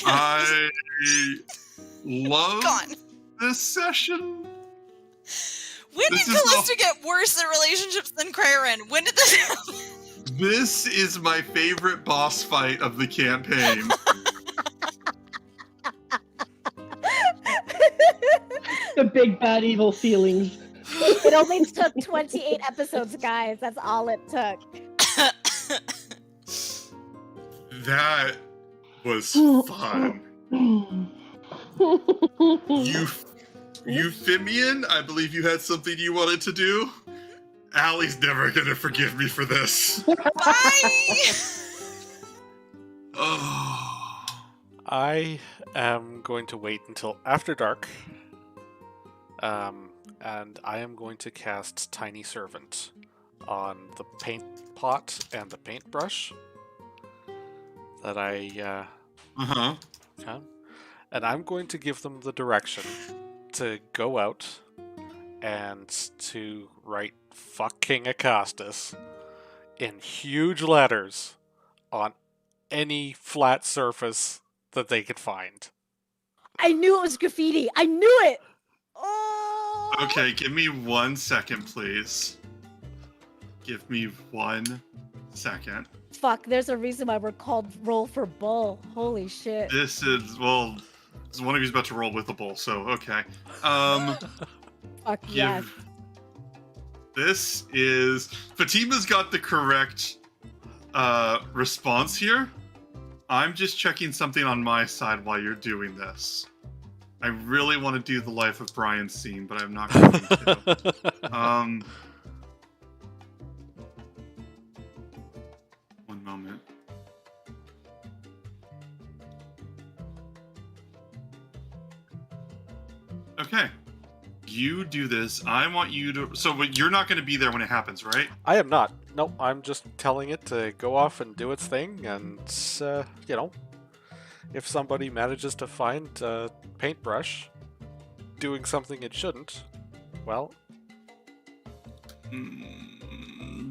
I love Gone. this session. When This did is Callista get worse at relationships than Craren? When did this happen? This is my favorite boss fight of the campaign. The big bad evil feelings. it only took 28 episodes, guys. That's all it took. That was fun. Euphemian, I believe you had something you wanted to do. Allie's never gonna forgive me for this. Bye! Oh. I am going to wait until after dark. And I am going to cast Tiny Servant on the paint pot and the paintbrush that I Uh-huh. can. And I'm going to give them the direction to go out and to write "fuck King Acastus" in huge letters on any flat surface that they could find. I knew it was graffiti. I knew it. Oh. Okay, give me 1 second, please. Give me 1 second. Fuck, there's a reason why we're called Roll for Bull. Holy shit. This is, well, one of you's about to roll with the bull, so okay. Fuck yes. This is... Fatima's got the correct response here. I'm just checking something on my side while you're doing this. I really want to do the Life of Brian scene, but I'm not going to. One moment. Okay. You do this. I want you to... So but you're not going to be there when it happens, right? I am not. Nope, I'm just telling it to go off and do its thing, and, if somebody manages to find a paintbrush doing something it shouldn't, well...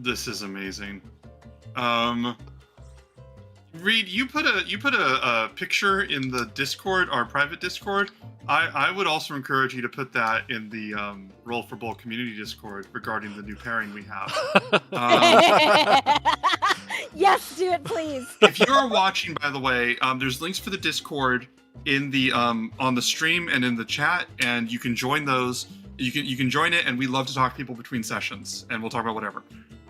This is amazing. Reed, you put a picture in the Discord, our private Discord. I would also encourage you to put that in the Roll for Bull community Discord regarding the new pairing we have. Yes, do it, please. If you're watching, by the way, there's links for the Discord in the on the stream and in the chat, and you can join those. You can join it, and we love to talk to people between sessions, and we'll talk about whatever,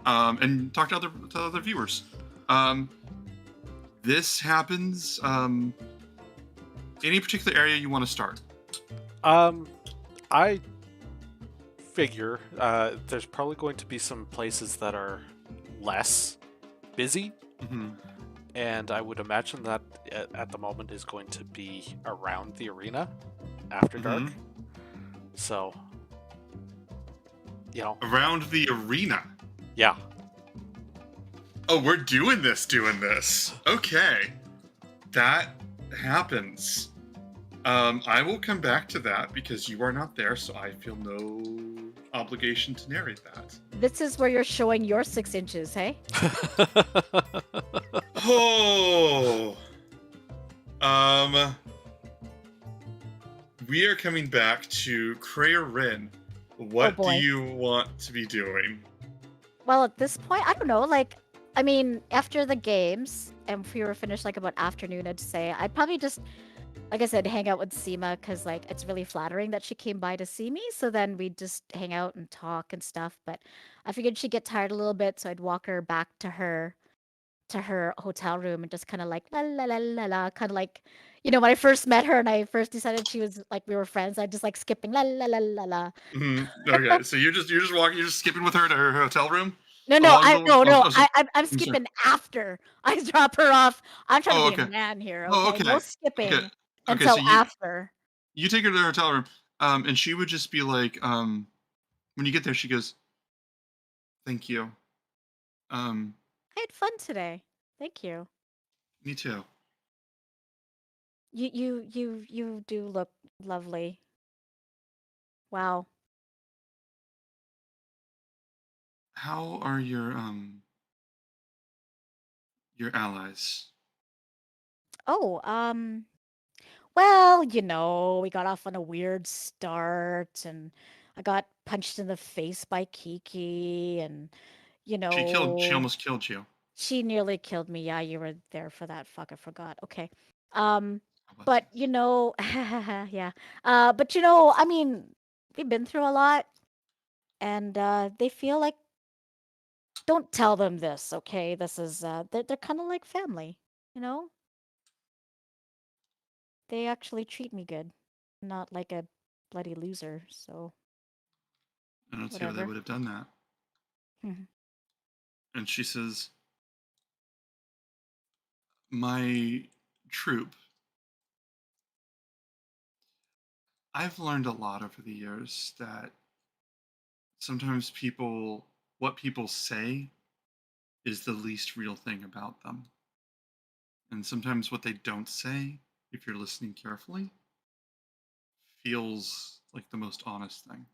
and talk to other viewers. This happens. Any particular area you want to start? I figure there's probably going to be some places that are less busy, and I would imagine that at the moment is going to be around the arena after dark. So, around the arena. Yeah. Oh, we're doing this. Okay. That happens. I will come back to that because you are not there, so I feel no obligation to narrate that. This is where you're showing your 6 inches, hey? Oh. We are coming back to Kreia Rin. What do boy. you want to be doing? Well, at this point, I don't know. Like, I mean, after the games, and if we were finished like about afternoon, I'd say I'd probably just, like I said, hang out with Seema because like it's really flattering that she came by to see me. So then we'd just hang out and talk and stuff. But I figured she'd get tired a little bit, so I'd walk her back to her hotel room and just kind of like la la la la la, kind of like, when I first met her and I first decided she was like we were friends, I just like skipping la la la la la. Okay, so you're just walking, you're just skipping with her to her hotel room. No, I'm sorry. skipping after I drop her off. I'm trying Oh, to be a okay. man here. Oh, Okay, no okay. skipping Okay. until so after. you take her to the hotel room, and she would just be like, when you get there, she goes, "Thank you." I had fun today. Thank you. Me too. You do look lovely. Wow. How are your allies? Oh, well, we got off on a weird start, and I got punched in the face by Kiki, and She almost killed you. she nearly killed me. Yeah, you were there for that. Fuck, I forgot. Okay. How about But this? yeah. But I mean, we've been through a lot, and they feel like don't tell them this, okay? This is they're kind of like family, you know? They actually treat me good, not like a bloody loser, so I don't see how they whatever. would have done that. Mhm. And she says, "My troop. I've learned a lot over the years that sometimes what people say is the least real thing about them. And sometimes what they don't say, if you're listening carefully, feels like the most honest thing.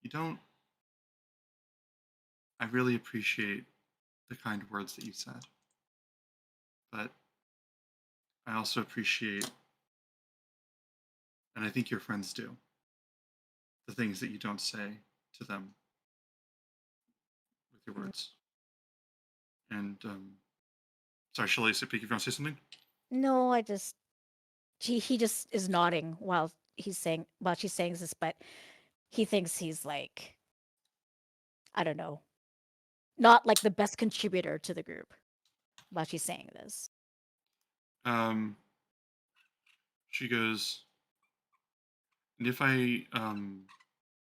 You don't, I really appreciate the kind words that you said, but I also appreciate, and I think your friends do, the things that you don't say to them with your Mm. words." And, sorry, Shalisa, if you want to say something? No, I just he just is nodding while she's saying this, but he thinks he's like, I don't know, not like the best contributor to the group while she's saying this. Um, she goes, "And if I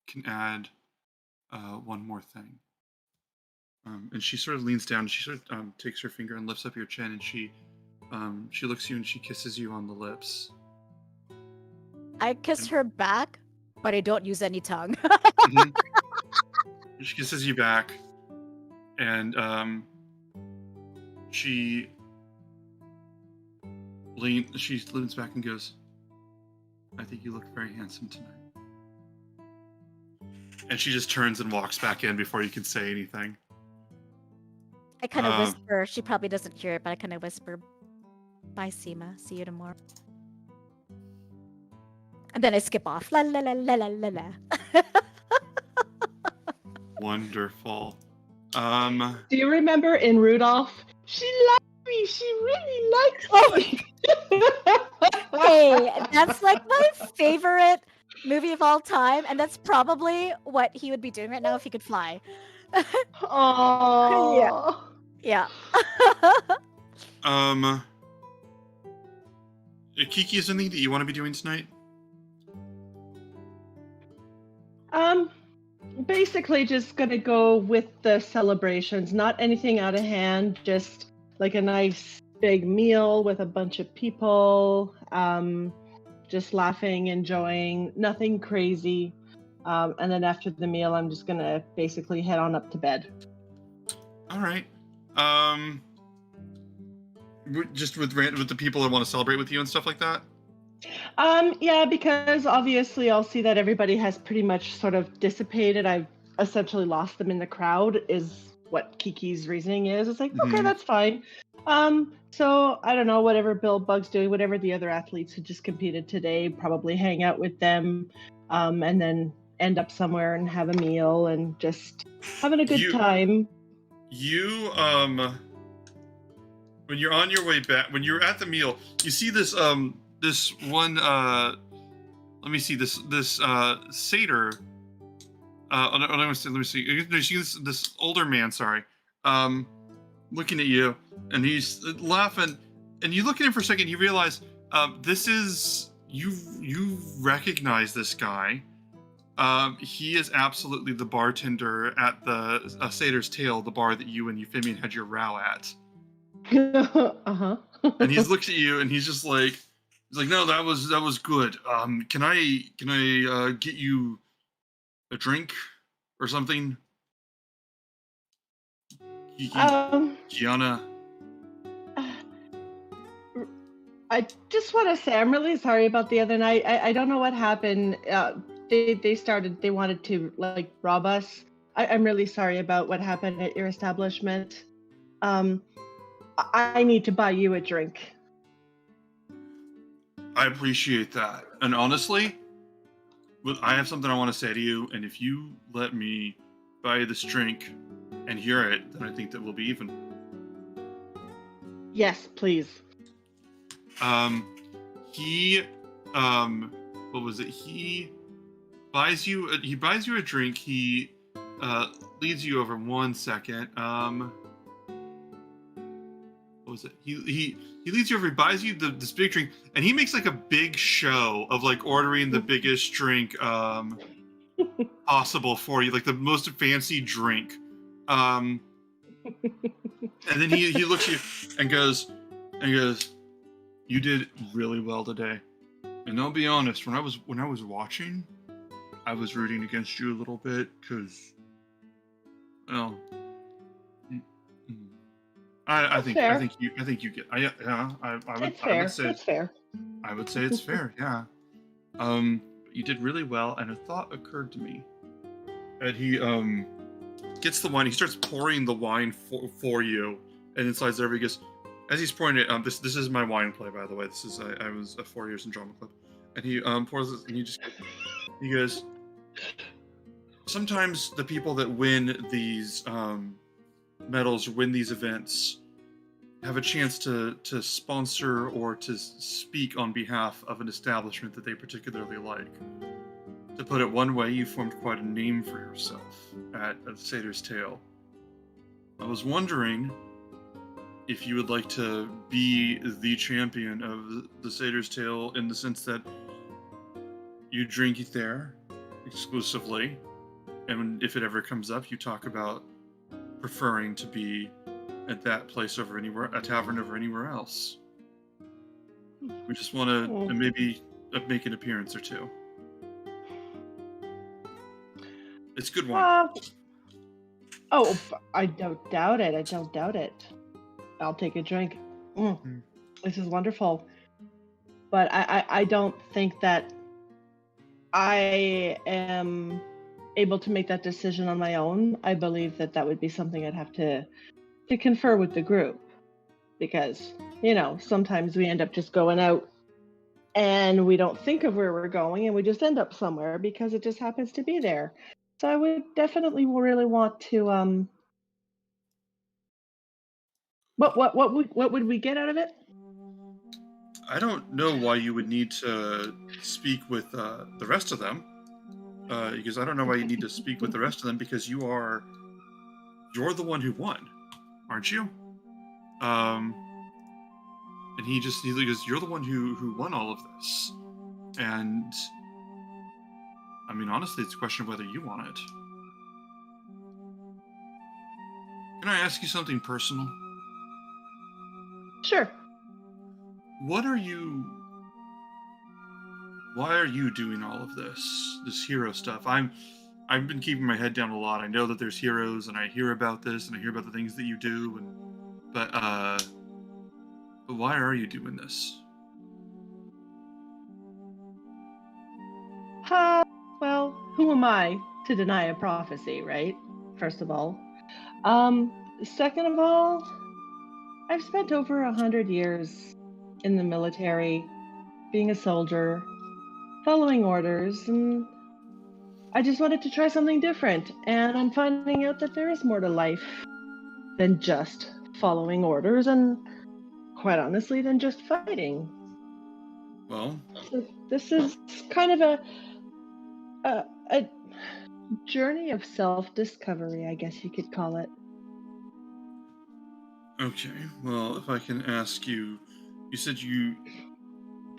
can add one more thing." And she sort of leans down. And she sort of takes her finger and lifts up your chin, and she looks at you and she kisses you on the lips. I kiss her back, but I don't use any tongue. Mhm. She kisses you back, and she leans back and goes, "I think you look very handsome tonight." And she just turns and walks back in before you can say anything. I kind of whisper. She probably doesn't hear it, but I kind of whisper, "Bye, Seema. See you tomorrow." And then I skip off. La la la la la la la. Wonderful. Do you remember in Rudolph? She likes me. She really likes me. Hey, that's like my favorite movie of all time, and that's probably what he would be doing right now if he could fly. Oh. Yeah. Kiki, is something that you want to be doing tonight? Basically just gonna go with the celebrations, not anything out of hand, just like a nice big meal with a bunch of people, just laughing, enjoying, nothing crazy. And then after the meal, I'm just gonna basically head on up to bed. All right. Just with the people that want to celebrate with you and stuff like that. Yeah, because obviously I'll see that everybody has pretty much sort of dissipated. I've essentially lost them in the crowd, is what Kiki's reasoning is. It's like, okay, Mhm. that's fine. So I don't know, whatever Bill Bug's doing, whatever the other athletes who just competed today, probably hang out with them, and then end up somewhere and have a meal and just having a good You- time. You when you're on your way back, when you're at the meal, you see this this one let me see this satyr. Let me see. You see this older man. Sorry, looking at you, and he's laughing. And you look at him for a second. You realize this is you recognize this guy. He is absolutely the bartender at the Satyr's Tail, the bar that you and Euphemian had your row at. Uh-huh. And he's looked at you, and he's like, no, that was good. Can I get you a drink or something? Kiana. I just want to say I'm really sorry about the other night. I don't know what happened. They wanted to like rob us. I'm really sorry about what happened at your establishment. I need to buy you a drink. I appreciate that. And honestly, I have something I want to say to you, and if you let me buy you this drink and hear it, then I think that we'll be even. Yes, please. He what was it? He buys you a drink. He leads you over 1 second. What was it? He leads you over, he buys you this big drink, and he makes like a big show of like ordering the biggest drink possible for you, like the most fancy drink. And then he looks at you and goes, you did really well today. And I'll be honest, when I was watching, I was rooting against you a little bit because, well, I think you get. I would Fair. say That's fair. I would say it's fair. Yeah. You did really well, and a thought occurred to me. And he gets the wine. He starts pouring the wine for you, and inside there he goes. As he's pouring it, this is my wine play, by the way. This is I was 4 years in drama club, and he pours this, and he goes. Sometimes the people that win these medals, win these events, have a chance to sponsor or to speak on behalf of an establishment that they particularly like. To put it one way, you formed quite a name for yourself at the Satyr's Tail. I was wondering if you would like to be the champion of the Satyr's Tail, in the sense that you drink it there exclusively, and if it ever comes up, you talk about preferring to be at that place over anywhere, a tavern over anywhere else. We just want to maybe make an appearance or two. It's good wine. I don't doubt it. I don't doubt it. I'll take a drink. This is wonderful. But I don't think that I am able to make that decision on my own. I believe that would be something I'd have to confer with the group, because sometimes we end up just going out and we don't think of where we're going, and we just end up somewhere because it just happens to be there. So I would definitely really want to what would we get out of it? I don't know why you would need to speak with the rest of them, because I don't know why you need to speak with the rest of them, because you're the one who won, aren't you? And he goes, you're the one who won all of this, and I mean, honestly, it's a question of whether you want it. Can I ask you something personal? Sure. Why are you doing all of this hero stuff? I'm I've been keeping my head down a lot. I know that there's heroes, and I hear about this, and I hear about the things that you do, but why are you doing this? Well, who am I to deny a prophecy, right? First of all. Second of all, I've spent over 100 years in the military, being a soldier, following orders, and I just wanted to try something different. And I'm finding out that there is more to life than just following orders, and quite honestly, than just fighting. Well, So this is kind of a journey of self-discovery, I guess you could call it. okay. Well, if I can ask you, you said you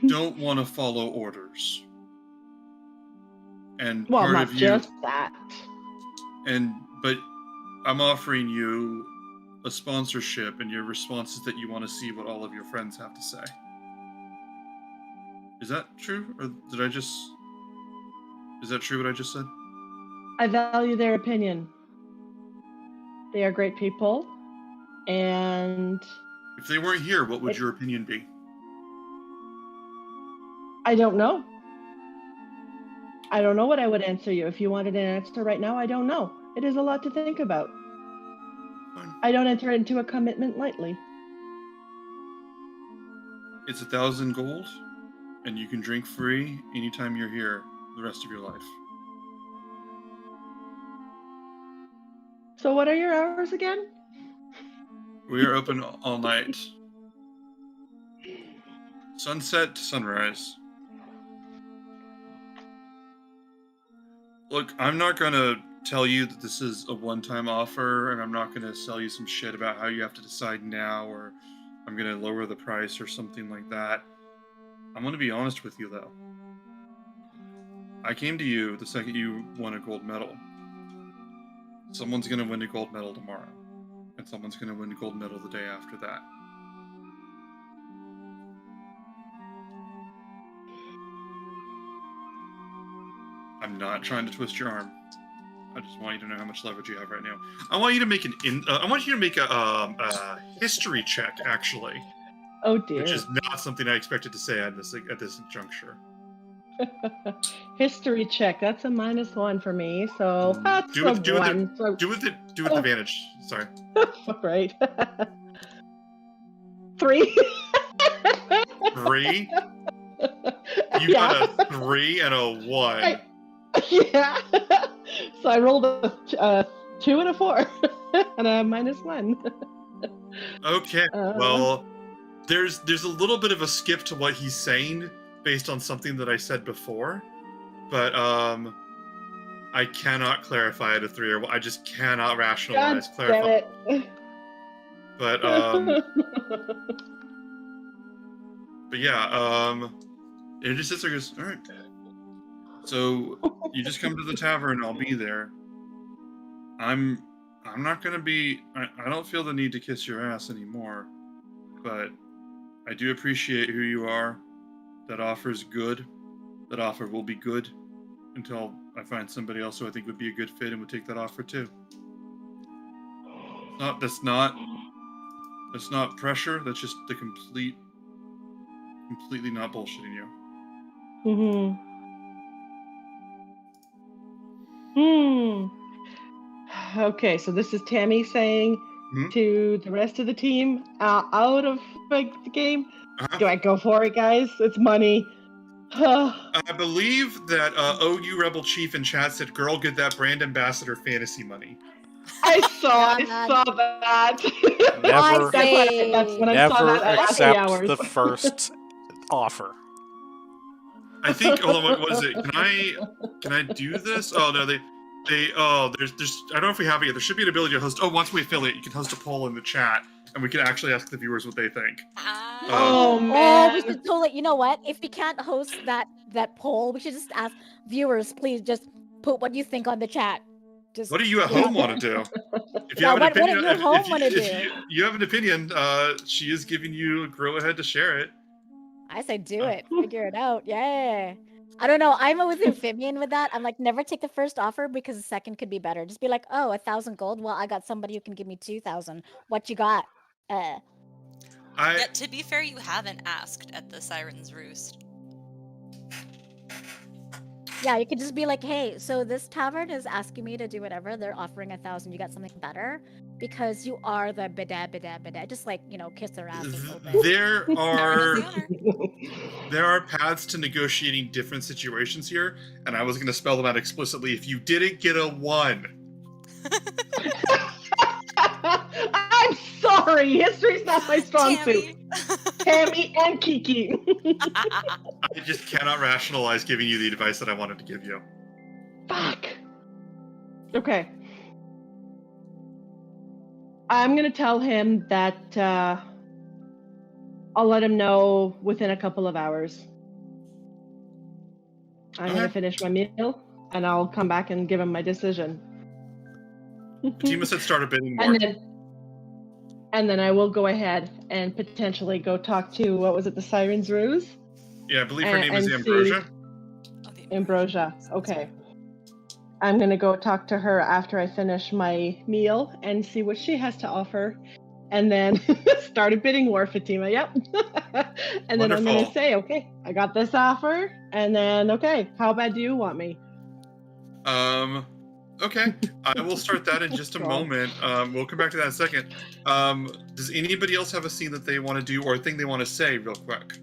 don't want to follow orders. And Well, part not of you, just that. but I'm offering you a sponsorship, and your response is that you want to see what all of your friends have to say. Is that true? Or is that true what I just said? I value their opinion. They are great people, and If they weren't here, what would your opinion be? I don't know. I don't know what I would answer you. If you wanted an answer right now, I don't know. It is a lot to think about. Fine. I don't enter into a commitment lightly. It's 1,000 gold, and you can drink free anytime you're here the rest of your life. So what are your hours again? We are open all night. Sunset to sunrise. Look, I'm not going to tell you that this is a one-time offer, and I'm not going to sell you some shit about how you have to decide now, or I'm going to lower the price or something like that. I'm going to be honest with you, though. I came to you the second you won a gold medal. Someone's going to win a gold medal tomorrow, and someone's going to win a gold medal the day after that. I'm not trying to twist your arm. I just want you to know how much leverage you have right now. I want you to make a history check, actually, Oh dear. which is not something I expected to say at this juncture. History check. That's a -1 for me. So that's Do it- do it- 1. So, Do with advantage. Sorry. right. 3. 3. You Yeah. got a 3 and a 1. Yeah. So I rolled a 2 and a 4 and a -1. Okay. Well, there's a little bit of a skip to what he's saying based on something that I said before, but I cannot clarify it a 3 or I just cannot rationalize God clarify. damn it. But but yeah, it just sits there and goes, all right. So you just come to the tavern, I'll be there. I'm not gonna be. I don't feel the need to kiss your ass anymore, but I do appreciate who you are. That offer's good. That offer will be good until I find somebody else who I think would be a good fit and would take that offer too. That's not pressure. That's just the completely not bullshitting you. Okay, so this is Tammy saying to the rest of the team out of the game, do I go for it, guys? It's money. I believe that OU Rebel Chief in chat said, "Girl, get that brand ambassador fantasy money." I saw that. Never, That's when I saw never that at happy accept hours. the first offer. I think. Hold on, what is it? Can I do this? Oh no, there's. I don't know if we have it yet. There should be an ability to host. Oh, once we affiliate, you can host a poll in the chat, and we can actually ask the viewers what they think. Oh Oh, man. we should totally. You know what? If we can't host that poll, we should just ask viewers. Please just put what you think on the chat. Just What do you at home want to do? If you Yeah, have an what do opinion, you at home wanna if do? you have an opinion, she is giving you a go ahead to share it. I say do it. Figure it out. Yeah. I don't know. I'm with Euphemian with that. I'm like, never take the first offer because the second could be better. Just be like, oh, 1,000 gold. Well, I got somebody who can give me 2,000. What you got? Yet, to be fair, you haven't asked at the Siren's Roost. Yeah, you could just be like, hey, so this tavern is asking me to do whatever. They're offering 1,000. You got something better? Because you are the bida. Just like, kiss their asses a little bit. There are Aaron is the owner. there are paths to negotiating different situations here, and I was going to spell them out explicitly. If you didn't get a 1, I'm sorry. History's not my strong suit. Tammy. Tammy and Kiki. I just cannot rationalize giving you the advice that I wanted to give you. Fuck. Okay. I'm gonna tell him that I'll let him know within a couple of hours. I'm gonna Okay. finish my meal and I'll come back and give him my decision. Fatima said start a bidding war. And then I will go ahead and potentially go talk to, what was it, the Siren's Ruse? Yeah, I believe her name is and Ambrosia. Ambrosia. Okay. I'm gonna go talk to her after I finish my meal and see what she has to offer, and then start a bidding war, Fatima. Yep. And then I'm gonna Wonderful. say, okay, I got this offer, and then okay, how bad do you want me? Okay. I will start that in just a moment. We'll come back to that in a second. Does anybody else have a scene that they want to do or a thing they want to say real quick?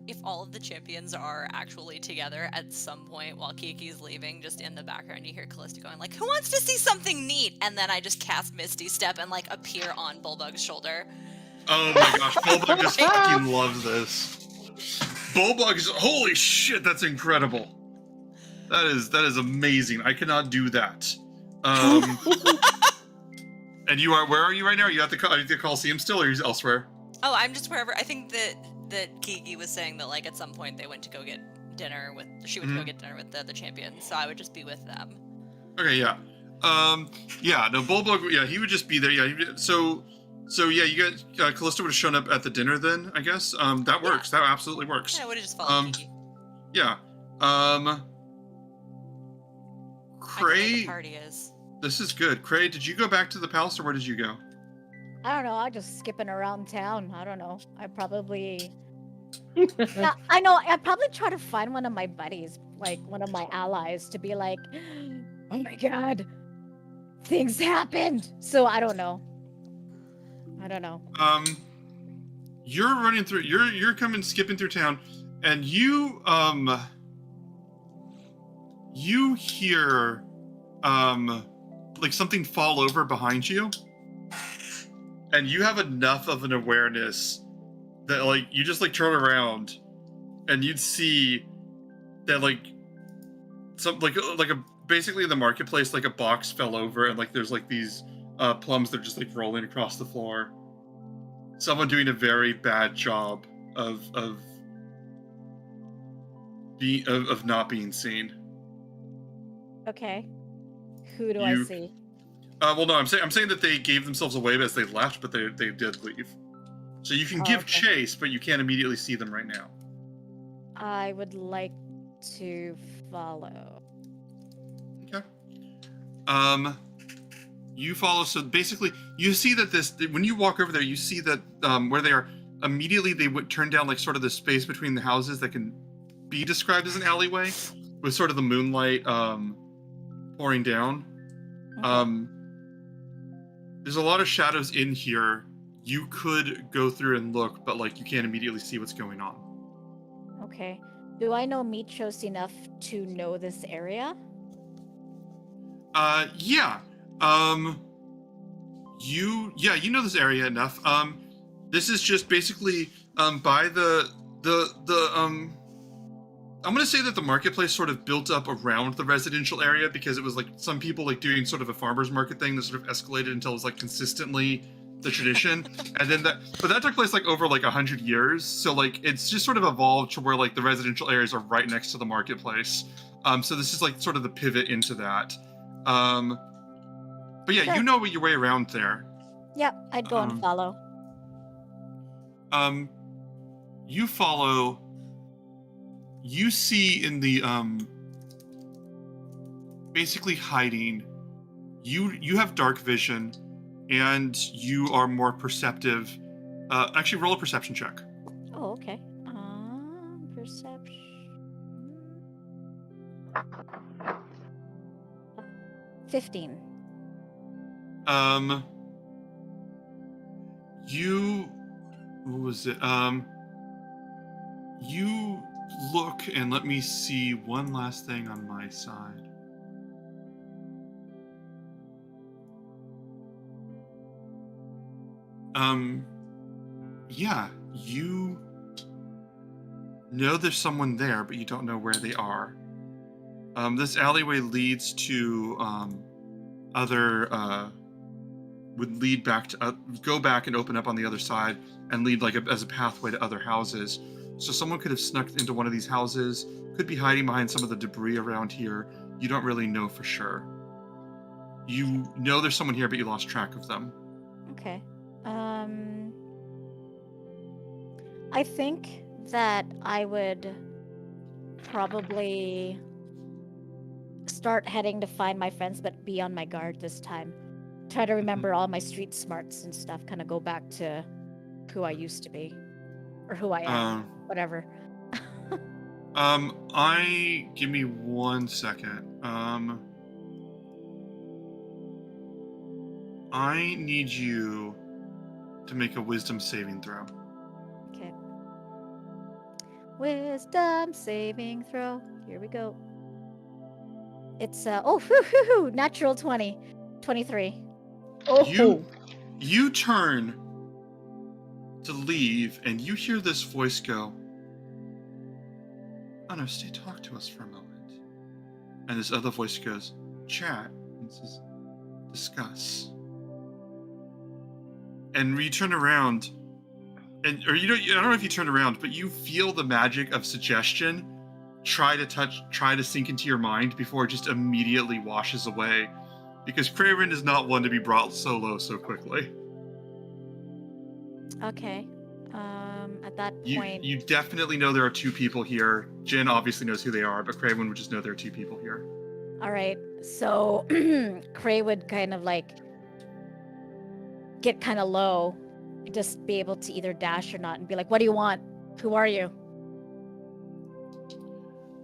If all of the champions are actually together at some point while Kiki's leaving, just in the background you hear Callista going like, who wants to see something neat? And then I just cast Misty Step and like appear on Bulbug's shoulder. Oh my gosh, Bulbug just fucking loves this. Bulbug's, holy shit, that's incredible. That is amazing. I cannot do that. And you are, where are you right now? Are you at the Coliseum still, or are you elsewhere? Oh, I'm just wherever. I think that Kiki was saying that like at some point they went to go get dinner with. She would go get dinner with the other champions, so I would just be with them. Okay, yeah. Yeah, no, Bulbug, yeah, he would just be there. Yeah, so yeah, you got Callista would have shown up at the dinner then, I guess. That works. That absolutely works. Yeah, I would have just followed Kiki. Yeah. I know where Cray, the party is. this is good. Cray, did you go back to the palace or where did you go? I don't know. I'm just skipping around town. I don't know. I probably. Yeah, I know. I'd probably try to find one of my buddies, like one of my allies, to be like, oh my god, things happened. So I don't know. You're running through. You're skipping through town, and you hear like something fall over behind you, and you have enough of an awareness that like you just like turn around, and you'd see that like some like a basically in the marketplace like a box fell over, and like there's like these plums that are just like rolling across the floor. Someone doing a very bad job of not being seen. Okay. Who do I You- see? Well, no, I'm saying that they gave themselves away as they left, but they did leave. So you can Oh, give okay. chase, but you can't immediately see them right now. I would like to follow. Okay. You follow. So basically, you see that when you walk over there, you see that where they are. Immediately, they would turn down like sort of the space between the houses that can be described as an alleyway, with sort of the moonlight pouring down. Okay. There's a lot of shadows in here. You could go through and look, but like you can't immediately see what's going on. Okay. Do I know Michos enough to know this area? Yeah. You know this area enough. This is just basically by the I'm gonna say that the marketplace sort of built up around the residential area because it was like some people like doing sort of a farmer's market thing that sort of escalated until it was like consistently the tradition, and then that took place like over like 100 years. So like it's just sort of evolved to where like the residential areas are right next to the marketplace. So this is like sort of the pivot into that. But yeah, Sure. you know your way around there. Yeah, I'd go and follow. you see in the basically hiding, you have dark vision, and you are more perceptive. Actually, roll a perception check. Oh, okay. Perception. 15. What was it? You look, and let me see one last thing on my side. Yeah, you know there's someone there, but you don't know where they are. This alleyway leads to would lead back to go back and open up on the other side and lead as a pathway to other houses. So someone could have snuck into one of these houses, could be hiding behind some of the debris around here. You don't really know for sure. You know there's someone here, but you lost track of them. Okay. I think that I would probably start heading to find my friends, but be on my guard this time. Try to remember all my street smarts and stuff, kind of go back to who I used to be. Or who I am. Whatever. Give me 1 second. I need you to make a wisdom saving throw. Okay. Wisdom saving throw. Here we go. It's natural 20. 23. Oh, You turn to leave, and you hear this voice go, "Oh no, stay, talk to us for a moment." And this other voice goes, "Chat," and says, "Discuss." And you turn around, I don't know if you turn around, but you feel the magic of suggestion try to sink into your mind before it just immediately washes away, because Craven is not one to be brought so low so quickly. Okay. At that point, You definitely know there are two people here. Jin obviously knows who they are, but Craven would just know there are two people here. all right. So Cray would kind of get kind of low, just be able to either dash or not, and be like, "What do you want? Who are you?"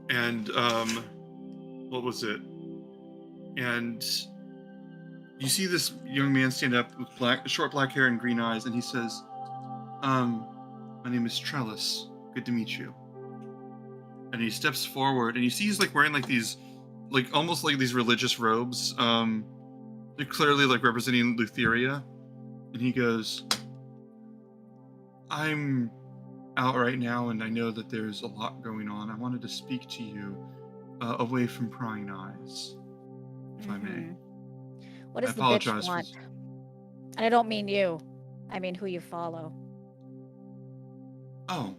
And what was it? And you see this young man stand up with short black hair and green eyes, and he says, "My name is Trellis. Good to meet you." And he steps forward, and you see he's wearing these, almost like these religious robes. They're clearly representing Lutheria. And he goes, "I'm out right now, and I know that there's a lot going on. I wanted to speak to you away from prying eyes, if I may." What does I the apologize bitch for want? And I don't mean you. I mean who you follow. Oh,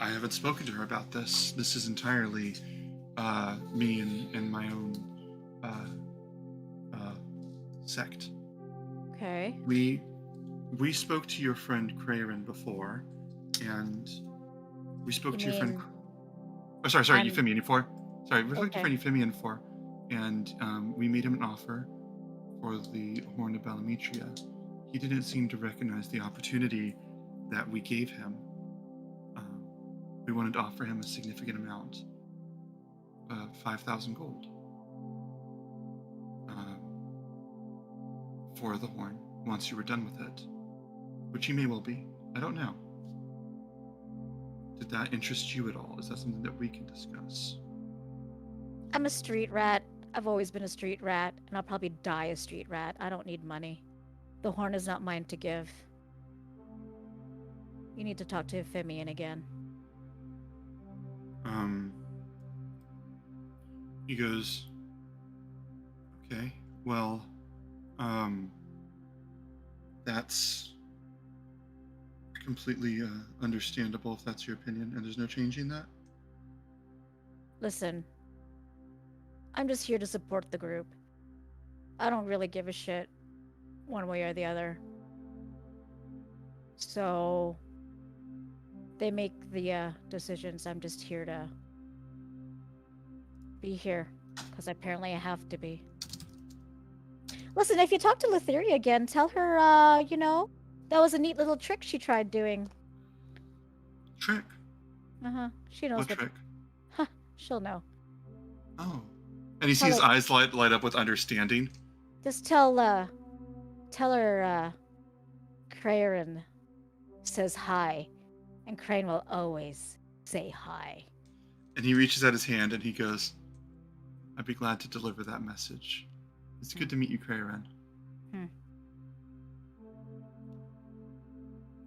I haven't spoken to her about this. This is entirely me and my own sect. Okay. We spoke to your friend Crayrin before, and we spoke to your friend. Oh, sorry, I'm- Euphemian before. Sorry, we spoke to Okay. your friend Euphemian before, and we made him an offer for the Horn of Balametria. He didn't seem to recognize the opportunity that we gave him. We wanted to offer him a significant amount, 5,000 gold, for the horn once you were done with it, which you may well be. I don't know. Did that interest you at all? Is that something that we can discuss? I'm a street rat. I've always been a street rat, and I'll probably die a street rat. I don't need money. The horn is not mine to give. You need to talk to Euphemian again. He goes, "Okay, well, that's completely understandable if that's your opinion, and there's no changing that." Listen, I'm just here to support the group. I don't really give a shit one way or the other. So, They make the decisions. I'm just here to be here because apparently I have to be. Listen, if you talk to Letheria again, tell her, that was a neat little trick she tried doing. Trick? She knows What trick? She'll know. Oh. And you see his eyes light up with understanding. Just tell her, Crane says hi, and Crane will always say hi. And he reaches out his hand and he goes, I'd be glad to deliver that message. It's good to meet you, Crayren. Are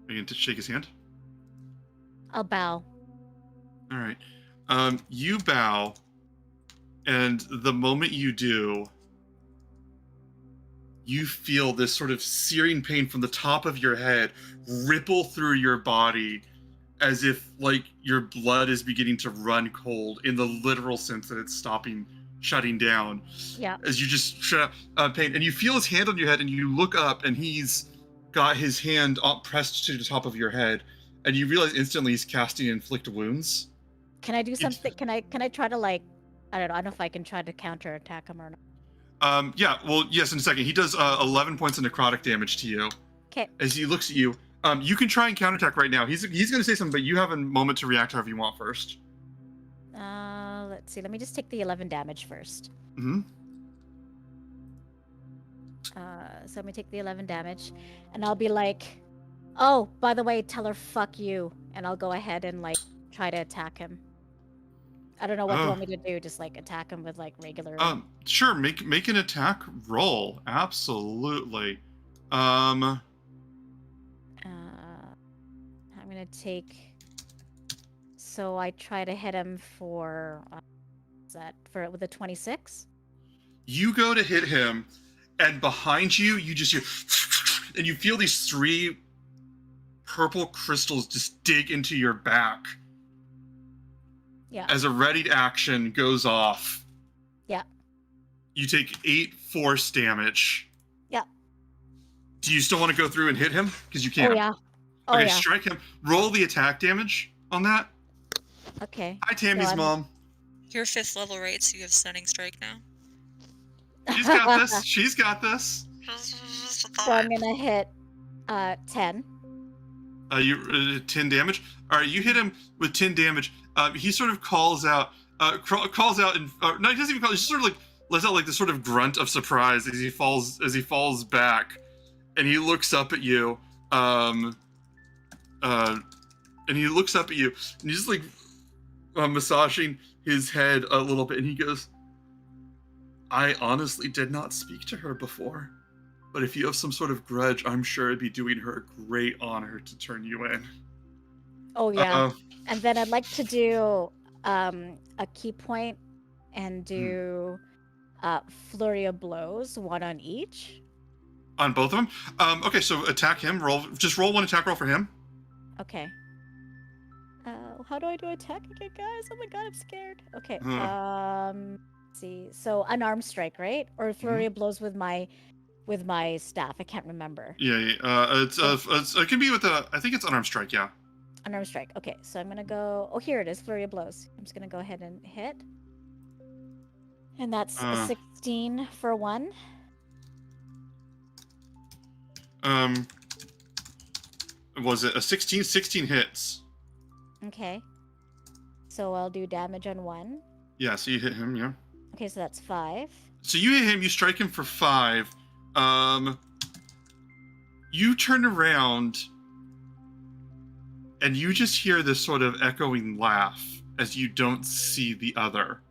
you going to shake his hand? I'll bow. All right. You bow, and the moment you do, you feel this sort of searing pain from the top of your head ripple through your body as if, like, your blood is beginning to run cold in the literal sense that it's shutting down. Yeah. As you just shut pain, and you feel his hand on your head, and you look up, and he's got his hand pressed to the top of your head, and you realize instantly he's casting Inflict Wounds. Can I do something? Can I try to, like, I don't know if I can try to counterattack him or not. Yeah, well, yes, in a second. He does 11 points of necrotic damage to you. Okay. As he looks at you, you can try and counterattack right now. He's going to say something, but you have a moment to react however you want first. Let's see. Let me just take the 11 damage first. Mm-hmm. So let me take the 11 damage, and I'll be like, oh, by the way, tell her fuck you, and I'll go ahead and, like, try to attack him. I don't know what you want me to do, just, like, attack him with, like, regular... Sure, make an attack roll. Absolutely. I'm gonna take... So I try to hit him for... with a 26? You go to hit him, and behind you, you just hear... And you feel these 3 purple crystals just dig into your back. Yeah. As a readied action goes off. Yeah. You take 8 force damage. Yeah. Do you still want to go through and hit him? Because you can. Oh, yeah. Oh, okay, yeah. Strike him. Roll the attack damage on that. Okay. Hi, Tammy's mom. You're 5th level, right? So you have Stunning Strike now? She's got this. She's got this. So I'm gonna hit 10. 10 damage. All right, you hit him with 10 damage. He sort of calls out, and no, he doesn't even call. He just sort of like lets out like this sort of grunt of surprise as he falls back, and he looks up at you, and he's just like massaging his head a little bit, and he goes, "I honestly did not speak to her before, but if you have some sort of grudge, I'm sure it'd be doing her a great honor to turn you in." Oh yeah. And then I'd like to do a key point and do flurry of blows, 1 on each. On both of them? Okay, so attack him. Roll 1 attack roll for him. Okay. How do I do attack again, guys? Oh my god, I'm scared. Okay. Let's see. So unarmed strike, right? Or flurry of blows with my staff. I can't remember. Yeah. It can be with I think it's unarmed strike. Yeah. Unarmed strike. Okay, so I'm gonna go. Oh, here it is. Flurry of blows. I'm just gonna go ahead and hit. And that's a 16 for 1. Was it a 16? 16 hits. Okay. So I'll do damage on 1. Yeah. So you hit him. Yeah. Okay, so that's 5. So you hit him. You strike him for 5. You turn around. And you just hear this sort of echoing laugh as you don't see the other.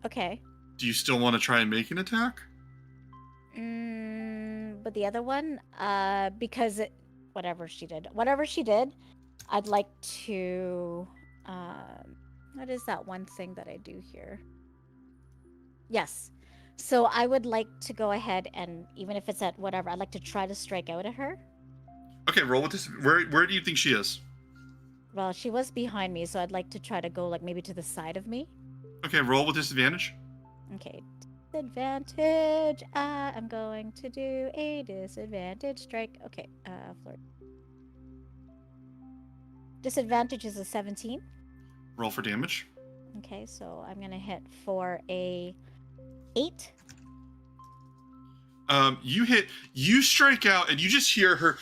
Okay. Do you still want to try and make an attack? But the other one, because whatever she did, I'd like to, what is that one thing that I do here? Yes. So I would like to go ahead and, even if it's at whatever, I'd like to try to strike out at her. Okay, roll with this. Where do you think she is? Well, she was behind me, so I'd like to try to go, like, maybe to the side of me. Okay, roll with disadvantage. Okay, disadvantage. I'm going to do a disadvantage strike. Okay, flirt. Disadvantage is a 17. Roll for damage. Okay, so I'm gonna hit for a 8. You strike out, and you just hear her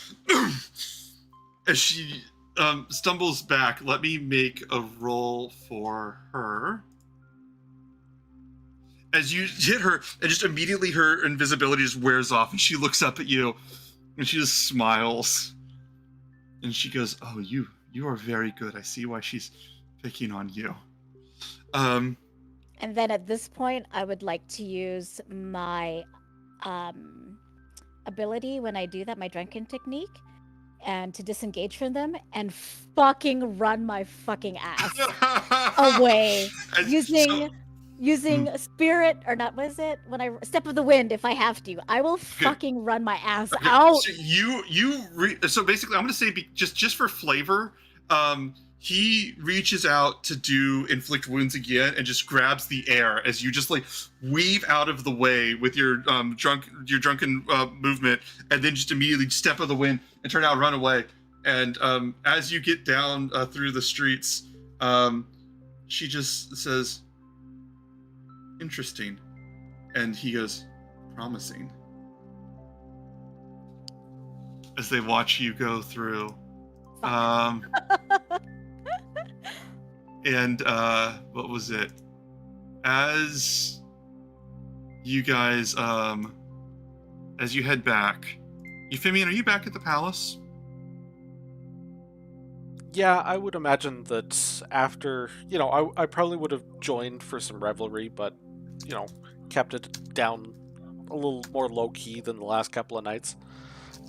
as she stumbles back. Let me make a roll for her. As you hit her, and just immediately her invisibility just wears off, and she looks up at you, and she just smiles, and she goes, "Oh, you are very good. I see why she's picking on you." And then at this point, I would like to use my ability when I do that, my drunken technique, and to disengage from them and fucking run my fucking ass away using spirit, or not, what is it, when I step of the wind, if I have to. I will fucking run my ass out. So so basically, I'm going to say just for flavor, he reaches out to do inflict wounds again and just grabs the air as you just like weave out of the way with your drunken movement, and then just immediately step of the wind and turn out and run away. And as you get down through the streets, she just says, "Interesting," and he goes, "Promising," as they watch you go through. And what was it? As you guys as you head back, Euphemian, are you back at the palace? Yeah, I would imagine that after, I probably would have joined for some revelry, but, kept it down a little more low-key than the last couple of nights,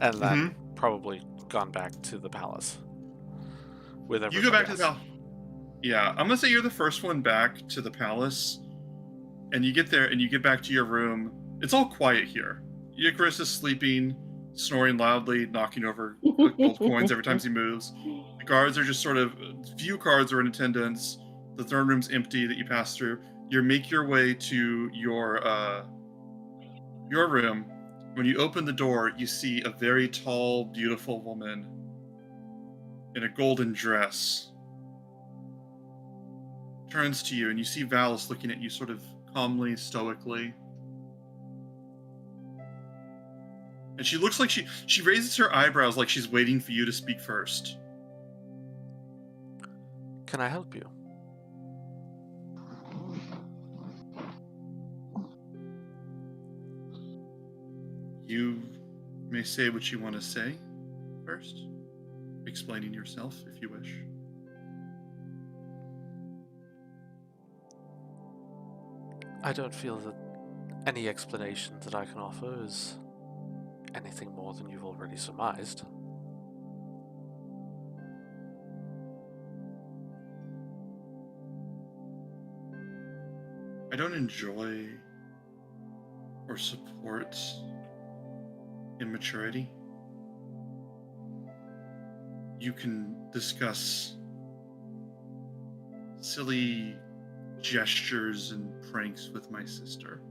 and then probably gone back to the palace with everybody. You go back to the palace. Yeah, I'm gonna say you're the first one back to the palace, and you get there and you get back to your room. It's all quiet here. Icarus is sleeping, snoring loudly, knocking over gold coins every time he moves. The guards are just sort of, few guards are in attendance. The throne room's empty that you pass through. You make your way to your room. When you open the door, you see a very tall, beautiful woman in a golden dress. Turns to you, and you see Valis looking at you sort of calmly, stoically. And she looks like she raises her eyebrows like she's waiting for you to speak first. Can I help you? You may say what you want to say first, explaining yourself if you wish. I don't feel that any explanation that I can offer is anything more than you've already surmised. I don't enjoy or support immaturity. You can discuss silly gestures and pranks with my sister.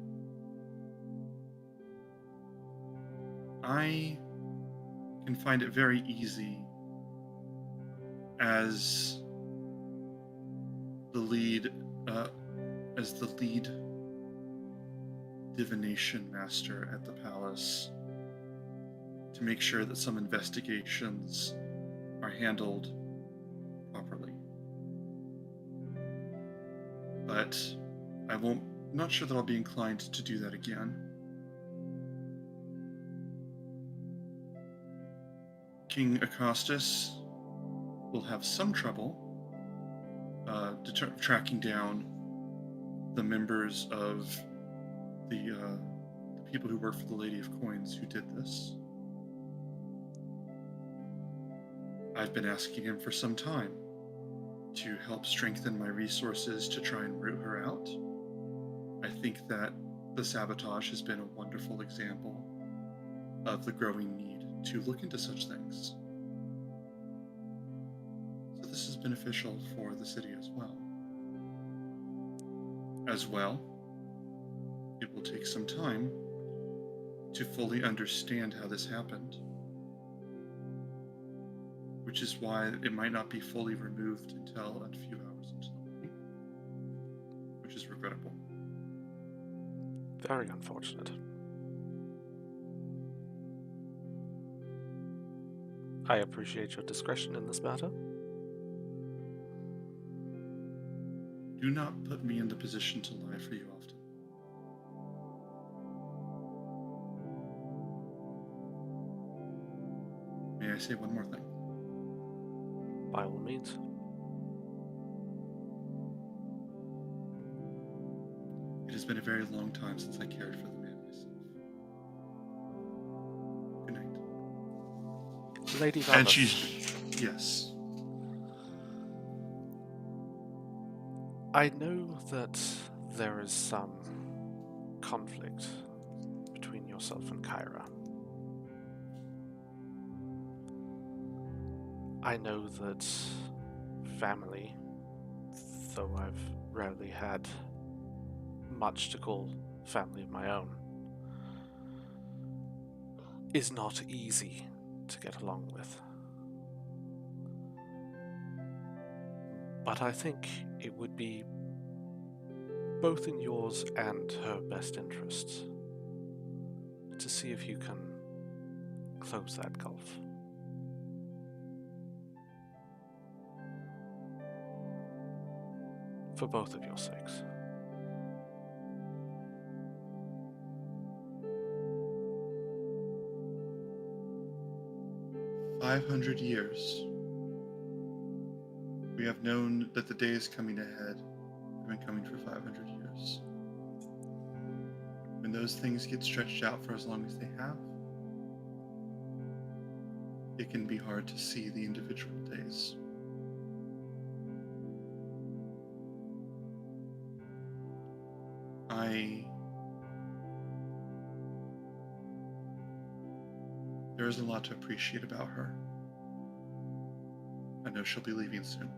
I can find it very easy as the lead divination master at the palace to make sure that some investigations are handled properly. But not sure that I'll be inclined to do that again. King Acostus will have some trouble tracking down the members of the people who work for the Lady of Coins who did this. I've been asking him for some time to help strengthen my resources to try and root her out. I think that the sabotage has been a wonderful example of the growing need to look into such things. So this is beneficial for the city as well. It will take some time to fully understand how this happened. which is why it might not be fully removed until a few hours into the morning, which is regrettable. Very unfortunate. I appreciate your discretion in this matter. Do not put me in the position to lie for you often. May I say one more thing? By all means. It has been a very long time since I cared for the man myself. Good night. Lady And Valeth, yes. I know that there is some conflict between yourself and Kyra. I know that family, though I've rarely had much to call family of my own, is not easy to get along with. But I think it would be both in yours and her best interests to see if you can close that gulf. For both of your sakes. $500 we have known that the day is coming ahead. Have been coming for 500 years. When those things get stretched out for as long as they have, it can be hard to see the individual days. There is a lot to appreciate about her. I know she'll be leaving soon.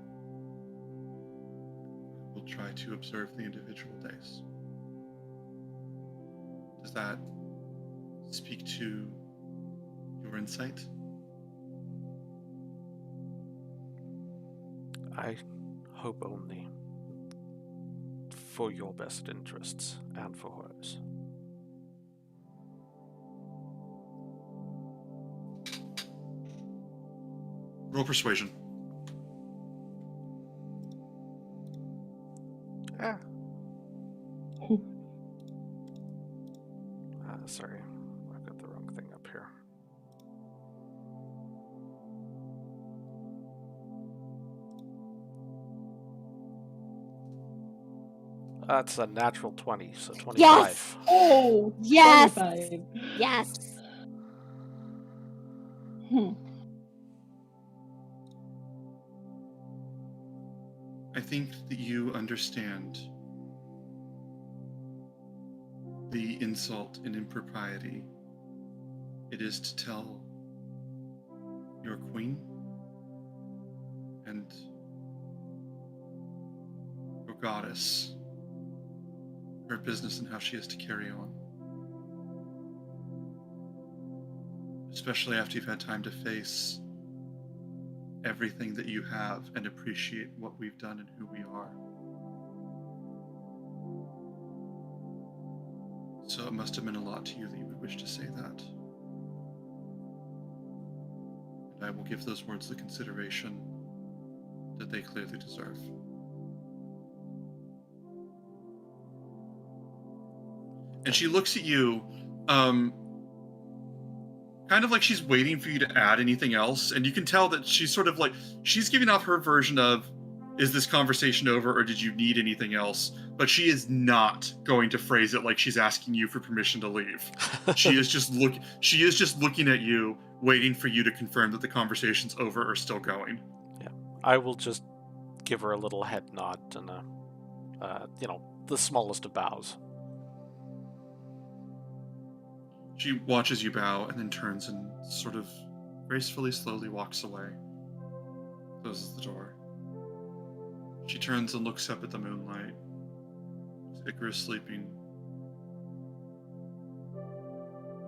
We'll try to observe the individual days. Does that speak to your insight? I hope only for your best interests and for hers. Roll persuasion. Sorry, I've got the wrong thing up here. That's a natural 20, so 25. Yes! Oh, Yes! 25. Yes! I think that you understand the insult and impropriety it is to tell your queen and your goddess her business and how she has to carry on. Especially after you've had time to face everything that you have and appreciate what we've done and who we are. So it must have meant a lot to you that you would wish to say that. And I will give those words the consideration that they clearly deserve. And she looks at you, kind of like she's waiting for you to add anything else. And you can tell that she's sort of like, she's giving off her version of, is this conversation over or did you need anything else? But she is not going to phrase it like she's asking you for permission to leave. She is just looking at you, waiting for you to confirm that the conversation's over or still going. Yeah, I will just give her a little head nod and the smallest of bows. She watches you bow and then turns and sort of gracefully, slowly walks away. Closes the door. She turns and looks up at the moonlight. Icarus sleeping.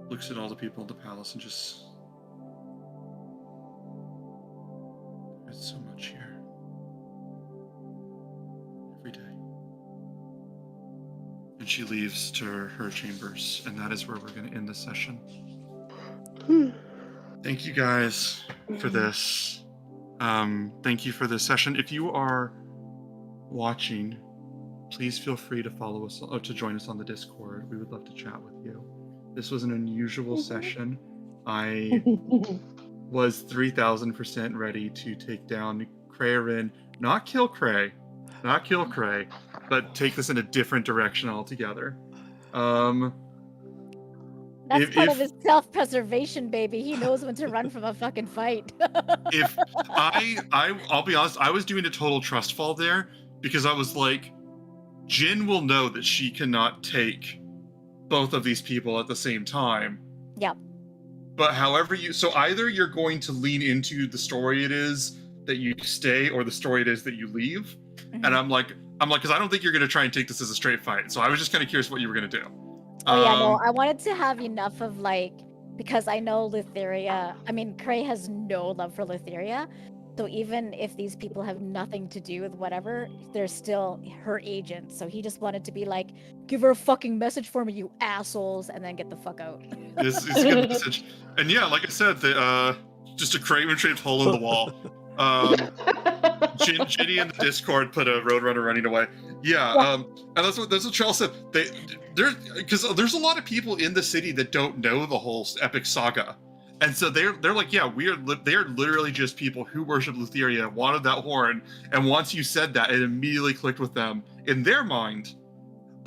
Looks at all the people in the palace and just she leaves to her chambers, and that is where we're going to end the session. Thank you guys for this. Thank you for this session. If you are watching, please feel free to follow us or to join us on the Discord. We would love to chat with you. This was an unusual session. I was 3,000% ready to take down Craerin, not kill Cray, but take this in a different direction altogether. That's part of his self-preservation, baby. He knows when to run from a fucking fight. If I'll be honest, I was doing a total trust fall there because I was like, Jin will know that she cannot take both of these people at the same time. Yep. But however so either you're going to lean into the story it is that you stay, or the story it is that you leave. Mm-hmm. And I'm like, because I don't think you're going to try and take this as a straight fight. So I was just kind of curious what you were going to do. Oh yeah, no, I wanted to have enough of because I know Lutheria, Cray has no love for Lutheria, so even if these people have nothing to do with whatever, they're still her agents, so he just wanted to be like, give her a fucking message for me, you assholes, and then get the fuck out. This is a good message. And yeah, like I said, just a Craven-shaped hole in the wall. Ginny in the Discord put a Roadrunner running away. Yeah, and that's what Charles said. Because there's a lot of people in the city that don't know the whole epic saga, and so they're like, yeah, they're literally just people who worship Lutheria, wanted that horn, and once you said that, it immediately clicked with them in their mind.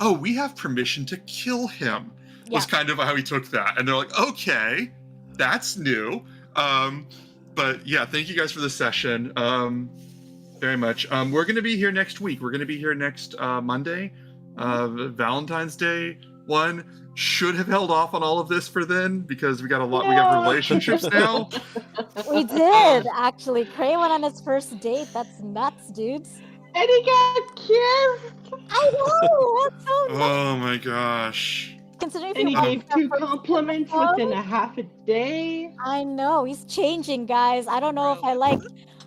Oh, we have permission to kill him. Was kind of how he took that, and they're like, okay, that's new. But yeah, thank you guys for the session. Very much. We're going to be here next week. We're going to be here next Monday. Valentine's Day one. Should have held off on all of this for then because we got a lot. We have relationships now. We did actually. Cray went on his first date. That's nuts, dudes. And he got kissed. I know. That's so nuts. Oh my gosh. Considering And he gave 2 compliments within a half a day. I know he's changing, guys. I don't know if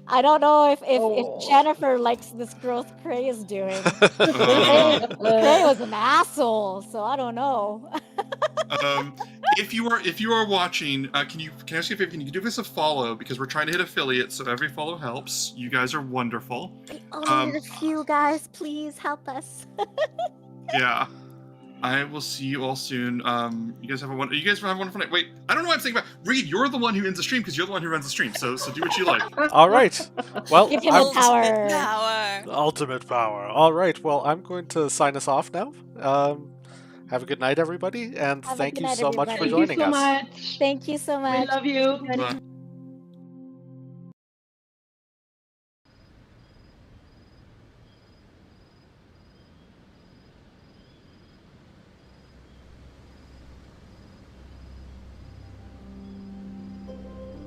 I don't know if Jennifer likes this growth Cray is doing. Cray was an asshole, so I don't know. If you are watching, can I ask you if you do us a follow, because we're trying to hit affiliates, so every follow helps. You guys are wonderful. Oh, a few guys, please help us. Yeah. I will see you all soon. You guys have a wonderful night. Wait, I don't know what I'm saying about Reed. You're the one who ends the stream because you're the one who runs the stream. So do what you like. All right. Well, give him the power. Ultimate power. All right. Well, I'm going to sign us off now. Have a good night, everybody, and thank you so much for joining us. Thank you so much. Thank you so much. We love you. Bye.